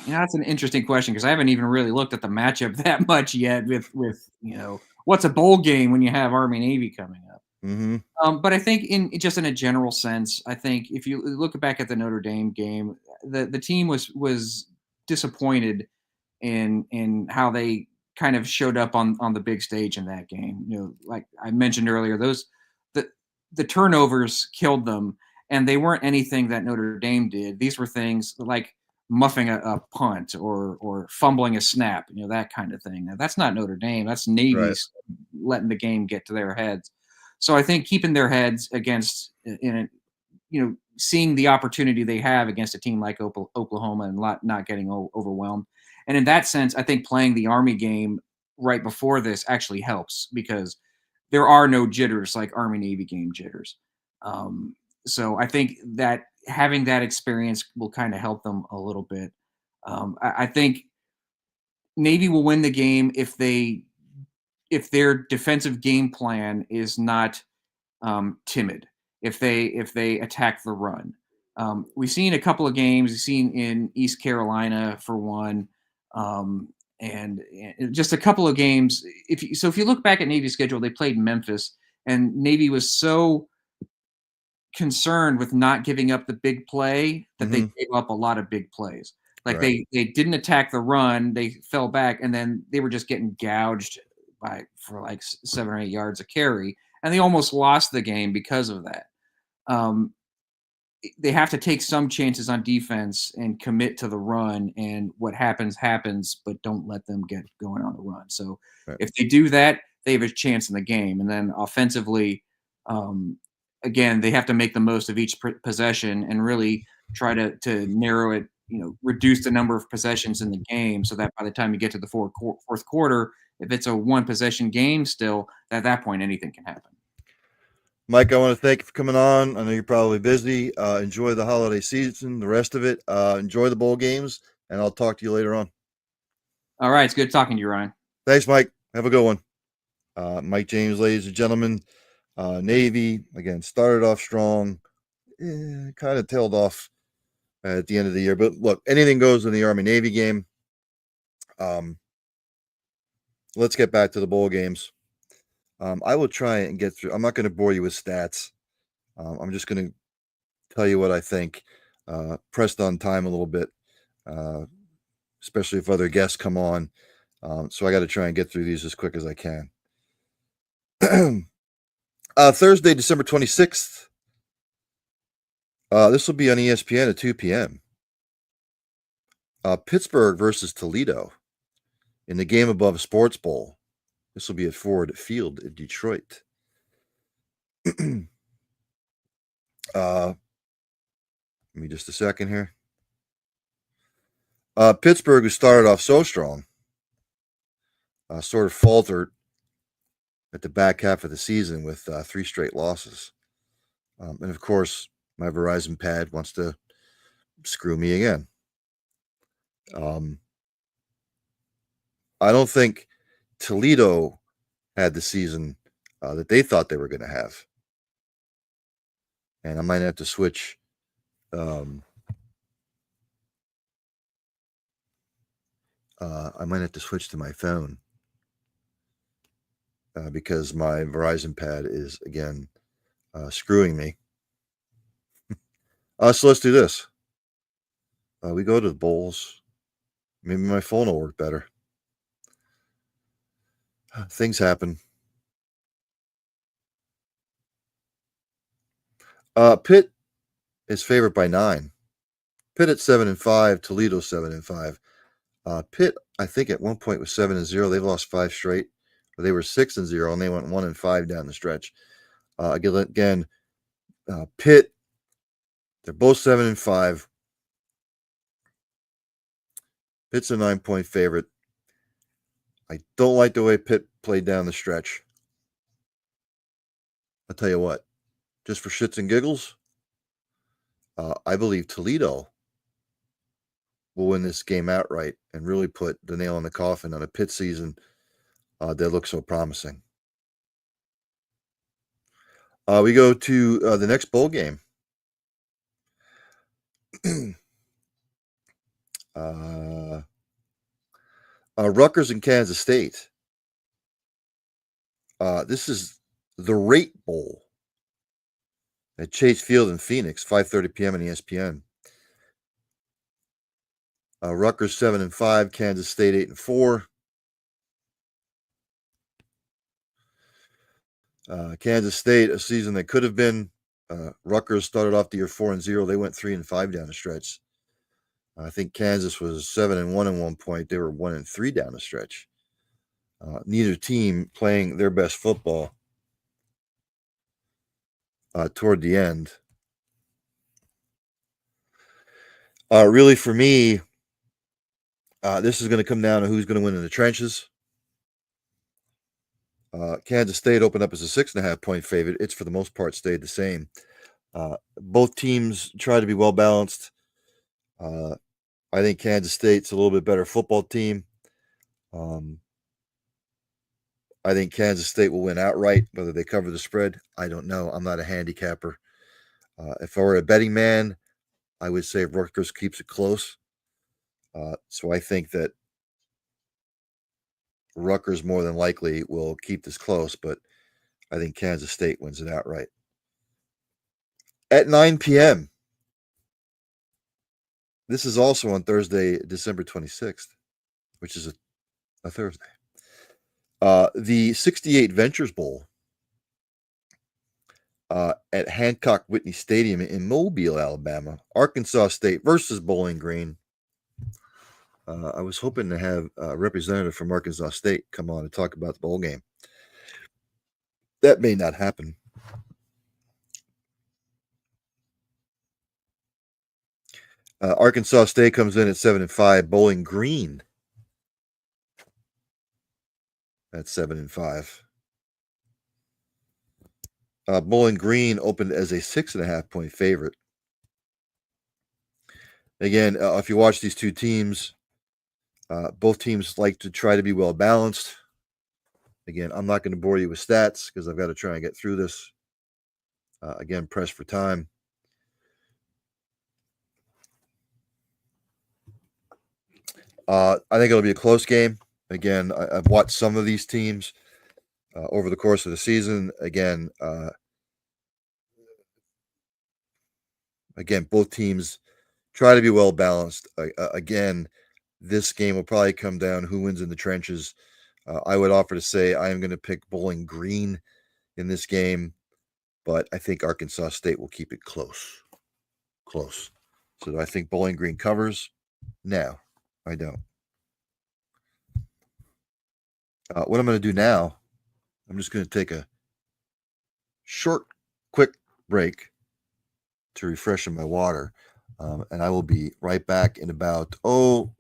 That's an interesting question because I haven't even really looked at the matchup that much yet. With what's a bowl game when you have Army Navy coming up. But I think in a general sense, I think if you look back at the Notre Dame game, the team was disappointed in how they kind of showed up on the big stage in that game. Like I mentioned earlier, the turnovers killed them, and they weren't anything that Notre Dame did. These were things like muffing a punt or fumbling a snap, that kind of thing. Now, that's not Notre Dame. That's Navy's letting the game get to their heads. So I think keeping their heads against, seeing the opportunity they have against a team like Oklahoma and not getting overwhelmed. And in that sense, I think playing the Army game right before this actually helps because there are no jitters like Army-Navy game jitters. So I think that having that experience will kind of help them a little bit. I think Navy will win the game if their defensive game plan is not timid, if they attack the run. We've seen a couple of games. We've seen in East Carolina for one, and just a couple of games. If you look back at Navy's schedule, they played Memphis, and Navy was so concerned with not giving up the big play that they gave up a lot of big plays. Like Right. they didn't attack the run, they fell back, and then they were just getting gouged for like 7 or 8 yards a carry, and they almost lost the game because of that. They have to take some chances on defense and commit to the run, and what happens, but don't let them get going on the run. So if they do that, they have a chance in the game. And then offensively, again, they have to make the most of each possession and really try to narrow it, reduce the number of possessions in the game so that by the time you get to the fourth quarter, if it's a one possession game still, at that point, anything can happen. Mike, I want to thank you for coming on. I know you're probably busy. Enjoy the holiday season, the rest of it. Enjoy the bowl games, and I'll talk to you later on. All right. It's good talking to you, Ryan. Thanks, Mike. Have a good one. Mike James, ladies and gentlemen. Navy, again, started off strong, kind of tailed off at the end of the year. But look, anything goes in the Army-Navy game. Let's get back to the bowl games. I will try and get through. I'm not going to bore you with stats. I'm just going to tell you what I think. Pressed on time a little bit, especially if other guests come on. So I got to try and get through these as quick as I can. Thursday, December 26th. This will be on ESPN at 2 p.m. Pittsburgh versus Toledo in the Game Above Sports Bowl. This will be at Ford Field in Detroit. Give me just a second here. Pittsburgh, who started off so strong, sort of faltered at the back half of the season with 3 straight losses. And of course, my Verizon pad wants to screw me again. I don't think Toledo had the season that they thought they were going to have. And I might have to switch. I might have to switch to my phone because my Verizon pad is, again, screwing me. So let's do this. We go to the bowls. Maybe my phone will work better. Things happen. Pitt is favored by 9. Pitt at 7-5. Toledo 7-5. Pitt, I think, at one point was 7-0. They've lost 5 straight. They were 6-0, and they went 1-5 down the stretch. Again, Pitt, they're both 7-5. Pitt's a 9-point favorite. I don't like the way Pitt played down the stretch. I'll tell you what, just for shits and giggles, I believe Toledo will win this game outright and really put the nail in the coffin on a Pitt season that looks so promising. We go to the next bowl game. Rutgers and Kansas State. This is the Rate Bowl at Chase Field in Phoenix, 5:30 p.m. on ESPN. Rutgers 7-5, Kansas State 8-4. Kansas State, a season that could have been. Rutgers started off the year 4-0. They went 3-5 down the stretch. I think Kansas was 7-1 at one point. They were 1-3 down the stretch. Neither team playing their best football toward the end. Really, for me, this is going to come down to who's going to win in the trenches. Kansas State opened up as a 6.5-point favorite. It's for the most part stayed the same. Both teams try to be well balanced. I think Kansas State's a little bit better football team. I think Kansas State will win outright. Whether they cover the spread, I don't know. I'm not a handicapper. If I were a betting man, I would say Rutgers keeps it close. So I think that Rutgers more than likely will keep this close, but I think Kansas State wins it outright. At 9 p.m., this is also on Thursday, December 26th, which is a Thursday. The 68 Ventures Bowl at Hancock Whitney Stadium in Mobile, Alabama. Arkansas State versus Bowling Green. I was hoping to have a representative from Arkansas State come on and talk about the bowl game. That may not happen. Arkansas State comes in at 7-5. Bowling Green at 7-5. Bowling Green opened as a 6.5-point favorite. Again, if you watch these two teams, both teams like to try to be well balanced. Again, I'm not going to bore you with stats because I've got to try and get through this. Again, pressed for time. I think it'll be a close game. Again, I've watched some of these teams over the course of the season. Again, both teams try to be well balanced. Again, this game will probably come down who wins in the trenches. I would offer to say I am going to pick Bowling Green in this game, but I think Arkansas State will keep it close. Close. So do I think Bowling Green covers? No, I don't. What I'm going to do now, I'm just going to take a short, quick break to refresh in my water, and I will be right back in about, 1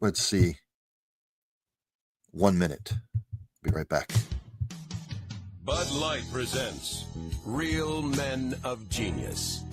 minute. Be right back. Bud Light presents Real Men of Genius.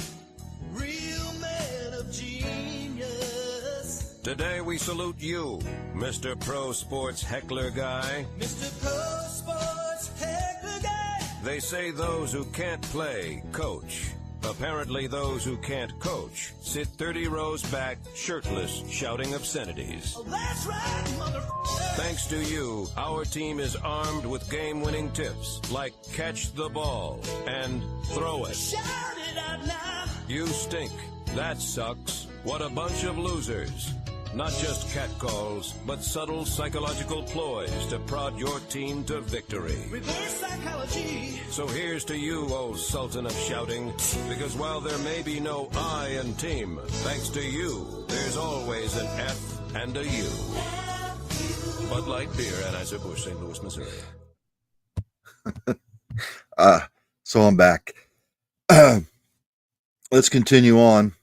Real men of genius. Today we salute you, Mr. Pro Sports Heckler Guy. Mr. Pro Sports Heckler Guy. They say those who can't play, coach. Apparently those who can't coach sit 30 rows back, shirtless, shouting obscenities. Oh, that's right, motherfucker. Thanks to you, our team is armed with game-winning tips like catch the ball and throw it. Shout it out now. You stink. That sucks. What a bunch of losers. Not just catcalls, but subtle psychological ploys to prod your team to victory. Reverse psychology. So here's to you, oh Sultan of Shouting, because while there may be no I in team, thanks to you, there's always an F and a U. Bud Light Beer, Anheuser-Busch, St. Louis, Missouri. So I'm back. Let's continue on.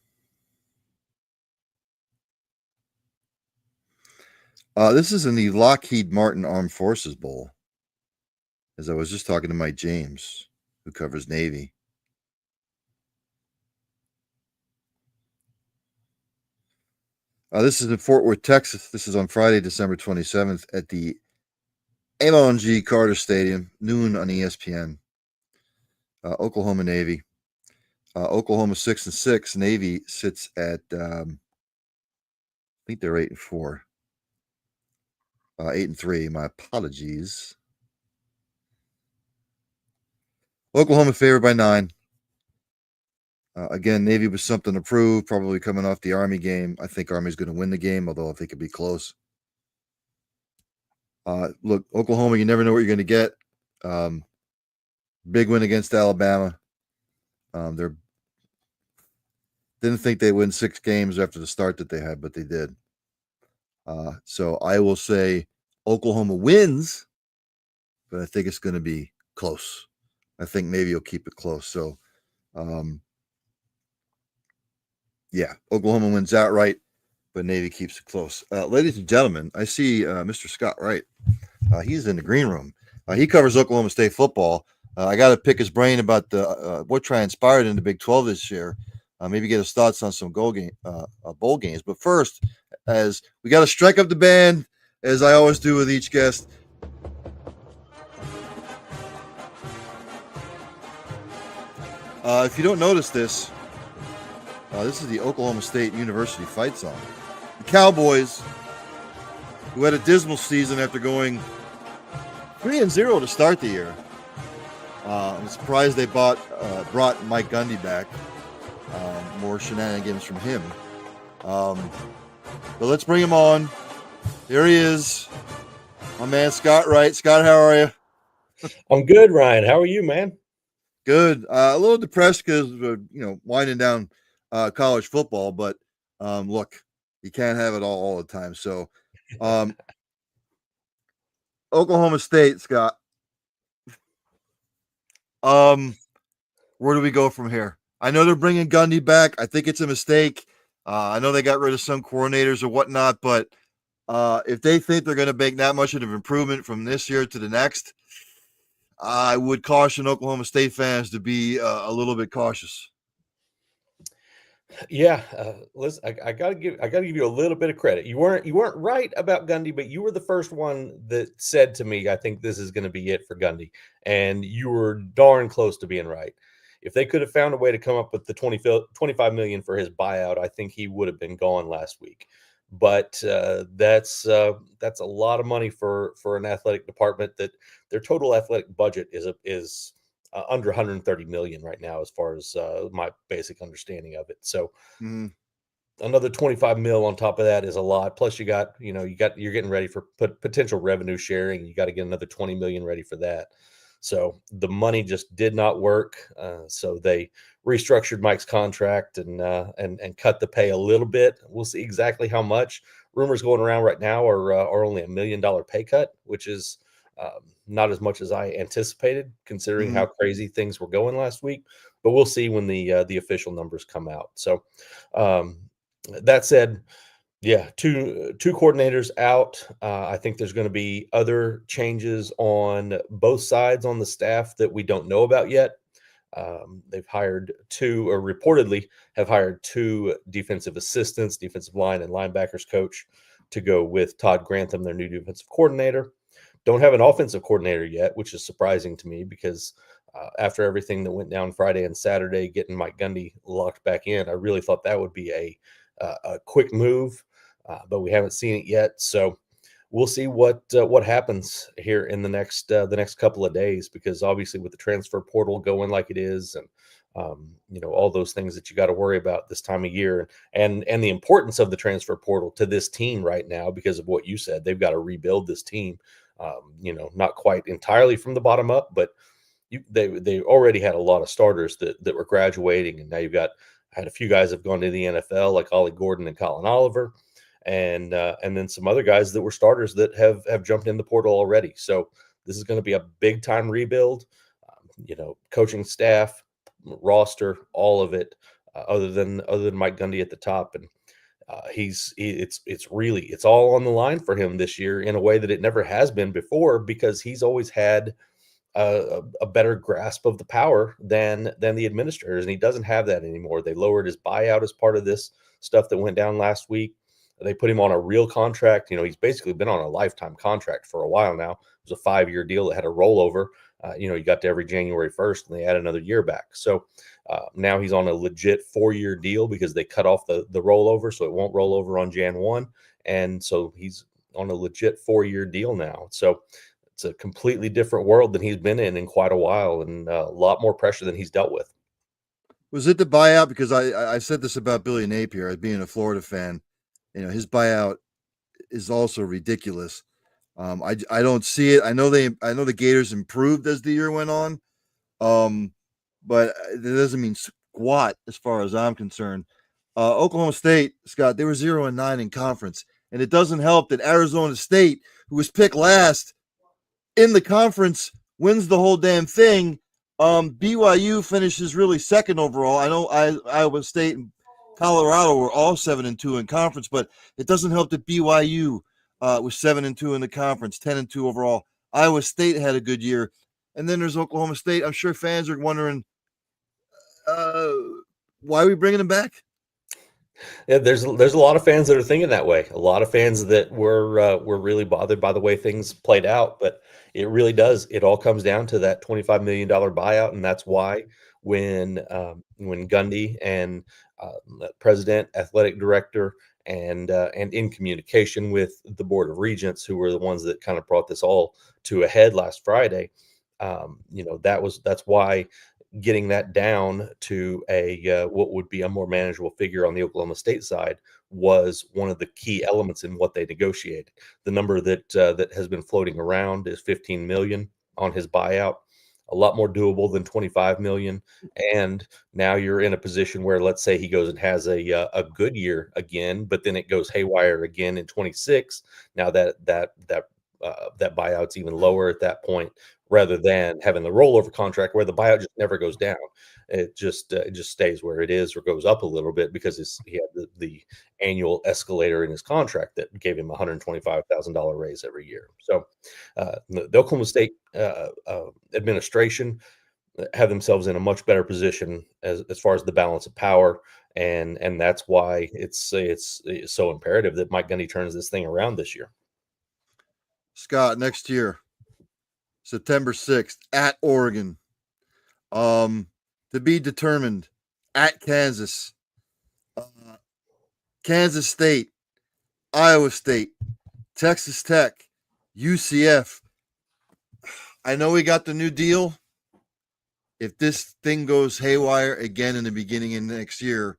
This is in the Lockheed Martin Armed Forces Bowl. As I was just talking to Mike James, who covers Navy. This is in Fort Worth, Texas. This is on Friday, December 27th at the M.L.N.G. Carter Stadium, noon on ESPN. Oklahoma Navy. Oklahoma 6-6. Navy sits at, I think they're 8-4. 8-3. My apologies. Oklahoma favored by 9. Again, Navy was something to prove, probably coming off the Army game. I think Army's going to win the game, although I think it'll be close. Look, Oklahoma, you never know what you're going to get. Big win against Alabama. They didn't think they'd win 6 games after the start that they had, but they did. So I will say Oklahoma wins, but I think it's going to be close. I think Navy will keep it close. So, yeah, Oklahoma wins outright, but Navy keeps it close. Ladies and gentlemen, I see Mr. Scott Wright. He's in the green room. He covers Oklahoma State football. I got to pick his brain about what transpired in the Big 12 this year. Maybe get his thoughts on some bowl games. But first, as we got to strike up the band, as I always do with each guest. If you don't notice this, This is the Oklahoma State University fight song. The Cowboys, who had a dismal season after going 3-0 to start the year. I'm surprised they brought Mike Gundy back. More shenanigans from him. But let's bring him on. Here he is, my man Scott Wright. Scott, how are you? I'm good, Ryan. How are you, man? Good. A little depressed because winding down college football, but look, you can't have it all the time. So, Oklahoma State, Scott. Where do we go from here? I know they're bringing Gundy back. I think it's a mistake. I know they got rid of some coordinators or whatnot, but if they think they're going to make that much of an improvement from this year to the next, I would caution Oklahoma State fans to be a little bit cautious. Yeah, listen, I gotta give you a little bit of credit. You weren't right about Gundy, but you were the first one that said to me, "I think this is going to be it for Gundy," and you were darn close to being right. If they could have found a way to come up with the $25 million for his buyout, I think he would have been gone last week. But that's a lot of money for an athletic department that their total athletic budget is under 130 million right now, as far as my basic understanding of it. So another 25 mil on top of that is a lot. Plus you're getting ready for potential revenue sharing. You got to get another 20 million ready for that. So the money just did not work. So they restructured Mike's contract and cut the pay a little bit. We'll see exactly how much. Rumors going around right now are only $1 million pay cut, which is not as much as I anticipated, considering how crazy things were going last week. But we'll see when the official numbers come out. So that said, yeah, two coordinators out. I think there's going to be other changes on both sides on the staff that we don't know about yet. They've hired reportedly have hired two defensive assistants, defensive line and linebackers coach, to go with Todd Grantham, their new defensive coordinator. Don't have an offensive coordinator yet, which is surprising to me because after everything that went down Friday and Saturday, getting Mike Gundy locked back in, I really thought that would be a quick move. But we haven't seen it yet, so we'll see what happens here in the next couple of days. Because obviously, with the transfer portal going like it is, and all those things that you got to worry about this time of year, and the importance of the transfer portal to this team right now, because of what you said, they've got to rebuild this team. Not quite entirely from the bottom up, but they already had a lot of starters that were graduating, and now had a few guys have gone to the NFL, like Ollie Gordon and Colin Oliver. And then some other guys that were starters that have jumped in the portal already. So this is going to be a big time rebuild. Coaching staff, roster, all of it, other than Mike Gundy at the top, and it's all on the line for him this year in a way that it never has been before, because he's always had a better grasp of the power than the administrators, and he doesn't have that anymore. They lowered his buyout as part of this stuff that went down last week. They put him on a real contract. He's basically been on a lifetime contract for a while now. It was a 5-year deal that had a rollover. You got to every January 1st, and they add another year back. So now he's on a legit 4-year deal because they cut off the rollover, so it won't roll over on Jan 1. And so he's on a legit 4-year deal now. So it's a completely different world than he's been in quite a while, and a lot more pressure than he's dealt with. Was it the buyout? Because I said this about Billy Napier, as being a Florida fan. His buyout is also ridiculous. I don't see it. I know the Gators improved as the year went on, but it doesn't mean squat as far as I'm concerned. Oklahoma State, Scott, they were 0-9 in conference, and it doesn't help that Arizona State, who was picked last in the conference, wins the whole damn thing. BYU finishes really second overall. I know Iowa State and Colorado were all 7-2 in conference, but it doesn't help that BYU was 7-2 in the conference, 10-2 overall. Iowa State had a good year, and then there's Oklahoma State. I'm sure fans are wondering why are we bringing them back? Yeah, there's a lot of fans that are thinking that way. A lot of fans that were really bothered by the way things played out, but it really does. It all comes down to that $25 million buyout, and that's why when Gundy and president, athletic director, and in communication with the board of regents, who were the ones that kind of brought this all to a head last Friday. That's why getting that down to a what would be a more manageable figure on the Oklahoma State side was one of the key elements in what they negotiated. The number that has been floating around is 15 million on his buyout, a lot more doable than 25 million. And now you're in a position where, let's say he goes and has a good year again, but then it goes haywire again in 26. Now that buyout's even lower at that point, rather than having the rollover contract where the buyout just never goes down. It just stays where it is or goes up a little bit because he had the annual escalator in his contract that gave him $125,000 raise every year. So the Oklahoma State administration have themselves in a much better position as far as the balance of power. And that's why it's so imperative that Mike Gundy turns this thing around this year. Scott, next year, September 6th at Oregon. To be determined at Kansas, Kansas State, Iowa State, Texas Tech, UCF. I know we got the new deal. If this thing goes haywire again in the beginning of next year,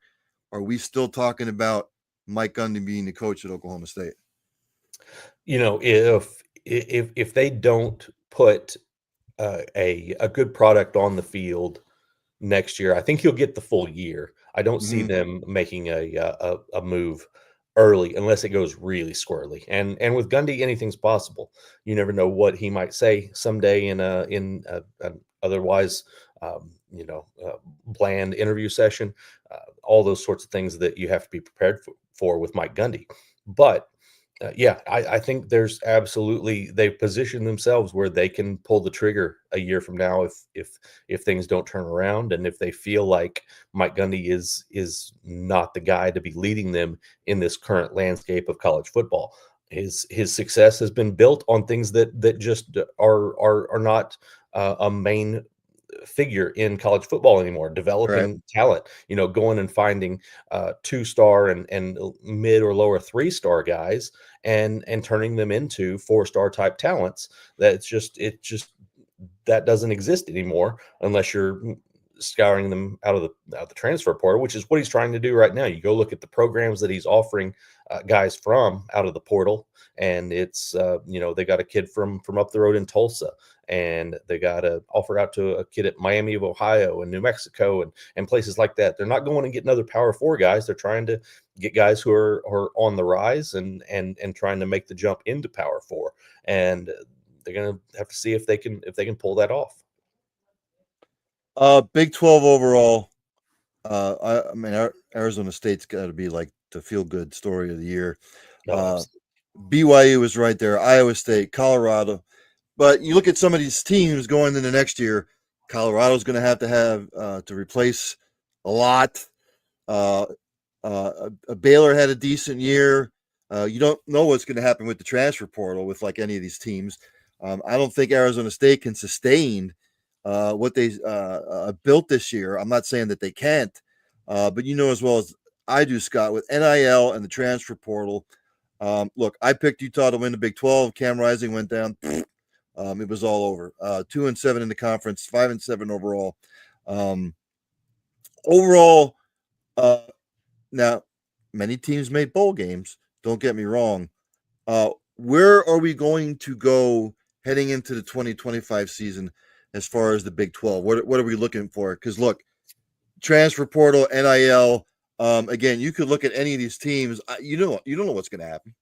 are we still talking about Mike Gundy being the coach at Oklahoma State? If they don't put a good product on the field next year, I think he'll get the full year. I don't see them making a move early unless it goes really squirrely. And with Gundy, anything's possible. You never know what he might say someday in an otherwise bland interview session. All those sorts of things that you have to be prepared for with Mike Gundy. But I think there's absolutely, they've positioned themselves where they can pull the trigger a year from now if things don't turn around, and if they feel like Mike Gundy is not the guy to be leading them in this current landscape of college football. His success has been built on things that just are not a main figure in college football anymore. Developing talent, going and finding 2-star and mid or lower 3-star guys and turning them into 4-star type talents. That doesn't exist anymore unless you're scouring them out of the transfer portal, which is what he's trying to do right now. You go look at the programs that he's offering guys from out of the portal, and it's they got a kid from up the road in Tulsa, and they got an offer out to a kid at Miami of Ohio and New Mexico and places like that. They're not going and getting other Power 4 guys. They're trying to get guys who are on the rise and trying to make the jump into Power 4. And they're going to have to see if they can pull that off. Big 12 overall. I mean, Arizona State's got to be like the feel-good story of the year. BYU was right there. Iowa State, Colorado. But you look at some of these teams going into next year. Colorado's going to have to replace a lot. Baylor had a decent year. You don't know what's going to happen with the transfer portal with like any of these teams. I don't think Arizona State can sustain what they built this year. I'm not saying that they can't, but as well as I do, Scott, with NIL and the transfer portal. Look, I picked Utah to win the Big 12. Cam Rising went down. It was all over. 2-7 in the conference, 5-7 overall. Now many teams made bowl games. Don't get me wrong. Where are we going to go heading into the 2025 season as far as the Big 12? What are we looking for? Because look, transfer portal, NIL. Again, you could look at any of these teams. You don't know what's going to happen.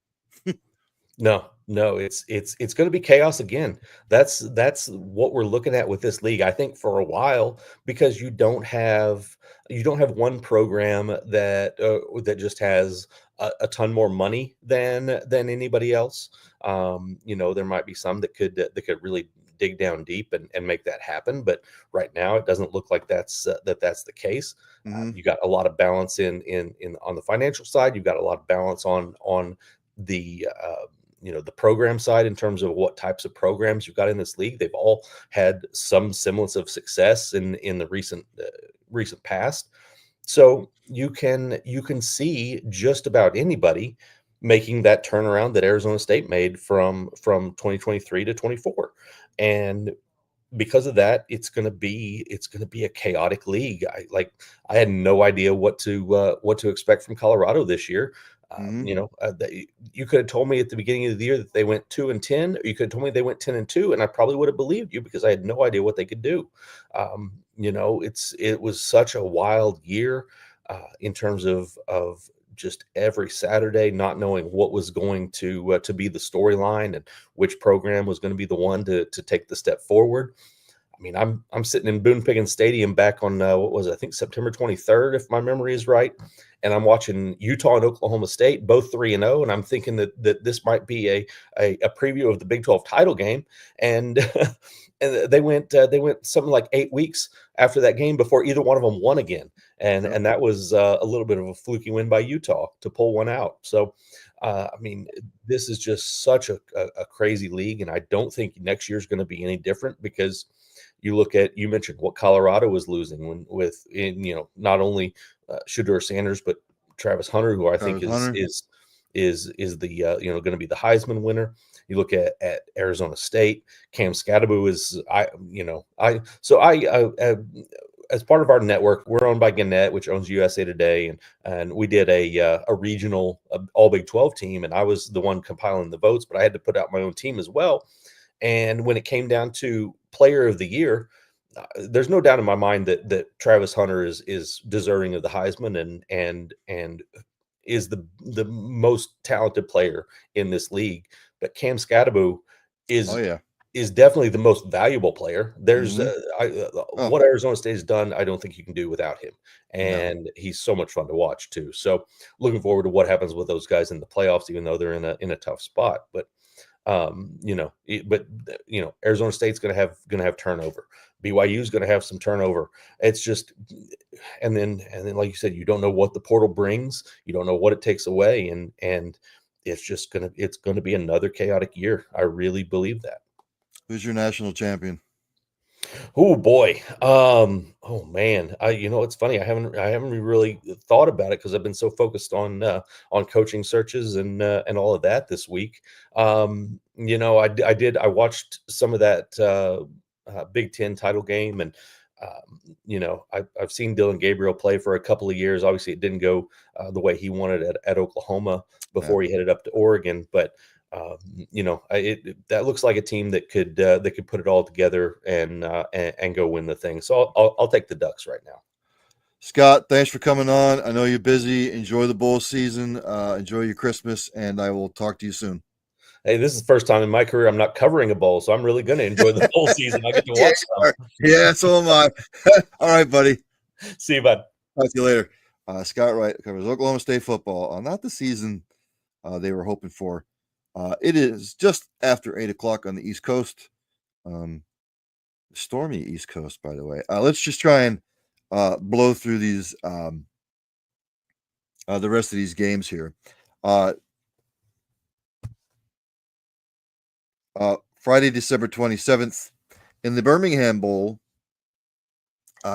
No, it's going to be chaos again. That's what we're looking at with this league, I think, for a while, because you don't have one program that just has a ton more money than anybody else. There might be some that could really dig down deep and make that happen, but right now it doesn't look like that's the case. You got a lot of balance in on the financial side. You've got a lot of balance on the the program side in terms of what types of programs you've got in this league. They've all had some semblance of success in the recent past. So you can see just about anybody making that turnaround that Arizona State made from 2023 to 24. And because of that, it's going to be a chaotic league. I had no idea what to expect from Colorado this year. You could have told me at the beginning of the year that they went 2-10, or you could have told me they went 10-2, and I probably would have believed you because I had no idea what they could do. It was such a wild year in terms of just every Saturday not knowing what was going to be the storyline and which program was going to be the one to take the step forward. I mean, I'm sitting in Boone Pickens Stadium back on what was it, I think September 23rd, if my memory is right, and I'm watching Utah and Oklahoma State, both 3-0, and I'm thinking that this might be a preview of the Big 12 title game, and and they went something like 8 weeks after that game before either one of them won again, and that was a little bit of a fluky win by Utah to pull one out. So. I mean, this is just such a crazy league, and I don't think next year is going to be any different because you mentioned what Colorado was losing with not only Shedeur Sanders but Travis Hunter, who I think is the going to be the Heisman winner. You look at Arizona State, Cam Skattebo is as part of our network, we're owned by Gannett, which owns USA Today, and we did a regional all Big 12 team, and I was the one compiling the votes, but I had to put out my own team as well. And when it came down to Player of the Year, there's no doubt in my mind that Travis Hunter is deserving of the Heisman and is the most talented player in this league. But Cam Skattebo is definitely the most valuable player. There's what Arizona State has done, I don't think you can do without him. And he's so much fun to watch too. So looking forward to what happens with those guys in the playoffs, even though they're in a tough spot. But Arizona State's going to have turnover. BYU is going to have some turnover. It's just, and then like you said, you don't know what the portal brings. You don't know what it takes away, and it's going to be another chaotic year. I really believe that. Who's your national champion? Oh boy. Oh man. It's funny. I haven't really thought about it because I've been so focused on coaching searches and all of that this week. I watched some of that Big Ten title game, and I've seen Dylan Gabriel play for a couple of years. Obviously, it didn't go the way he wanted at Oklahoma before he headed up to Oregon, but that looks like a team that could put it all together and go win the thing. So I'll take the Ducks right now. Scott, thanks for coming on. I know you're busy. Enjoy the bowl season. Enjoy your Christmas, and I will talk to you soon. Hey, this is the first time in my career I'm not covering a bowl, so I'm really going to enjoy the bowl season. I get to watch some. Yeah, so am I. All right, buddy. See you, bud. Talk to you later. Scott Wright covers Oklahoma State football. Not the season they were hoping for. It is just after 8 o'clock on the East Coast. Stormy East Coast, by the way. Let's just try and blow through these the rest of these games here. Friday, December 27th, in the Birmingham Bowl,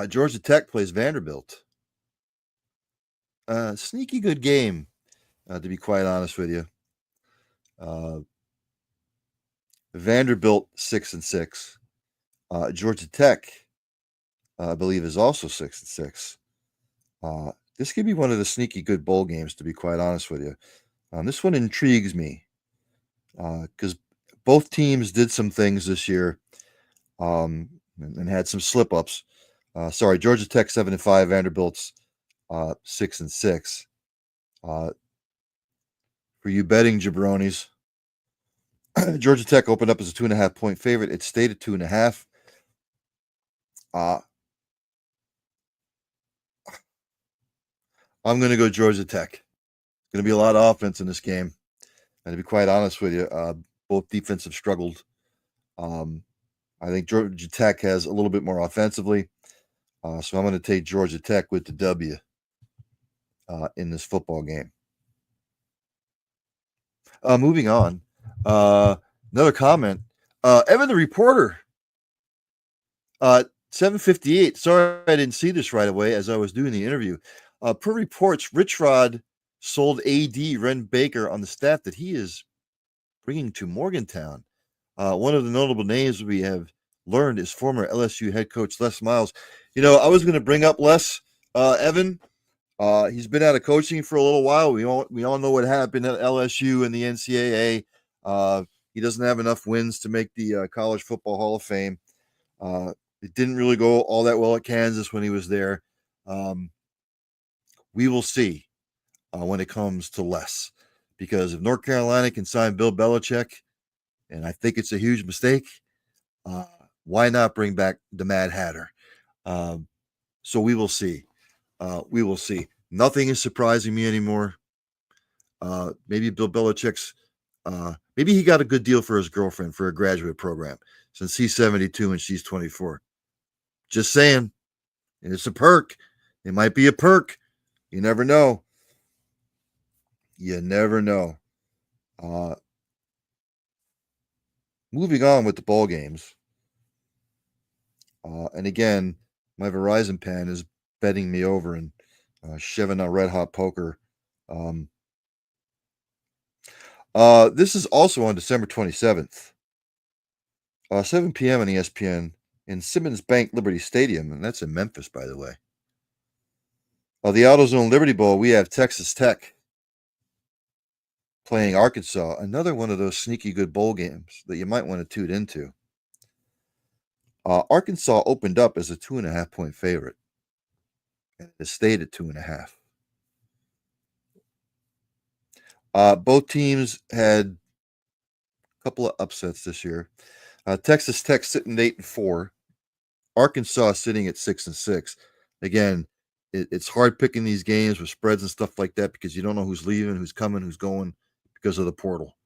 Georgia Tech plays Vanderbilt. Sneaky good game, to be quite honest with you. Vanderbilt 6-6. Georgia Tech, I believe, is also 6-6. This could be one of the sneaky good bowl games, to be quite honest with you. This one intrigues me because both teams did some things this year and had some slip-ups. Georgia Tech 7-5, Vanderbilt's 6-6. For you betting jabronis, Georgia Tech opened up as a 2.5-point favorite. It stayed at 2.5. I'm going to go Georgia Tech. It's going to be a lot of offense in this game. And to be quite honest with you, both defense have struggled. I think Georgia Tech has a little bit more offensively. So I'm going to take Georgia Tech with the W in this football game. Moving on, Another comment. Evan the reporter. 7:58. Sorry I didn't see this right away as I was doing the interview. Per reports, Rich Rod sold AD Ren Baker on the staff that he is bringing to Morgantown. One of the notable names we have learned is former LSU head coach Les Miles. I was going to bring up Les, Evan. He's been out of coaching for a little while. We all know what happened at LSU and the NCAA. He doesn't have enough wins to make the College Football Hall of Fame. It didn't really go all that well at Kansas when he was there. We will see when it comes to Les, because if North Carolina can sign Bill Belichick, and I think it's a huge mistake, why not bring back the Mad Hatter? So we will see. We will see. Nothing is surprising me anymore. Maybe Bill Belichick's, maybe he got a good deal for his girlfriend for a graduate program since he's 72 and she's 24. Just saying. And it's a perk. It might be a perk. You never know. You never know. Moving on with the ball games. And again, my Verizon pen is betting me over and shoving a red hot poker. This is also on December 27th, 7 p.m. on ESPN in Simmons Bank Liberty Stadium, and that's in Memphis, by the way. The AutoZone Liberty Bowl, we have Texas Tech playing Arkansas, another one of those sneaky good bowl games that you might want to tune into. Arkansas opened up as a 2.5-point favorite, and it stayed at 2.5. Both teams had a couple of upsets this year. Texas Tech sitting 8-4, Arkansas sitting at 6-6. Again, it's hard picking these games with spreads and stuff like that because you don't know who's leaving, who's coming, who's going because of the portal.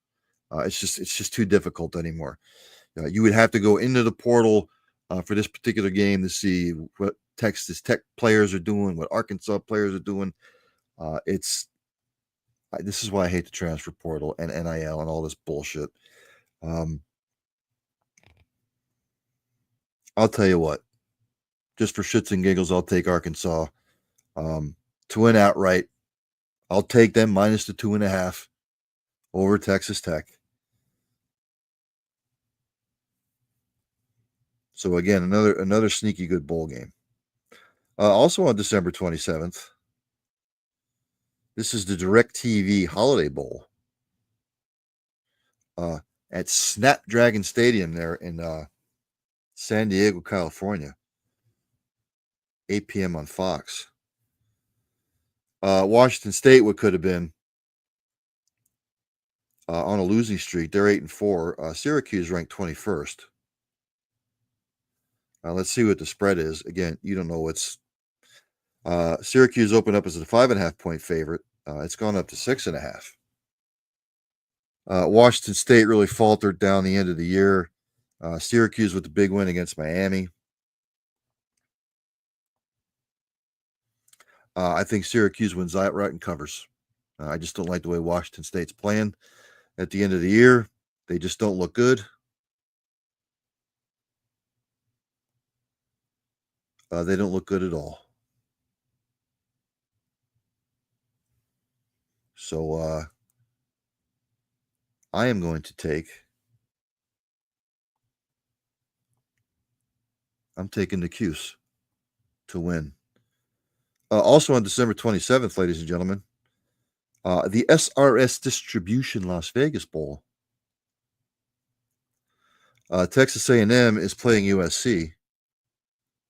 It's just too difficult anymore. You would have to go into the portal for this particular game to see what Texas Tech players are doing, what Arkansas players are doing. This is why I hate the transfer portal and NIL and all this bullshit. I'll tell you what, just for shits and giggles, I'll take Arkansas to win outright. I'll take them minus the 2.5 over Texas Tech. So again, another sneaky good bowl game. Also on December 27th, this is the DirecTV Holiday Bowl at Snapdragon Stadium there in San Diego, California. 8 p.m. on Fox. Washington State, what could have been on a losing streak. They're 8-4. Syracuse ranked 21st. Let's see what the spread is. Again, you don't know what's. Syracuse opened up as a 5.5-point favorite. It's gone up to 6.5. Washington State really faltered down the end of the year. Syracuse with the big win against Miami. I think Syracuse wins outright and covers. I just don't like the way Washington State's playing at the end of the year. They just don't look good. They don't look good at all. So I am going to take. I'm taking the Cuse to win. Also on December 27th, ladies and gentlemen, the SRS Distribution Las Vegas Bowl. Texas A&M is playing USC.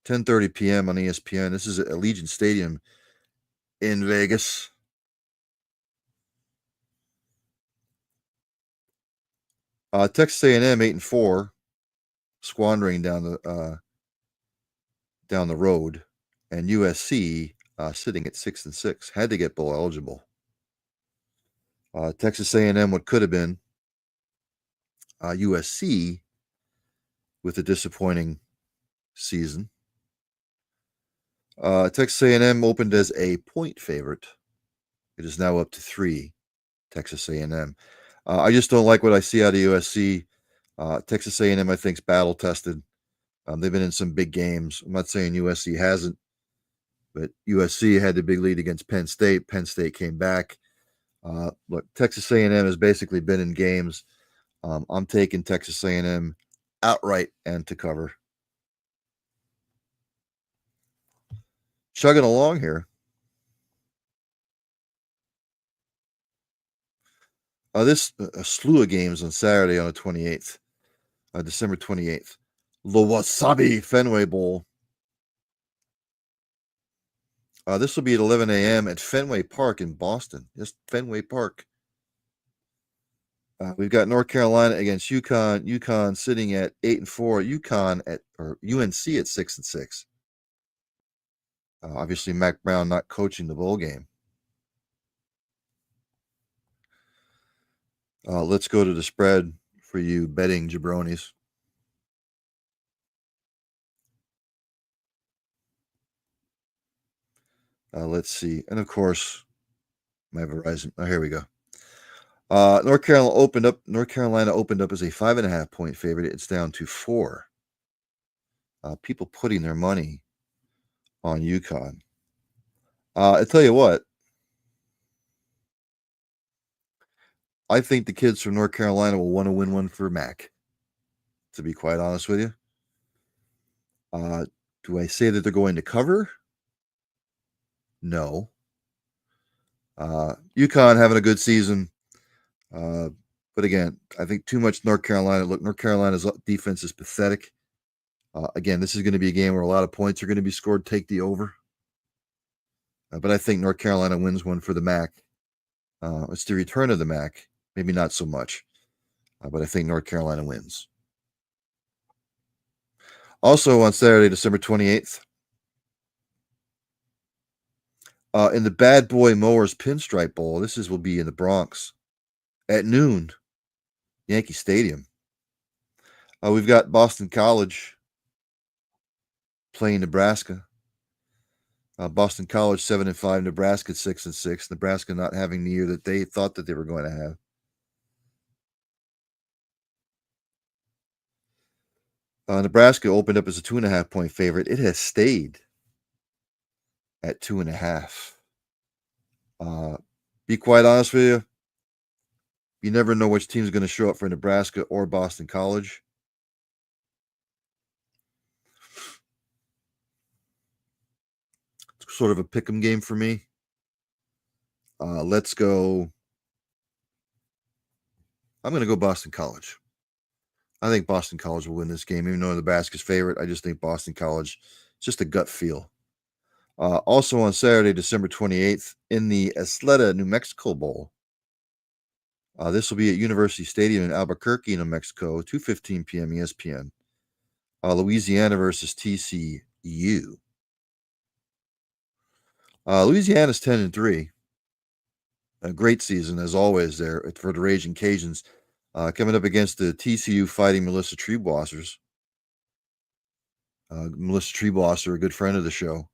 10:30 p.m. on ESPN. This is at Allegiant Stadium in Vegas. Texas A&M 8-4, squandering down the road, and USC sitting at 6-6. Had to get bowl eligible. Texas A&M, what could have been USC, with a disappointing season. Texas A&M opened as a point favorite. It is now up to 3. Texas A&M. I just don't like what I see out of USC. Texas A&M, I think, is battle tested. They've been in some big games. I'm not saying USC hasn't, but USC had the big lead against Penn State. Penn State came back. Look, Texas A&M has basically been in games. I'm taking Texas A&M outright and to cover. Chugging along here. This a slew of games on Saturday on the 28th, December 28th. The Wasabi Fenway Bowl. This will be at 11 a.m. at Fenway Park in Boston. Just Fenway Park. We've got North Carolina against UConn. UConn sitting at 8-4. UNC at 6-6. Obviously, Mac Brown not coaching the bowl game. Let's go to the spread for you betting jabronis. Let's see. And of course, my Verizon. Oh, here we go. North Carolina opened up as a 5.5 point favorite. It's down to 4. People putting their money on UConn. I tell you what, I think the kids from North Carolina will want to win one for Mac, to be quite honest with you. Do I say that they're going to cover? No. UConn having a good season. But again, I think too much North Carolina. Look, North Carolina's defense is pathetic. Again, this is going to be a game where a lot of points are going to be scored. Take the over. But I think North Carolina wins one for the MAC. It's the return of the MAC. Maybe not so much. But I think North Carolina wins. Also on Saturday, December 28th, in the Bad Boy Mowers Pinstripe Bowl, will be in the Bronx at noon, Yankee Stadium. We've got Boston College playing Nebraska. Boston College 7-5, Nebraska 6-6. Nebraska not having the year that they thought that they were going to have. Nebraska opened up as a 2.5 point favorite. It has stayed at 2.5. Be quite honest with you, you never know which team is going to show up for Nebraska or Boston College. It's sort of a pick'em game for me. Let's go. I'm going to go Boston College. I think Boston College will win this game, even though Nebraska's favorite. I just think Boston College, it's just a gut feel. Also on Saturday, December 28th, in the Isleta, New Mexico Bowl. This will be at University Stadium in Albuquerque, New Mexico, 2:15 p.m. ESPN. Louisiana versus TCU. Louisiana's 10-3. A great season, as always, there for the Raging Cajuns. Coming up against the TCU Fighting Melissa Treebossers. Melissa Treebosser, a good friend of the show.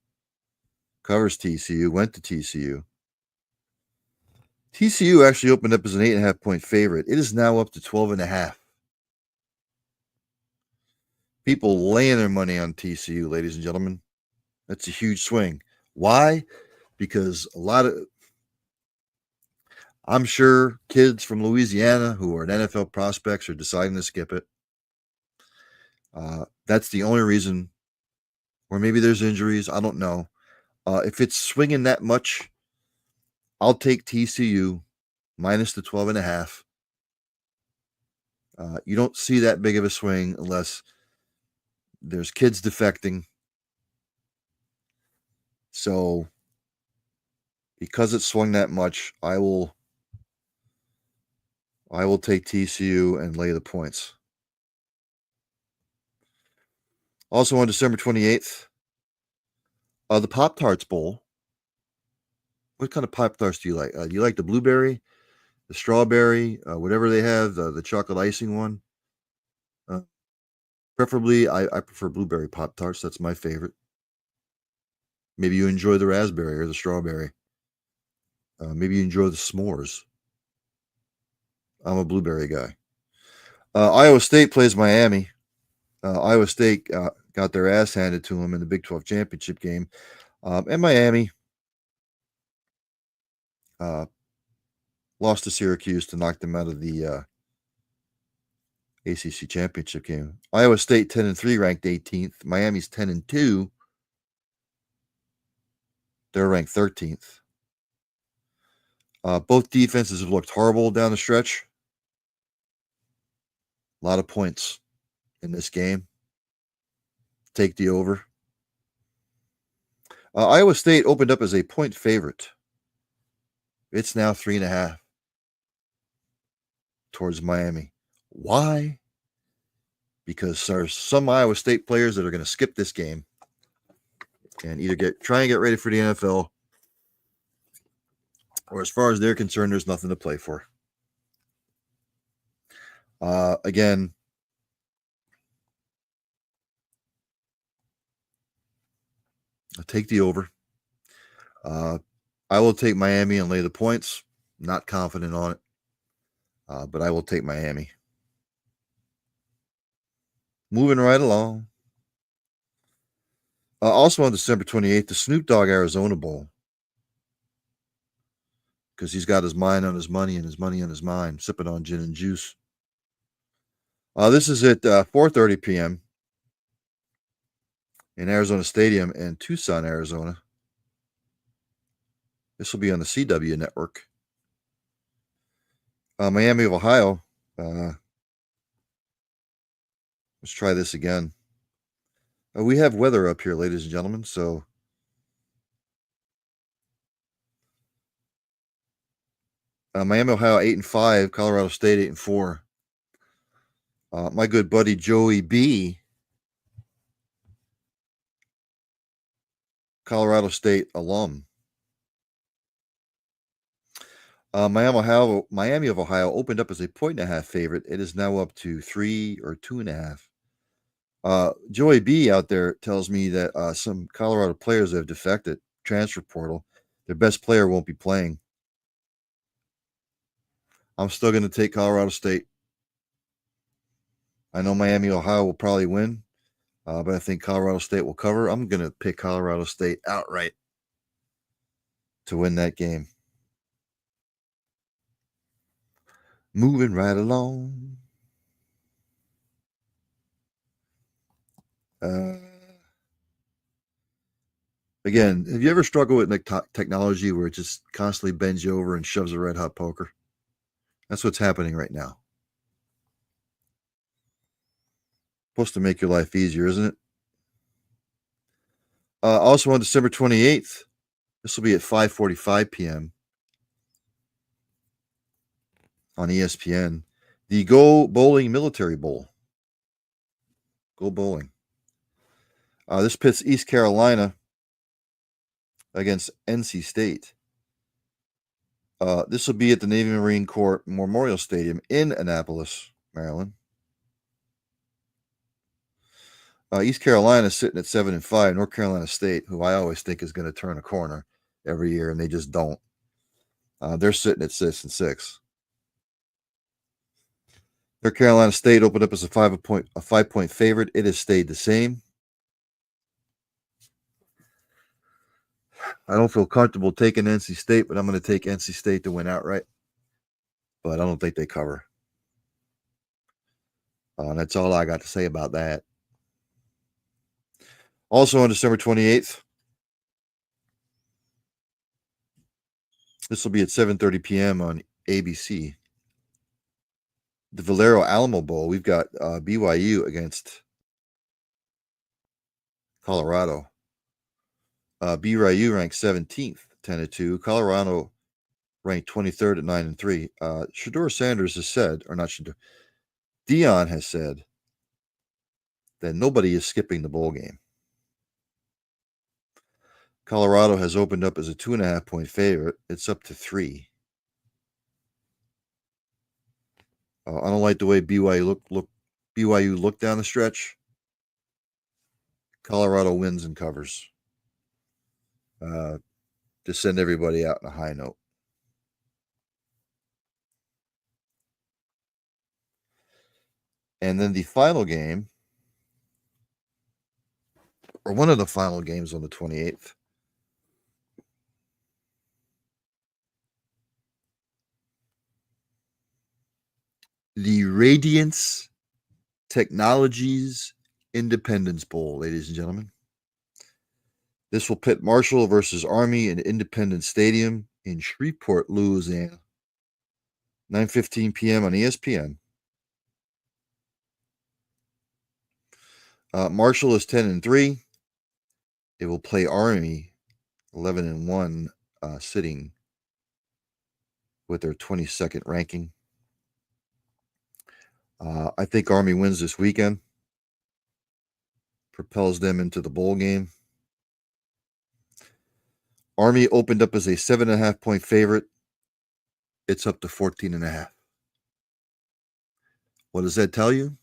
Covers TCU, went to TCU. TCU actually opened up as an 8.5 point favorite. It is now up to 12.5. People laying their money on TCU, ladies and gentlemen. That's a huge swing. Why? Because I'm sure kids from Louisiana who are NFL prospects are deciding to skip it. That's the only reason. Or maybe there's injuries. I don't know. If it's swinging that much, I'll take TCU minus the 12.5. You don't see that big of a swing unless there's kids defecting. So because it swung that much, I will take TCU and lay the points. Also on December 28th, the Pop-Tarts Bowl. What kind of Pop-Tarts do you like? Do you like the blueberry, the strawberry, whatever they have, the chocolate icing one? Preferably, I prefer blueberry Pop-Tarts. That's my favorite. Maybe you enjoy the raspberry or the strawberry. Maybe you enjoy the s'mores. I'm a blueberry guy. Iowa State plays Miami. Iowa State got their ass handed to them in the Big 12 championship game. And Miami lost to Syracuse to knock them out of the ACC championship game. Iowa State 10-3, ranked 18th. Miami's 10-2. They're ranked 13th. Both defenses have looked horrible down the stretch. A lot of points in this game. Take the over. Iowa State opened up as a point favorite. It's now 3.5 towards Miami. Why? Because there's some Iowa State players that are going to skip this game and either try and get ready for the NFL, or as far as they're concerned, there's nothing to play for. Again, I'll take the over. I will take Miami and lay the points. Not confident on it, but I will take Miami. Moving right along. Also on December 28th, the Snoop Dogg Arizona Bowl. Because he's got his mind on his money and his money on his mind, sipping on gin and juice. This is at 4:30 p.m. in Arizona Stadium in Tucson, Arizona. This will be on the CW network. Miami of Ohio. Let's try this again. We have weather up here, ladies and gentlemen, so Miami, Ohio, 8-5. Colorado State, 8-4. My good buddy Joey B, Colorado State alum. Miami of Ohio opened up as a 1.5 favorite. It is now up to 3 or 2.5. Joey B out there tells me that some Colorado players have defected, transfer portal. Their best player won't be playing. I'm still going to take Colorado State. I know Miami, Ohio will probably win, but I think Colorado State will cover. I'm going to pick Colorado State outright to win that game. Moving right along. Again, have you ever struggled with technology where it just constantly bends you over and shoves a red hot poker? That's what's happening right now. Supposed to make your life easier, isn't it? Also on December 28th, this will be at 5:45 p.m. on ESPN, the Go Bowling Military Bowl. Go Bowling. This pits East Carolina against NC State. This will be at the Navy Marine Corps Memorial Stadium in Annapolis, Maryland. East Carolina is sitting at 7-5. North Carolina State, who I always think is going to turn a corner every year, and they just don't. They're sitting at 6-6. North Carolina State opened up as a 5-point favorite. It has stayed the same. I don't feel comfortable taking NC State, but I'm going to take NC State to win outright. But I don't think they cover. That's all I got to say about that. Also on December 28th, this will be at 7:30 p.m. on ABC. The Valero Alamo Bowl. We've got BYU against Colorado. BYU ranked 17th, 10-2. Colorado ranked 23rd at 9-3. Shedeur Sanders has said, or not Shedeur, Dion has said that nobody is skipping the bowl game. Colorado has opened up as a 2.5-point favorite. It's up to 3. I don't like the way BYU look down the stretch. Colorado wins and covers. Just send everybody out on a high note. And then the final game, or one of the final games on the 28th, the Radiance Technologies Independence Bowl, ladies and gentlemen. This will pit Marshall versus Army in Independence Stadium in Shreveport, Louisiana. 9:15 p.m. on ESPN. Marshall is 10-3. It will play Army 11-1, sitting with their 22nd ranking. I think Army wins this weekend, propels them into the bowl game. Army opened up as a 7.5-point favorite. It's up to 14.5. What does that tell you?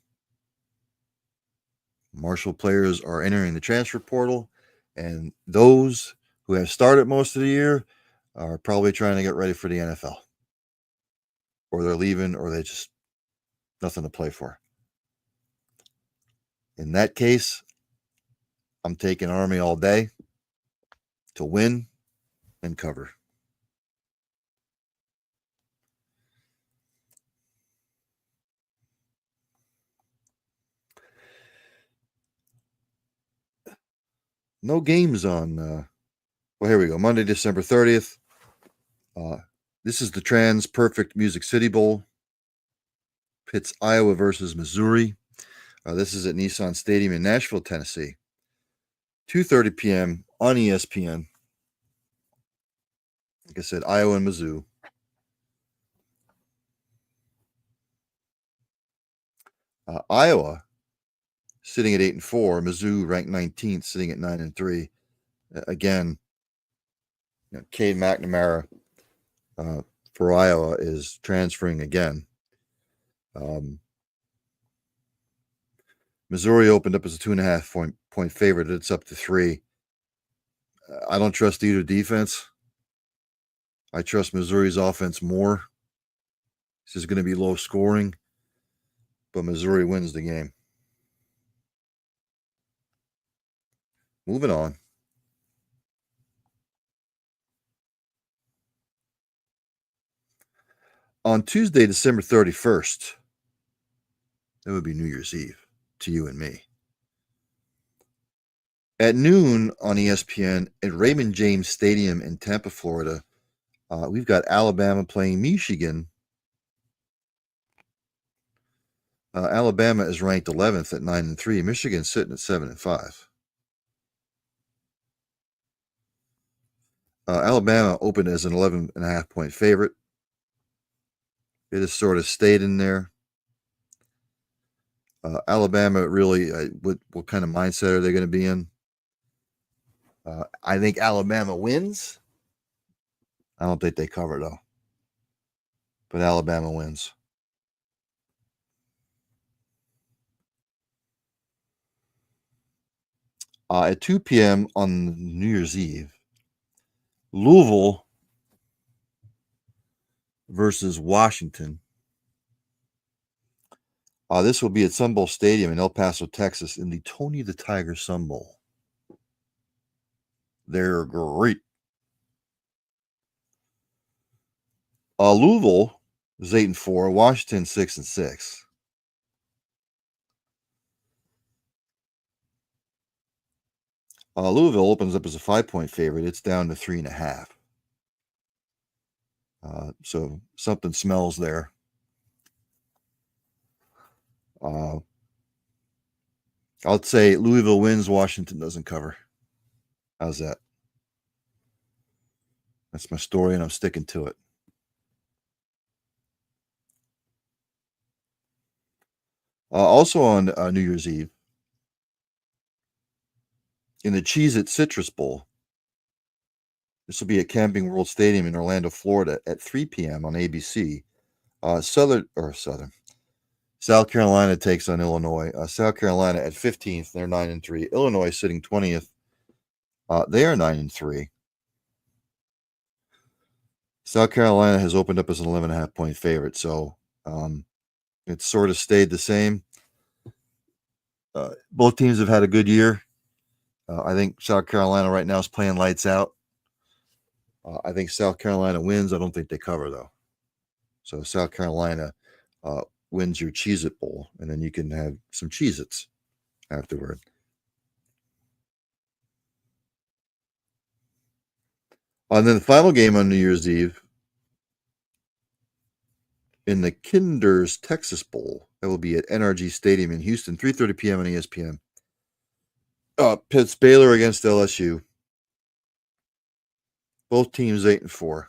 Marshall players are entering the transfer portal, and those who have started most of the year are probably trying to get ready for the NFL. Or they're leaving, or they just nothing to play for. In that case, I'm taking Army all day to win and cover. No games on, well, here we go. Monday, December 30th. This is the Trans Perfect Music City Bowl. Pits Iowa versus Missouri. This is at Nissan Stadium in Nashville, Tennessee. 2:30 p.m. on ESPN. Like I said, Iowa and Mizzou. Iowa sitting at 8-4. Mizzou ranked 19th, sitting at 9-3. Again, Cade McNamara for Iowa is transferring again. Missouri opened up as a 2.5-point favorite. It's up to 3. I don't trust either defense. I trust Missouri's offense more. This is going to be low scoring, but Missouri wins the game. Moving on. On Tuesday, December 31st, that would be New Year's Eve to you and me. At noon on ESPN at Raymond James Stadium in Tampa, Florida, we've got Alabama playing Michigan. Alabama is ranked 11th at 9-3. Michigan's sitting at 7-5. Alabama opened as an 11.5-point favorite. It has sort of stayed in there. Alabama really, what kind of mindset are they going to be in? I think Alabama wins. I don't think they cover, though. But Alabama wins. At 2 p.m. on New Year's Eve, Louisville versus Washington. This will be at Sun Bowl Stadium in El Paso, Texas, in the Tony the Tiger Sun Bowl. They're great. Louisville is 8-4. Washington 6-6. Louisville opens up as a 5-point favorite. It's down to 3.5. So something smells there. I'll say Louisville wins, Washington doesn't cover. How's that? That's my story, and I'm sticking to it. Also on New Year's Eve, in the Cheez-It Citrus Bowl, this will be at Camping World Stadium in Orlando, Florida, at 3 p.m. on ABC. South Carolina takes on Illinois. South Carolina at 15th, they're 9-3. Illinois sitting 20th, they are 9-3. South Carolina has opened up as an 11.5-point favorite, so it's sort of stayed the same. Both teams have had a good year. I think South Carolina right now is playing lights out. I think South Carolina wins. I don't think they cover, though. So South Carolina wins your Cheez-It Bowl, and then you can have some Cheez-Its afterward. And then the final game on New Year's Eve in the Kinder's Texas Bowl. That will be at NRG Stadium in Houston, 3:30 p.m. on ESPN. Pits Baylor against LSU. Both teams 8-4.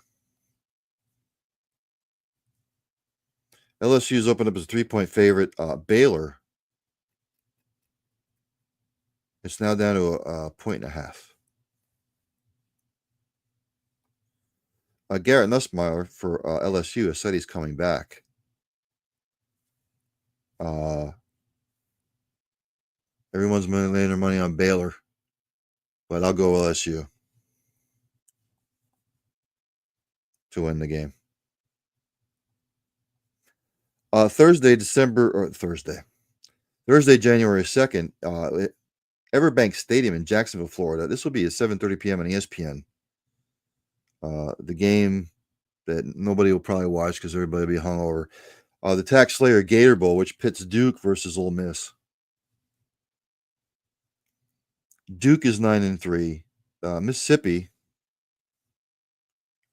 LSU's opened up as a 3-point favorite. Baylor, it's now down to a 1.5. Garrett Nussmeier for LSU has said he's coming back. Everyone's laying their money on Baylor, but I'll go LSU to win the game. Thursday, January 2nd, Everbank Stadium in Jacksonville, Florida. This will be at 7:30 p.m. on ESPN. The game that nobody will probably watch because everybody will be hungover. The Tax Slayer Gator Bowl, which pits Duke versus Ole Miss. Duke is 9-3. Mississippi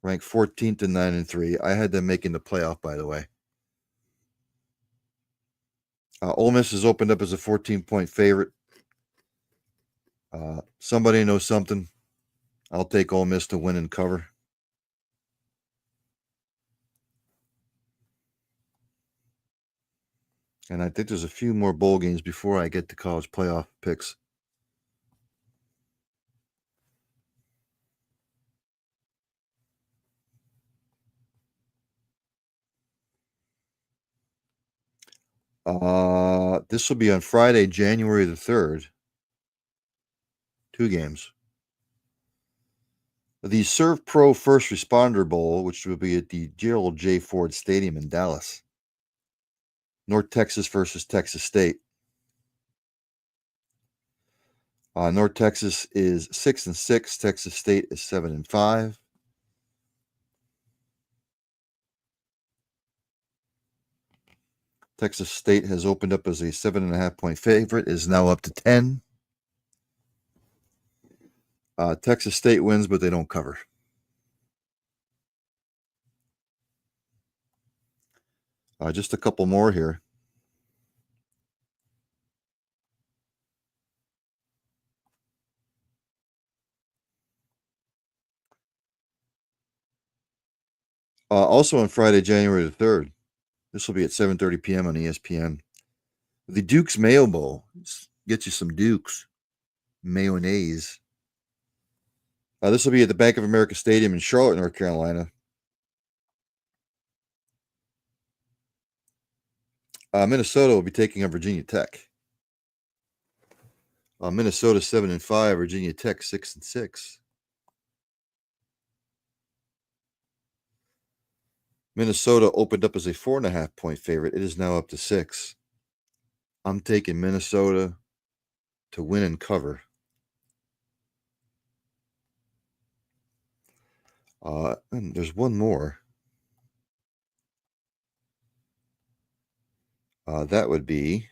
ranked 14th and 9-3. I had them making the playoff, by the way. Ole Miss has opened up as a 14-point favorite. Somebody knows something. I'll take Ole Miss to win and cover. And I think there's a few more bowl games before I get to college playoff picks. This will be on Friday, January the 3rd. 2 games. The Serve Pro First Responder Bowl, which will be at the Gerald J. Ford Stadium in Dallas. North Texas versus Texas State. North Texas is 6-6. Texas State is 7-5. Texas State has opened up as a 7.5-point favorite, is now up to 10. Texas State wins, but they don't cover. Just a couple more here. Also on Friday, January the 3rd. This will be at 7:30 p.m. on ESPN. The Duke's Mayo Bowl. Get you some Dukes. Mayonnaise. This will be at the Bank of America Stadium in Charlotte, North Carolina. Minnesota will be taking on Virginia Tech. Minnesota 7-5, Virginia Tech 6-6. Minnesota opened up as a 4.5-point favorite. It is now up to 6. I'm taking Minnesota to win and cover. And there's one more. That would be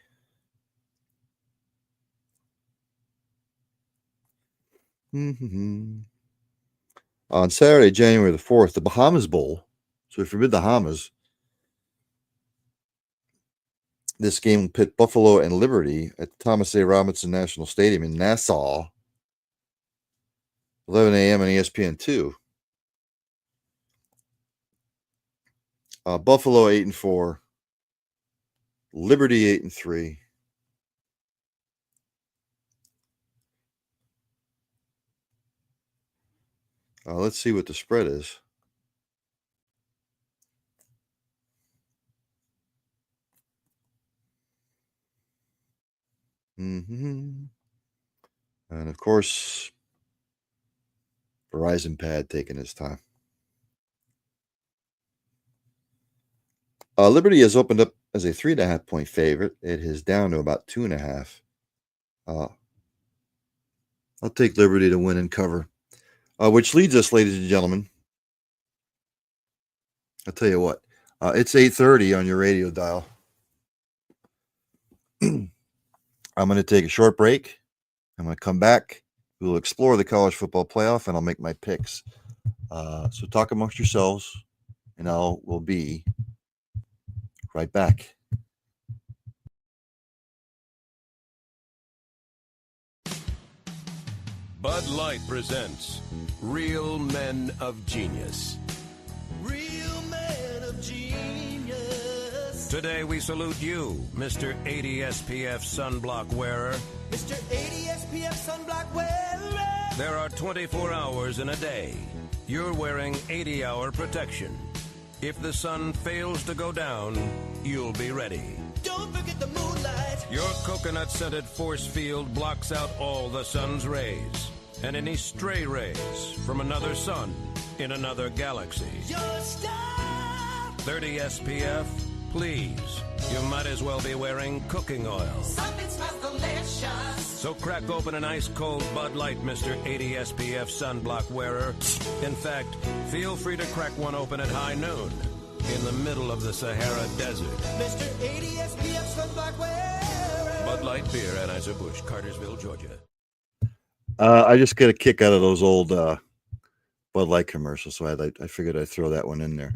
on Saturday, January the 4th, the Bahamas Bowl. So if you're in the Bahamas, this game will pit Buffalo and Liberty at the Thomas A. Robinson National Stadium in Nassau. 11 a.m. on ESPN2. Buffalo 8-4. Liberty 8-3. Let's see what the spread is. And of course, Verizon Pad taking its time. Liberty has opened up as a 3.5-point favorite. It is down to about 2.5. I'll take Liberty to win and cover, which leads us, ladies and gentlemen. I'll tell you what, it's 8:30 on your radio dial. I'm going to take a short break. I'm going to come back. We'll explore the college football playoff, and I'll make my picks. So talk amongst yourselves, and we'll be right back. Bud Light presents Real Men of Genius. Real men of genius. Today we salute you, Mr. 80 SPF sunblock wearer. Mr. 80 SPF sunblock wearer. There are 24 hours in a day. You're wearing 80-hour protection. If the sun fails to go down, you'll be ready. Don't forget the moonlight. Your coconut-scented force field blocks out all the sun's rays and any stray rays from another sun in another galaxy. Your star. 30 SPF, please. You might as well be wearing cooking oil. Something smells delicious. So crack open an ice-cold Bud Light, Mr. 80 SPF sunblock wearer. In fact, feel free to crack one open at high noon in the middle of the Sahara Desert. Mr. 80 SPF sunblock wearer. Bud Light Beer, Anheuser-Busch, Cartersville, Georgia. I just get a kick out of those old Bud Light commercials, so I figured I'd throw that one in there.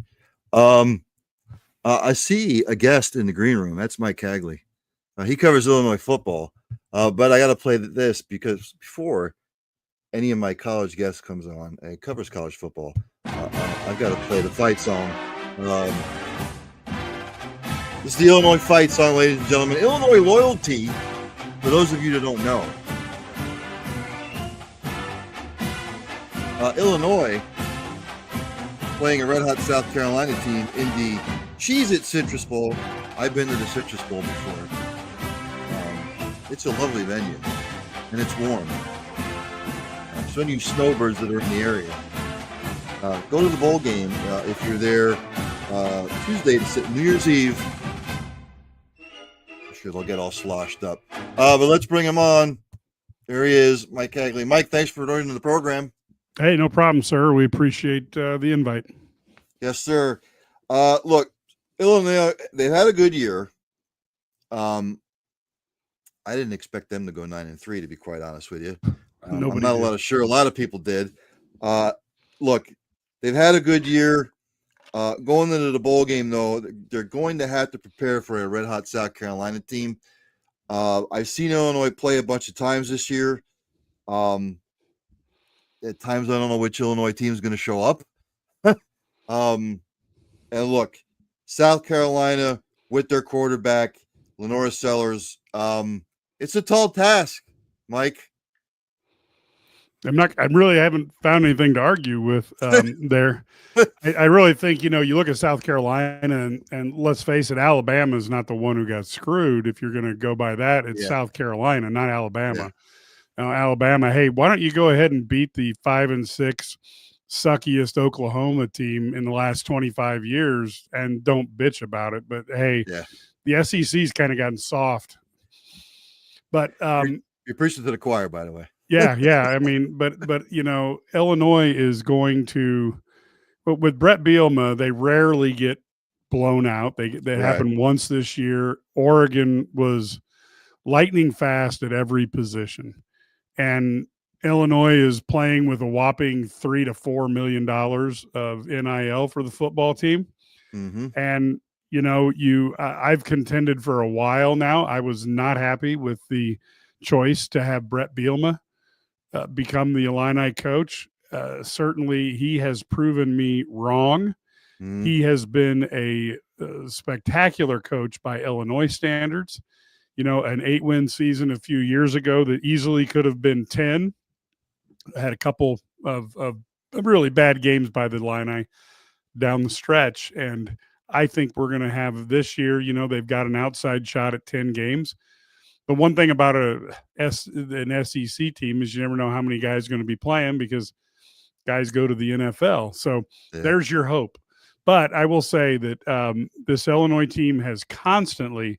I see a guest in the green room. That's Mike Cagley. He covers Illinois football, but I got to play this because before any of my college guests comes on and covers college football, I've got to play the fight song. This is the Illinois fight song, ladies and gentlemen. Illinois loyalty, for those of you that don't know. Illinois playing a red-hot South Carolina team in the Cheez-It Citrus Bowl. I've been to the Citrus Bowl before. It's a lovely venue, and it's warm. So any snowbirds that are in the area, go to the bowl game if you're there Tuesday to sit New Year's Eve. I'm sure they'll get all sloshed up. But let's bring him on. There he is, Mike Cagley. Mike, thanks for joining the program. Hey, no problem, sir. We appreciate the invite. Yes, sir. Look, Illinois, they've had a good year. I didn't expect them to go 9-3, to be quite honest with you. I'm not sure a lot of people did. Look, they've had a good year. Going into the bowl game, though, they're going to have to prepare for a red-hot South Carolina team. I've seen Illinois play a bunch of times this year. At times, I don't know which Illinois team is going to show up. And look, South Carolina with their quarterback, Lenora Sellers, it's a tall task, Mike. I really haven't found anything to argue with there. I really think, you look at South Carolina and let's face it, Alabama is not the one who got screwed. If you're going to go by that, it's South Carolina, not Alabama. Yeah. Now, Alabama, hey, why don't you go ahead and beat the 5-6 suckiest Oklahoma team in the last 25 years and don't bitch about it. But hey, the SEC's kind of gotten soft. But you're preaching to the choir, by the way. Yeah. I mean, but Illinois is going to. But with Brett Bielema, they rarely get blown out. They happened once this year. Oregon was lightning fast at every position. And Illinois is playing with a whopping $3 to $4 million of NIL for the football team. Mm-hmm. And, I've contended for a while now. I was not happy with the choice to have Brett Bielema become the Illini coach. Certainly, he has proven me wrong. Mm-hmm. He has been a spectacular coach by Illinois standards. An 8-win season a few years ago that easily could have been 10. Had a couple of really bad games by the Illini down the stretch. And I think we're going to have this year, they've got an outside shot at 10 games. But one thing about an SEC team is you never know how many guys are going to be playing because guys go to the NFL. So there's your hope. But I will say that this Illinois team has constantly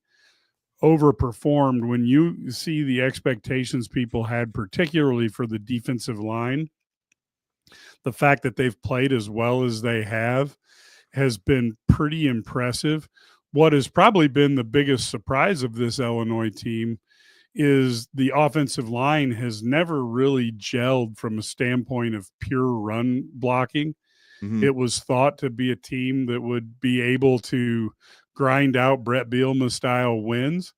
overperformed. When you see the expectations people had, particularly for the defensive line, the fact that they've played as well as they have has been pretty impressive. What has probably been the biggest surprise of this Illinois team is the offensive line has never really gelled from a standpoint of pure run blocking. It was thought to be a team that would be able to grind out Brett Bielema style wins.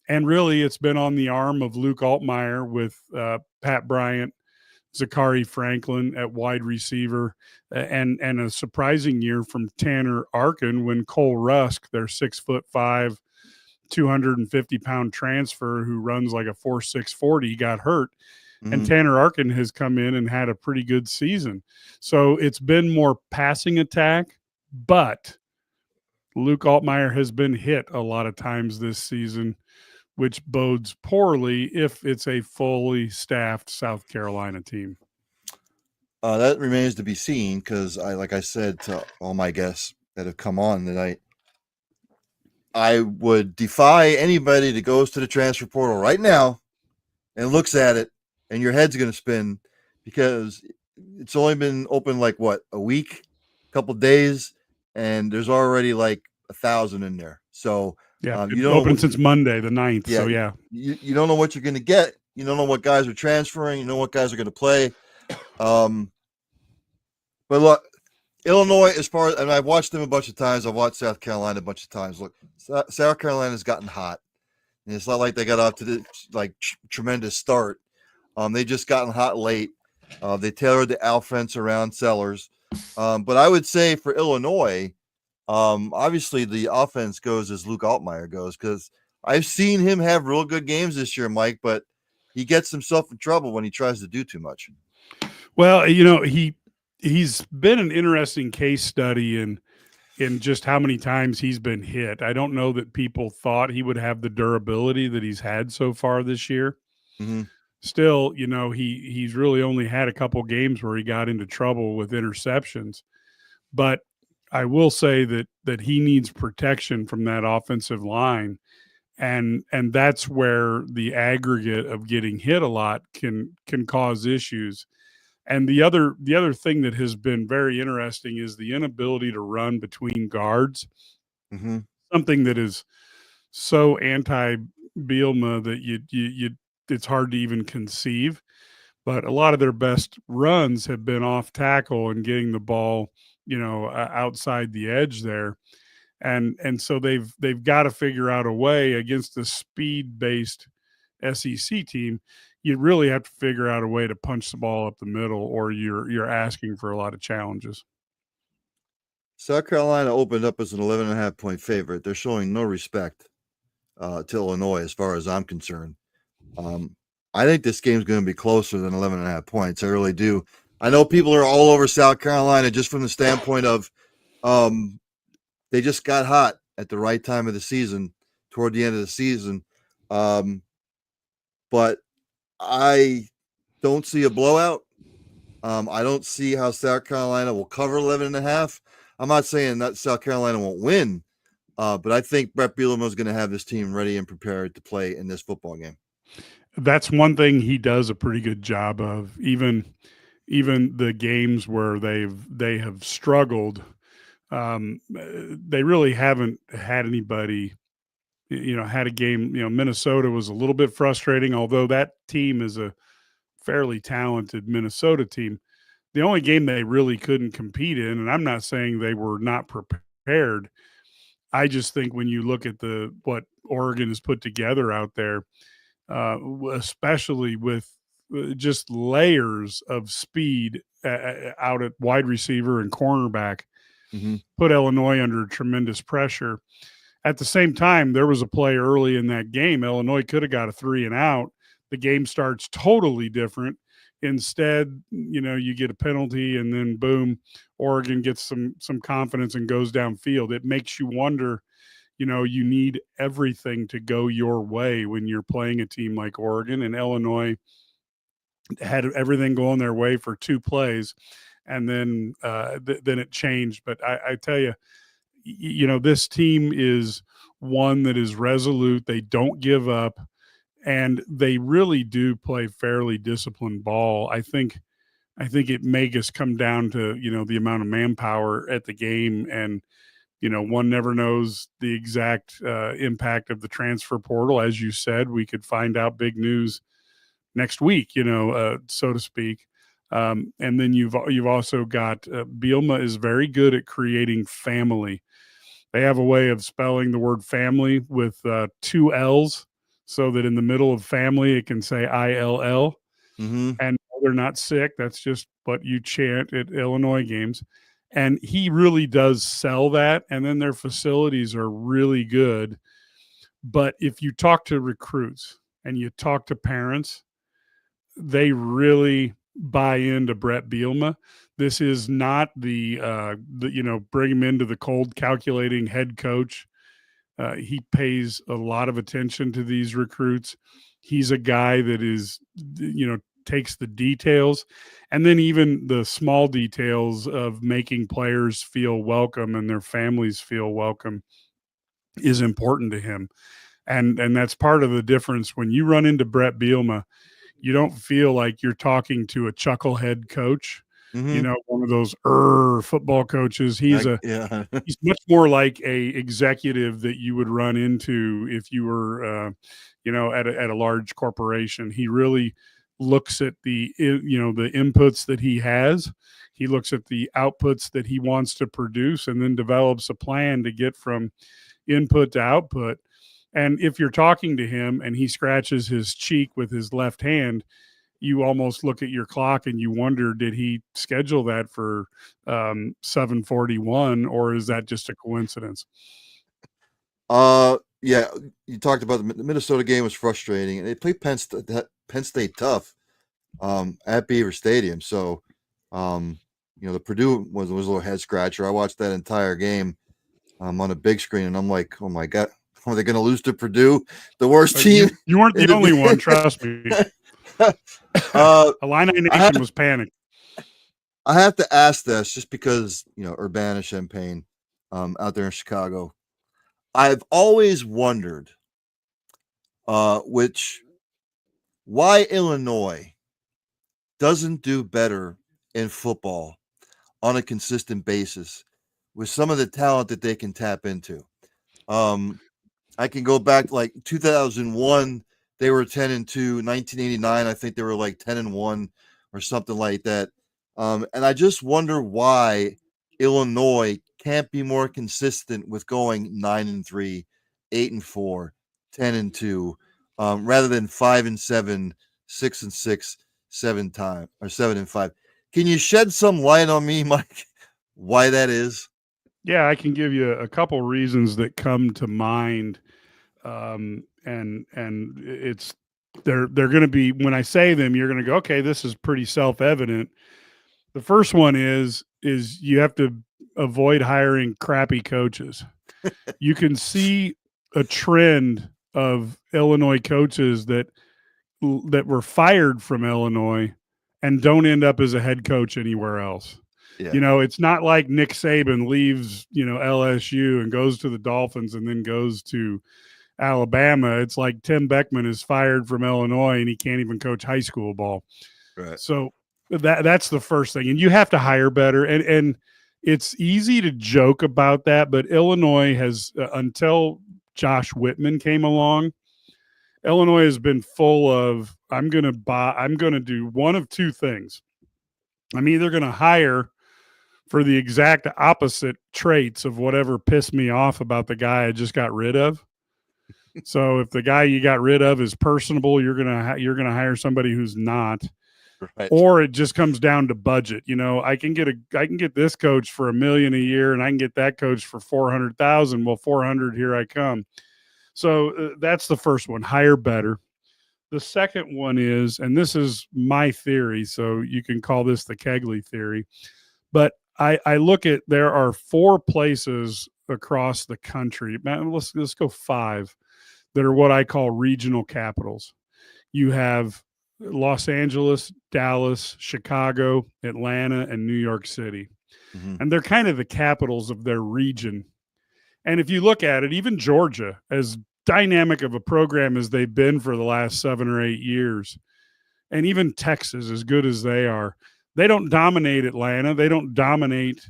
And really, it's been on the arm of Luke Altmaier with Pat Bryant, Zachary Franklin at wide receiver, and a surprising year from Tanner Arkin when Cole Rusk, their 6'5", 250-pound transfer who runs like a 4.6 40, got hurt. And Tanner Arkin has come in and had a pretty good season. So it's been more passing attack, but Luke Altmaier has been hit a lot of times this season, which bodes poorly if it's a fully staffed South Carolina team. That remains to be seen because like I said to all my guests that have come on tonight, I would defy anybody that goes to the transfer portal right now and looks at it and your head's going to spin because it's only been open like a week, a couple days, and there's already like 1,000 in there. So yeah, you it's don't open since Monday, the 9th. Yeah, so yeah, you don't know what you're going to get. You don't know what guys are transferring. You know what guys are going to play. But look, Illinois, as far as, and I've watched them a bunch of times. I've watched South Carolina a bunch of times. Look, South Carolina's gotten hot, and it's not like they got off to the tremendous start. They just gotten hot late. They tailored the offense around Sellers. But I would say for Illinois, obviously the offense goes as Luke Altmaier goes because I've seen him have real good games this year, Mike, but he gets himself in trouble when he tries to do too much. Well, he's been an interesting case study in just how many times he's been hit. I don't know that people thought he would have the durability that he's had so far this year. Still, he's really only had a couple games where he got into trouble with interceptions. But I will say that he needs protection from that offensive line. And that's where the aggregate of getting hit a lot can cause issues. And the other thing that has been very interesting is the inability to run between guards. Something that is so anti-Bielema that you it's hard to even conceive. But a lot of their best runs have been off tackle and getting the ball, outside the edge there. And so they've got to figure out a way against the speed-based SEC team. You really have to figure out a way to punch the ball up the middle, or you're asking for a lot of challenges. South Carolina opened up as an 11.5-point favorite. They're showing no respect to Illinois as far as I'm concerned. I think this game's going to be closer than 11.5 points. I really do. I know people are all over South Carolina just from the standpoint of they just got hot at the right time of the season, toward the end of the season. But I don't see a blowout. I don't see how South Carolina will cover 11.5. I'm not saying that South Carolina won't win, but I think Brett Bielema is going to have this team ready and prepared to play in this football game. That's one thing he does a pretty good job of. Even the games where they have struggled, they really haven't had anybody. Had a game. Minnesota was a little bit frustrating, although that team is a fairly talented Minnesota team. The only game they really couldn't compete in, and I'm not saying they were not prepared. I just think when you look at what Oregon has put together out there, especially with just layers of speed out at wide receiver and cornerback, put Illinois under tremendous pressure. At the same time, there was a play early in that game. Illinois could have got a 3 and out. The game starts totally different. Instead, you get a penalty and then boom, Oregon gets some confidence and goes downfield. It makes you wonder, you need everything to go your way when you're playing a team like Oregon, and Illinois had everything going their way for 2 plays. And then it changed. But I tell you, this team is one that is resolute. They don't give up, and they really do play fairly disciplined ball. I think it may just come down to, the amount of manpower at the game, and one never knows the exact impact of the transfer portal. As you said, we could find out big news next week, so to speak. And then you've also got Bielema is very good at creating family. They have a way of spelling the word family with two L's, so that in the middle of family it can say ILL. Mm-hmm. And they're not sick. That's just what you chant at Illinois games. And he really does sell that. And then their facilities are really good. But if you talk to recruits and you talk to parents, they really buy into Brett Bielema. This is not the bring him into the cold calculating head coach. He pays a lot of attention to these recruits. He's a guy that is, takes the details, and then even the small details of making players feel welcome and their families feel welcome is important to him. And that's part of the difference. When you run into Brett Bielema, you don't feel like you're talking to a chucklehead coach, Mm-hmm. One of those football coaches. He's he's much more like a executive that you would run into if you were, at a large corporation. He really looks at the inputs that he has. He looks at the outputs that he wants to produce, and then develops a plan to get from input to output. And if you're talking to him and he scratches his cheek with his left hand, you almost look at your clock and you wonder, did he schedule that for 7:41, or is that just a coincidence? Yeah, you talked about the Minnesota game was frustrating, and they played Penn State tough at Beaver Stadium. So, the Purdue was a little head scratcher. I watched that entire game on a big screen, and I'm like, oh my God, are they going to lose to Purdue, the worst team? You weren't the only one, trust me. Illini Nation was panicked. I have to ask this just because, Urbana-Champaign out there in Chicago. I've always wondered why Illinois doesn't do better in football on a consistent basis with some of the talent that they can tap into. I can go back like 2001, they were 10-2. 1989, I think they were like 10-1 or something like that. And I just wonder why Illinois can't be more consistent with going 9-3, 8-4, 10-2, rather than 5-7, 6-6, 7-5. Can you shed some light on me, Mike, why that is? Yeah, I can give you a couple reasons that come to mind. And it's they're going to be, when I say them, you're going to go, okay, this is pretty self-evident. The first one is you have to avoid hiring crappy coaches. You can see a trend of Illinois coaches that were fired from Illinois and don't end up as a head coach anywhere else. Yeah. It's not like Nick Saban leaves, LSU and goes to the Dolphins and then goes to Alabama. It's like Tim Beckman is fired from Illinois and he can't even coach high school ball. Right. So that's the first thing. And you have to hire better. And it's easy to joke about that, but Illinois has, until Josh Whitman came along, Illinois has been full of, I'm going to do one of two things. I'm either going to hire for the exact opposite traits of whatever pissed me off about the guy I just got rid of. So if the guy you got rid of is personable, you're gonna hire somebody who's not. Right. Or it just comes down to budget. I can get this coach for $1 million a year, and I can get that coach for $400,000. Well, 400, here I come. So that's the first one: hire better. The second one is, and this is my theory, so you can call this the Kegley theory, but I look at, there are 4 places across the country. Man, let's go 5 that are what I call regional capitals. You have Los Angeles, Dallas, Chicago, Atlanta, and New York City. Mm-hmm. And they're kind of the capitals of their region. And if you look at it, even Georgia, as dynamic of a program as they've been for the last 7 or 8 years, and even Texas, as good as they are, they don't dominate Atlanta. They don't dominate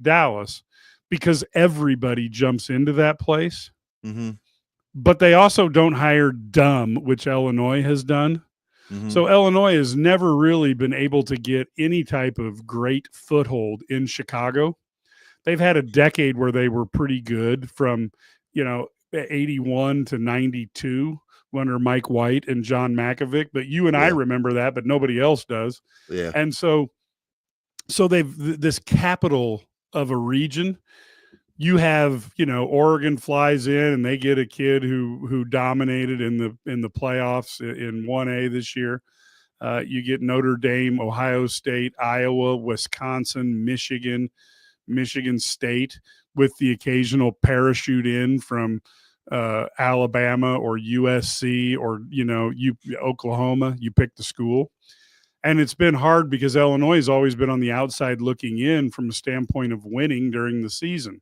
Dallas because everybody jumps into that place. Mm-hmm. But they also don't hire dumb, which Illinois has done. Mm-hmm. So Illinois has never really been able to get any type of great foothold in Chicago. They've had a decade where they were pretty good from, 81 to 92 under Mike White and John Makovic. But you and I remember that, but nobody else does. Yeah. And so they've this capital of a region. You have, Oregon flies in and they get a kid who dominated in the playoffs in 1A this year. You get Notre Dame, Ohio State, Iowa, Wisconsin, Michigan State, with the occasional parachute in from Alabama or USC or Oklahoma. You pick the school. And it's been hard because Illinois has always been on the outside looking in from a standpoint of winning during the season.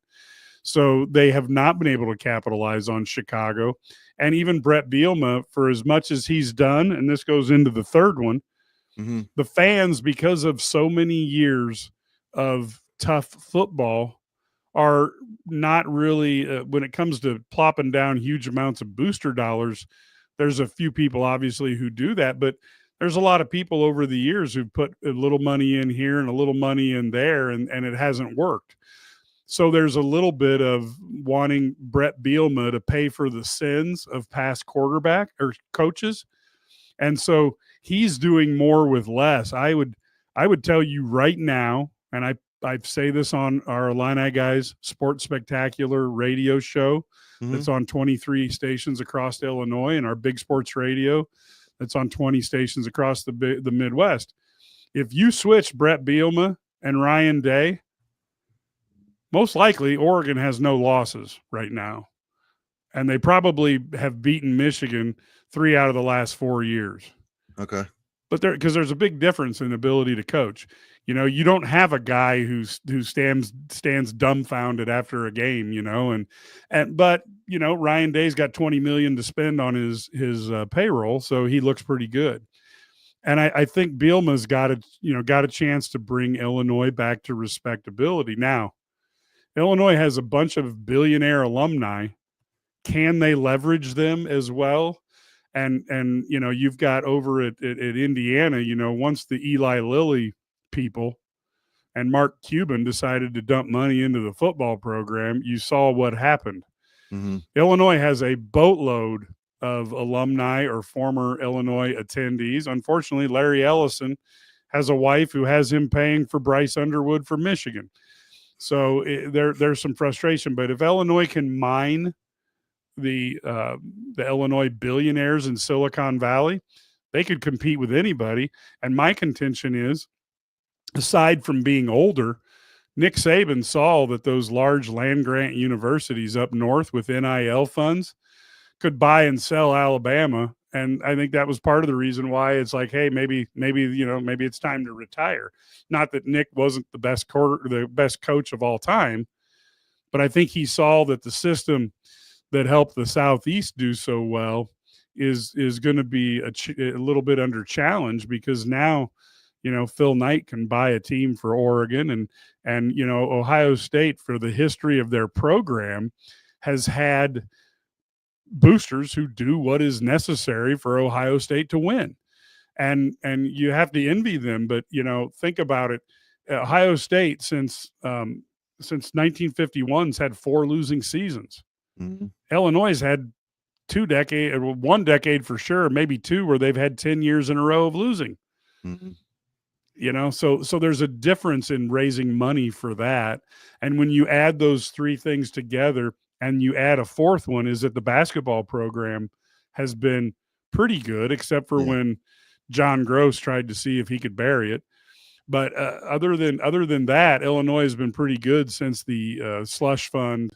So they have not been able to capitalize on Chicago. And even Brett Bielema, for as much as he's done, and this goes into the third one, Mm-hmm. the fans, because of so many years of tough football, are not really, when it comes to plopping down huge amounts of booster dollars, there's a few people obviously who do that, but there's a lot of people over the years who've put a little money in here and a little money in there, and it hasn't worked. So there's a little bit of wanting Brett Bielema to pay for the sins of past quarterback or coaches. And so he's doing more with less. I would tell you right now, and I say this on our Illini Guys Sports Spectacular radio show that's on 23 stations across Illinois, and our Big Sports Radio that's on 20 stations across the Midwest. If you switch Brett Bielema and Ryan Day, most likely Oregon has no losses right now. And they probably have beaten Michigan 3 out of the last 4 years. Okay. But because there's a big difference in ability to coach. You don't have a guy who stands dumbfounded after a game, but Ryan Day's got $20 million to spend on his payroll, so he looks pretty good. And I think Bielema's got a chance to bring Illinois back to respectability. Now, Illinois has a bunch of billionaire alumni. Can they leverage them as well? And you've got over at Indiana, once the Eli Lilly people and Mark Cuban decided to dump money into the football program, you saw what happened. Mm-hmm. Illinois has a boatload of alumni or former Illinois attendees. Unfortunately, Larry Ellison has a wife who has him paying for Bryce Underwood for Michigan. So there's some frustration. But if Illinois can mine the Illinois billionaires in Silicon Valley, they could compete with anybody. And my contention is, aside from being older, Nick Saban saw that those large land grant universities up north with NIL funds could buy and sell Alabama. And I think that was part of the reason why it's like, hey, maybe it's time to retire. Not that Nick wasn't the best coach of all time, but I think he saw that the system that helped the Southeast do so well is going to be a little bit under challenge, because now, Phil Knight can buy a team for Oregon, and Ohio State, for the history of their program, has had boosters who do what is necessary for Ohio State to win. And you have to envy them, but think about it. Ohio State since 1951's had 4 losing seasons. Mm-hmm. Illinois has had 1 decade for sure, maybe 2, where they've had 10 years in a row of losing. Mm-hmm. So there's a difference in raising money for that. And when you add those 3 things together, and you add a fourth one, is that the basketball program has been pretty good, except for when John Gross tried to see if he could bury it. But other than that, Illinois has been pretty good since the slush fund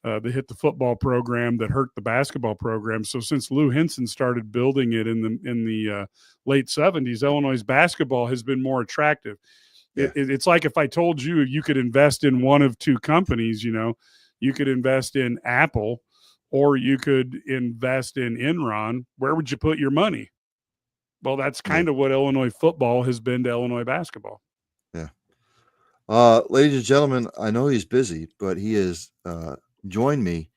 that hit the football program that hurt the basketball program. So since Lou Henson started building it in the late 70s, Illinois basketball has been more attractive. It's like if I told you you could invest in one of two companies, you could invest in Apple or you could invest in Enron. Where would you put your money? Well, that's kind of what Illinois football has been to Illinois basketball. Yeah. Ladies and gentlemen, I know he's busy, but he has joined me.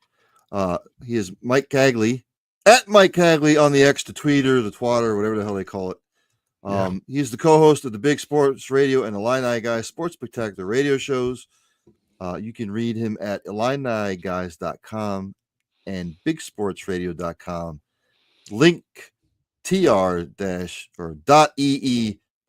He is Mike Cagley, at Mike Cagley on the X, the Tweeter, the Twatter, whatever the hell they call it. He's the co-host of the Big Sports Radio and Illini Guys Sports Spectacular radio shows. You can read him at IlliniGuys.com and BigSportsRadio.com. Link tr-.ee /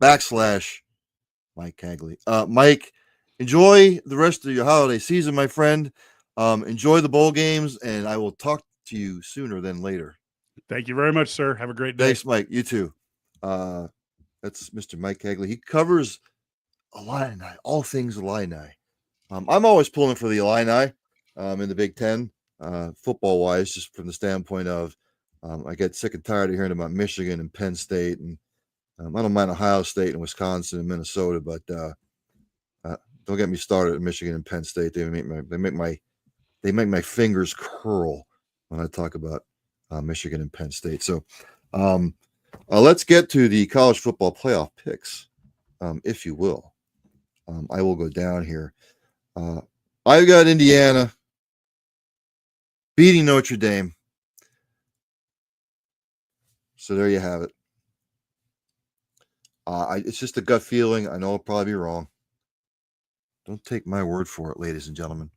Mike Cagley. Mike, enjoy the rest of your holiday season, my friend. Enjoy the bowl games, and I will talk to you sooner than later. Thank you very much, sir. Have a great day. Thanks, Mike. You too. That's Mr. Mike Cagley. He covers Illini, all things Illini. I'm always pulling for the Illini in the Big Ten, football-wise, just from the standpoint of I get sick and tired of hearing about Michigan and Penn State, and I don't mind Ohio State and Wisconsin and Minnesota, but don't get me started at Michigan and Penn State. They make my fingers curl when I talk about Michigan and Penn State. So let's get to the college football playoff picks, if you will. I will go down here. I've got Indiana beating Notre Dame. So there you have it. It's just a gut feeling. I know I'll probably be wrong. Don't take my word for it, ladies and gentlemen.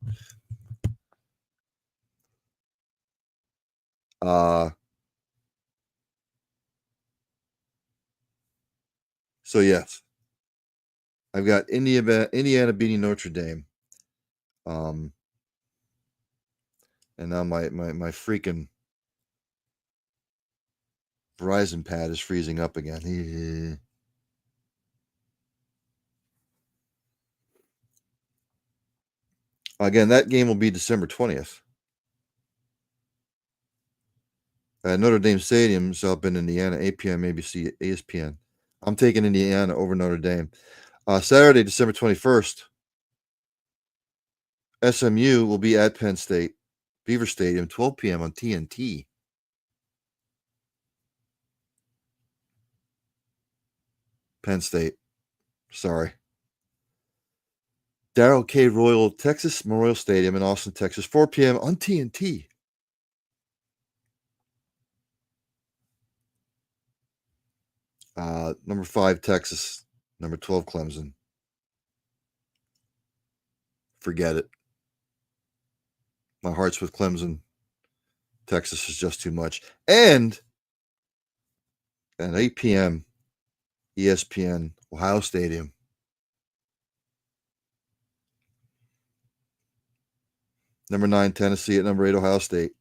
So yes, I've got Indiana beating Notre Dame. And now my freaking Verizon pad is freezing up again. Again, that game will be December 20th. At Notre Dame Stadium, South Bend, Indiana, 8 p.m. ABC, ESPN. I'm taking Indiana over Notre Dame. Saturday, December 21st, SMU will be at Penn State, Beaver Stadium, 12 p.m. on TNT. Penn State. Sorry. Darrell K. Royal, Texas Memorial Stadium in Austin, Texas, 4 p.m. on TNT. Number 5, Texas. Number 12, Clemson. Forget it. My heart's with Clemson. Texas is just too much. And at 8 p.m., ESPN, Ohio Stadium. Number 9, Tennessee. At number 8, Ohio State.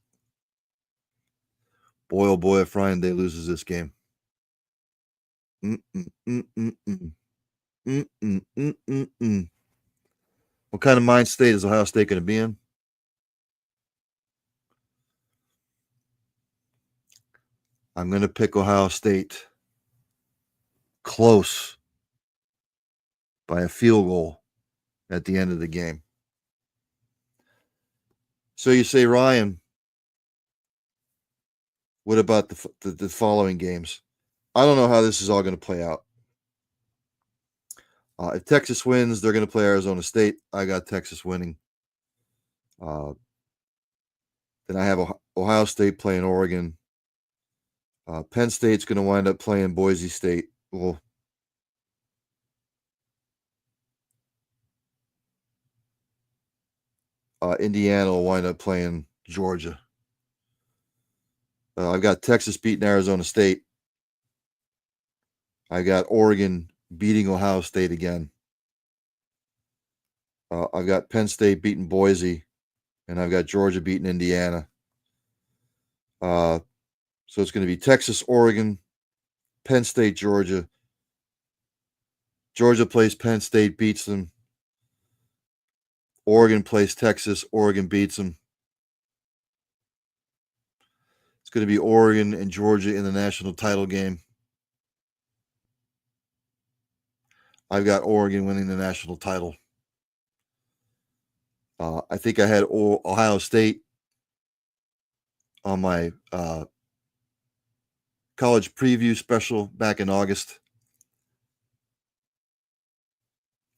Boy, oh boy, if Ryan Day loses this game. What kind of mind state is Ohio State going to be in? I'm going to pick Ohio State close by a field goal at the end of the game. So you say, Ryan, what about the following games? I don't know how this is all going to play out. If Texas wins, they're going to play Arizona State. I got Texas winning. Then I have Ohio State playing Oregon. Penn State's going to wind up playing Boise State. Well, Indiana will wind up playing Georgia. I've got Texas beating Arizona State. I got Oregon beating Ohio State again. I've got Penn State beating Boise, and I've got Georgia beating Indiana. So it's going to be Texas, Oregon, Penn State, Georgia. Georgia plays Penn State, beats them. Oregon plays Texas, Oregon beats them. It's going to be Oregon and Georgia in the national title game. I've got Oregon winning the national title. I think I had Ohio State on my college preview special back in August.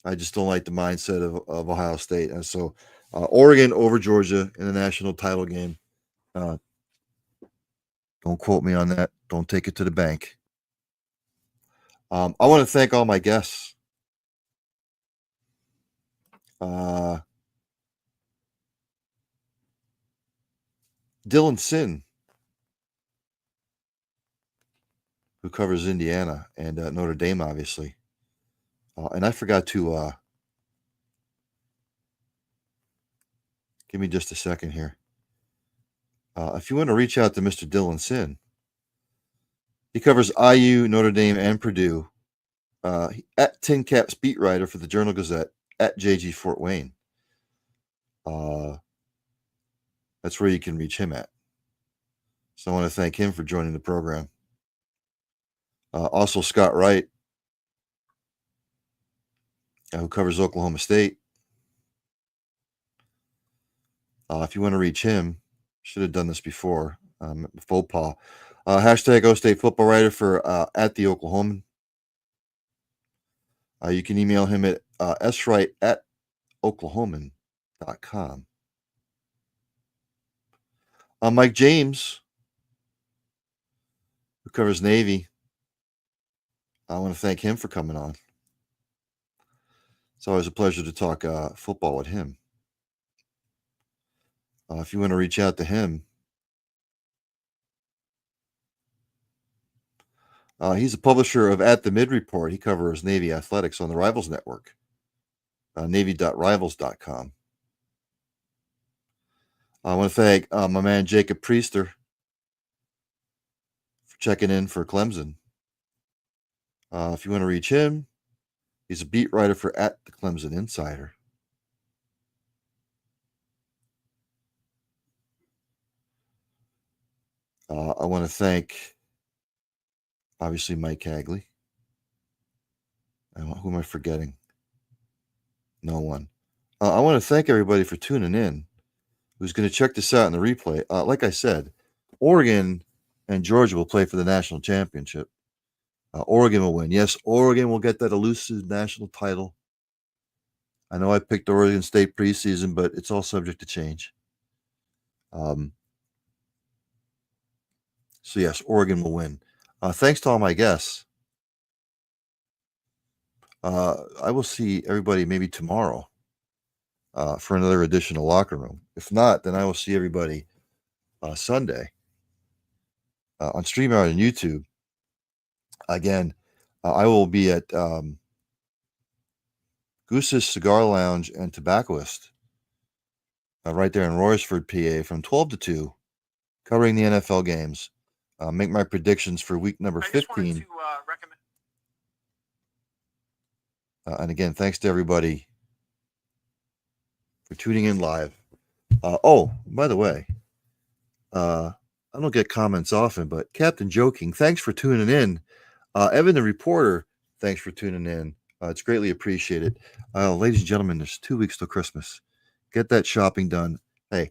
I just don't like the mindset of Ohio State. And so Oregon over Georgia in the national title game. Don't quote me on that. Don't take it to the bank. I want to thank all my guests. Dylan Sin, who covers Indiana and Notre Dame, obviously. And I forgot to give me just a second here. If you want to reach out to Mr. Dylan Sin, he covers IU, Notre Dame, and Purdue. At Tin Caps beat writer for the Journal Gazette at JG Fort Wayne. That's where you can reach him at. So I want to thank him for joining the program. Also, Scott Wright, who covers Oklahoma State. If you want to reach him, should have done this before. Faux pas. Hashtag O State football writer for at the Oklahoman. You can email him at swright@oklahoman.com. Mike James, who covers Navy. I want to thank him for coming on. It's always a pleasure to talk football with him. If you want to reach out to him, he's a publisher of At the Mid Report. He covers Navy athletics on the Rivals Network, navy.rivals.com. I want to thank my man Jacob Priester for checking in for Clemson. If you want to reach him, he's a beat writer for At the Clemson Insider. I want to thank, obviously, Mike Hagley. Who am I forgetting? No one. I want to thank everybody for tuning in, who's going to check this out in the replay. Like I said, Oregon and Georgia will play for the national championship. Oregon will win. Yes, Oregon will get that elusive national title. I know I picked Oregon State preseason, but it's all subject to change. So, yes, Oregon will win. Thanks to all my guests. I will see everybody maybe tomorrow for another edition of Locker Room. If not, then I will see everybody Sunday on StreamYard and YouTube. Again, I will be at Goose's Cigar Lounge and Tobaccoist right there in Royersford, PA, from 12 to 2, covering the NFL games. Make my predictions for week number 15. And again, thanks to everybody for tuning in live. By the way, I don't get comments often, but Captain Joking, thanks for tuning in. Evan the Reporter, thanks for tuning in. It's greatly appreciated. Ladies and gentlemen, there's 2 weeks till Christmas. Get that shopping done. Hey,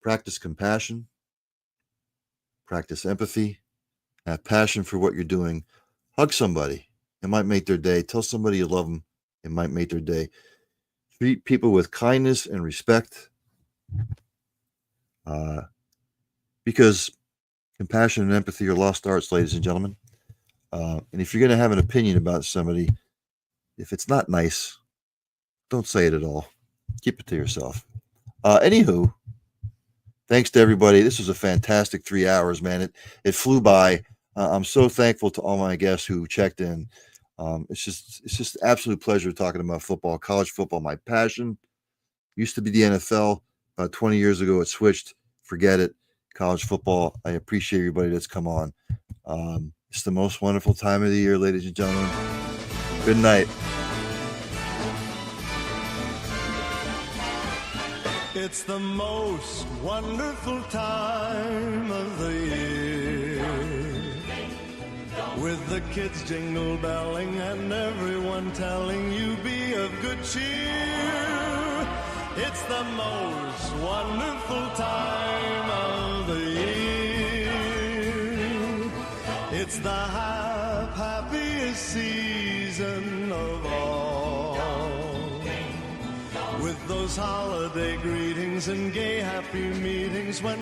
practice compassion, practice empathy, have passion for what you're doing. Hug somebody. It might make their day. Tell somebody you love them. It might make their day. Treat people with kindness and respect. Because compassion and empathy are lost arts, ladies and gentlemen. And if you're going to have an opinion about somebody, if it's not nice, don't say it at all. Keep it to yourself. Anywho, thanks to everybody. This was a fantastic 3 hours, man. It flew by. I'm so thankful to all my guests who checked in. It's just absolute pleasure talking about football, college football, my passion. Used to be the NFL. About 20 years ago, it switched. Forget it. College football. I appreciate everybody that's come on. It's the most wonderful time of the year, ladies and gentlemen. Good night. It's the most wonderful time of the year. with the kids jingle belling and everyone telling you be of good cheer. It's the most wonderful time of the year. It's the happiest season of all, with those holiday greetings and gay happy meetings when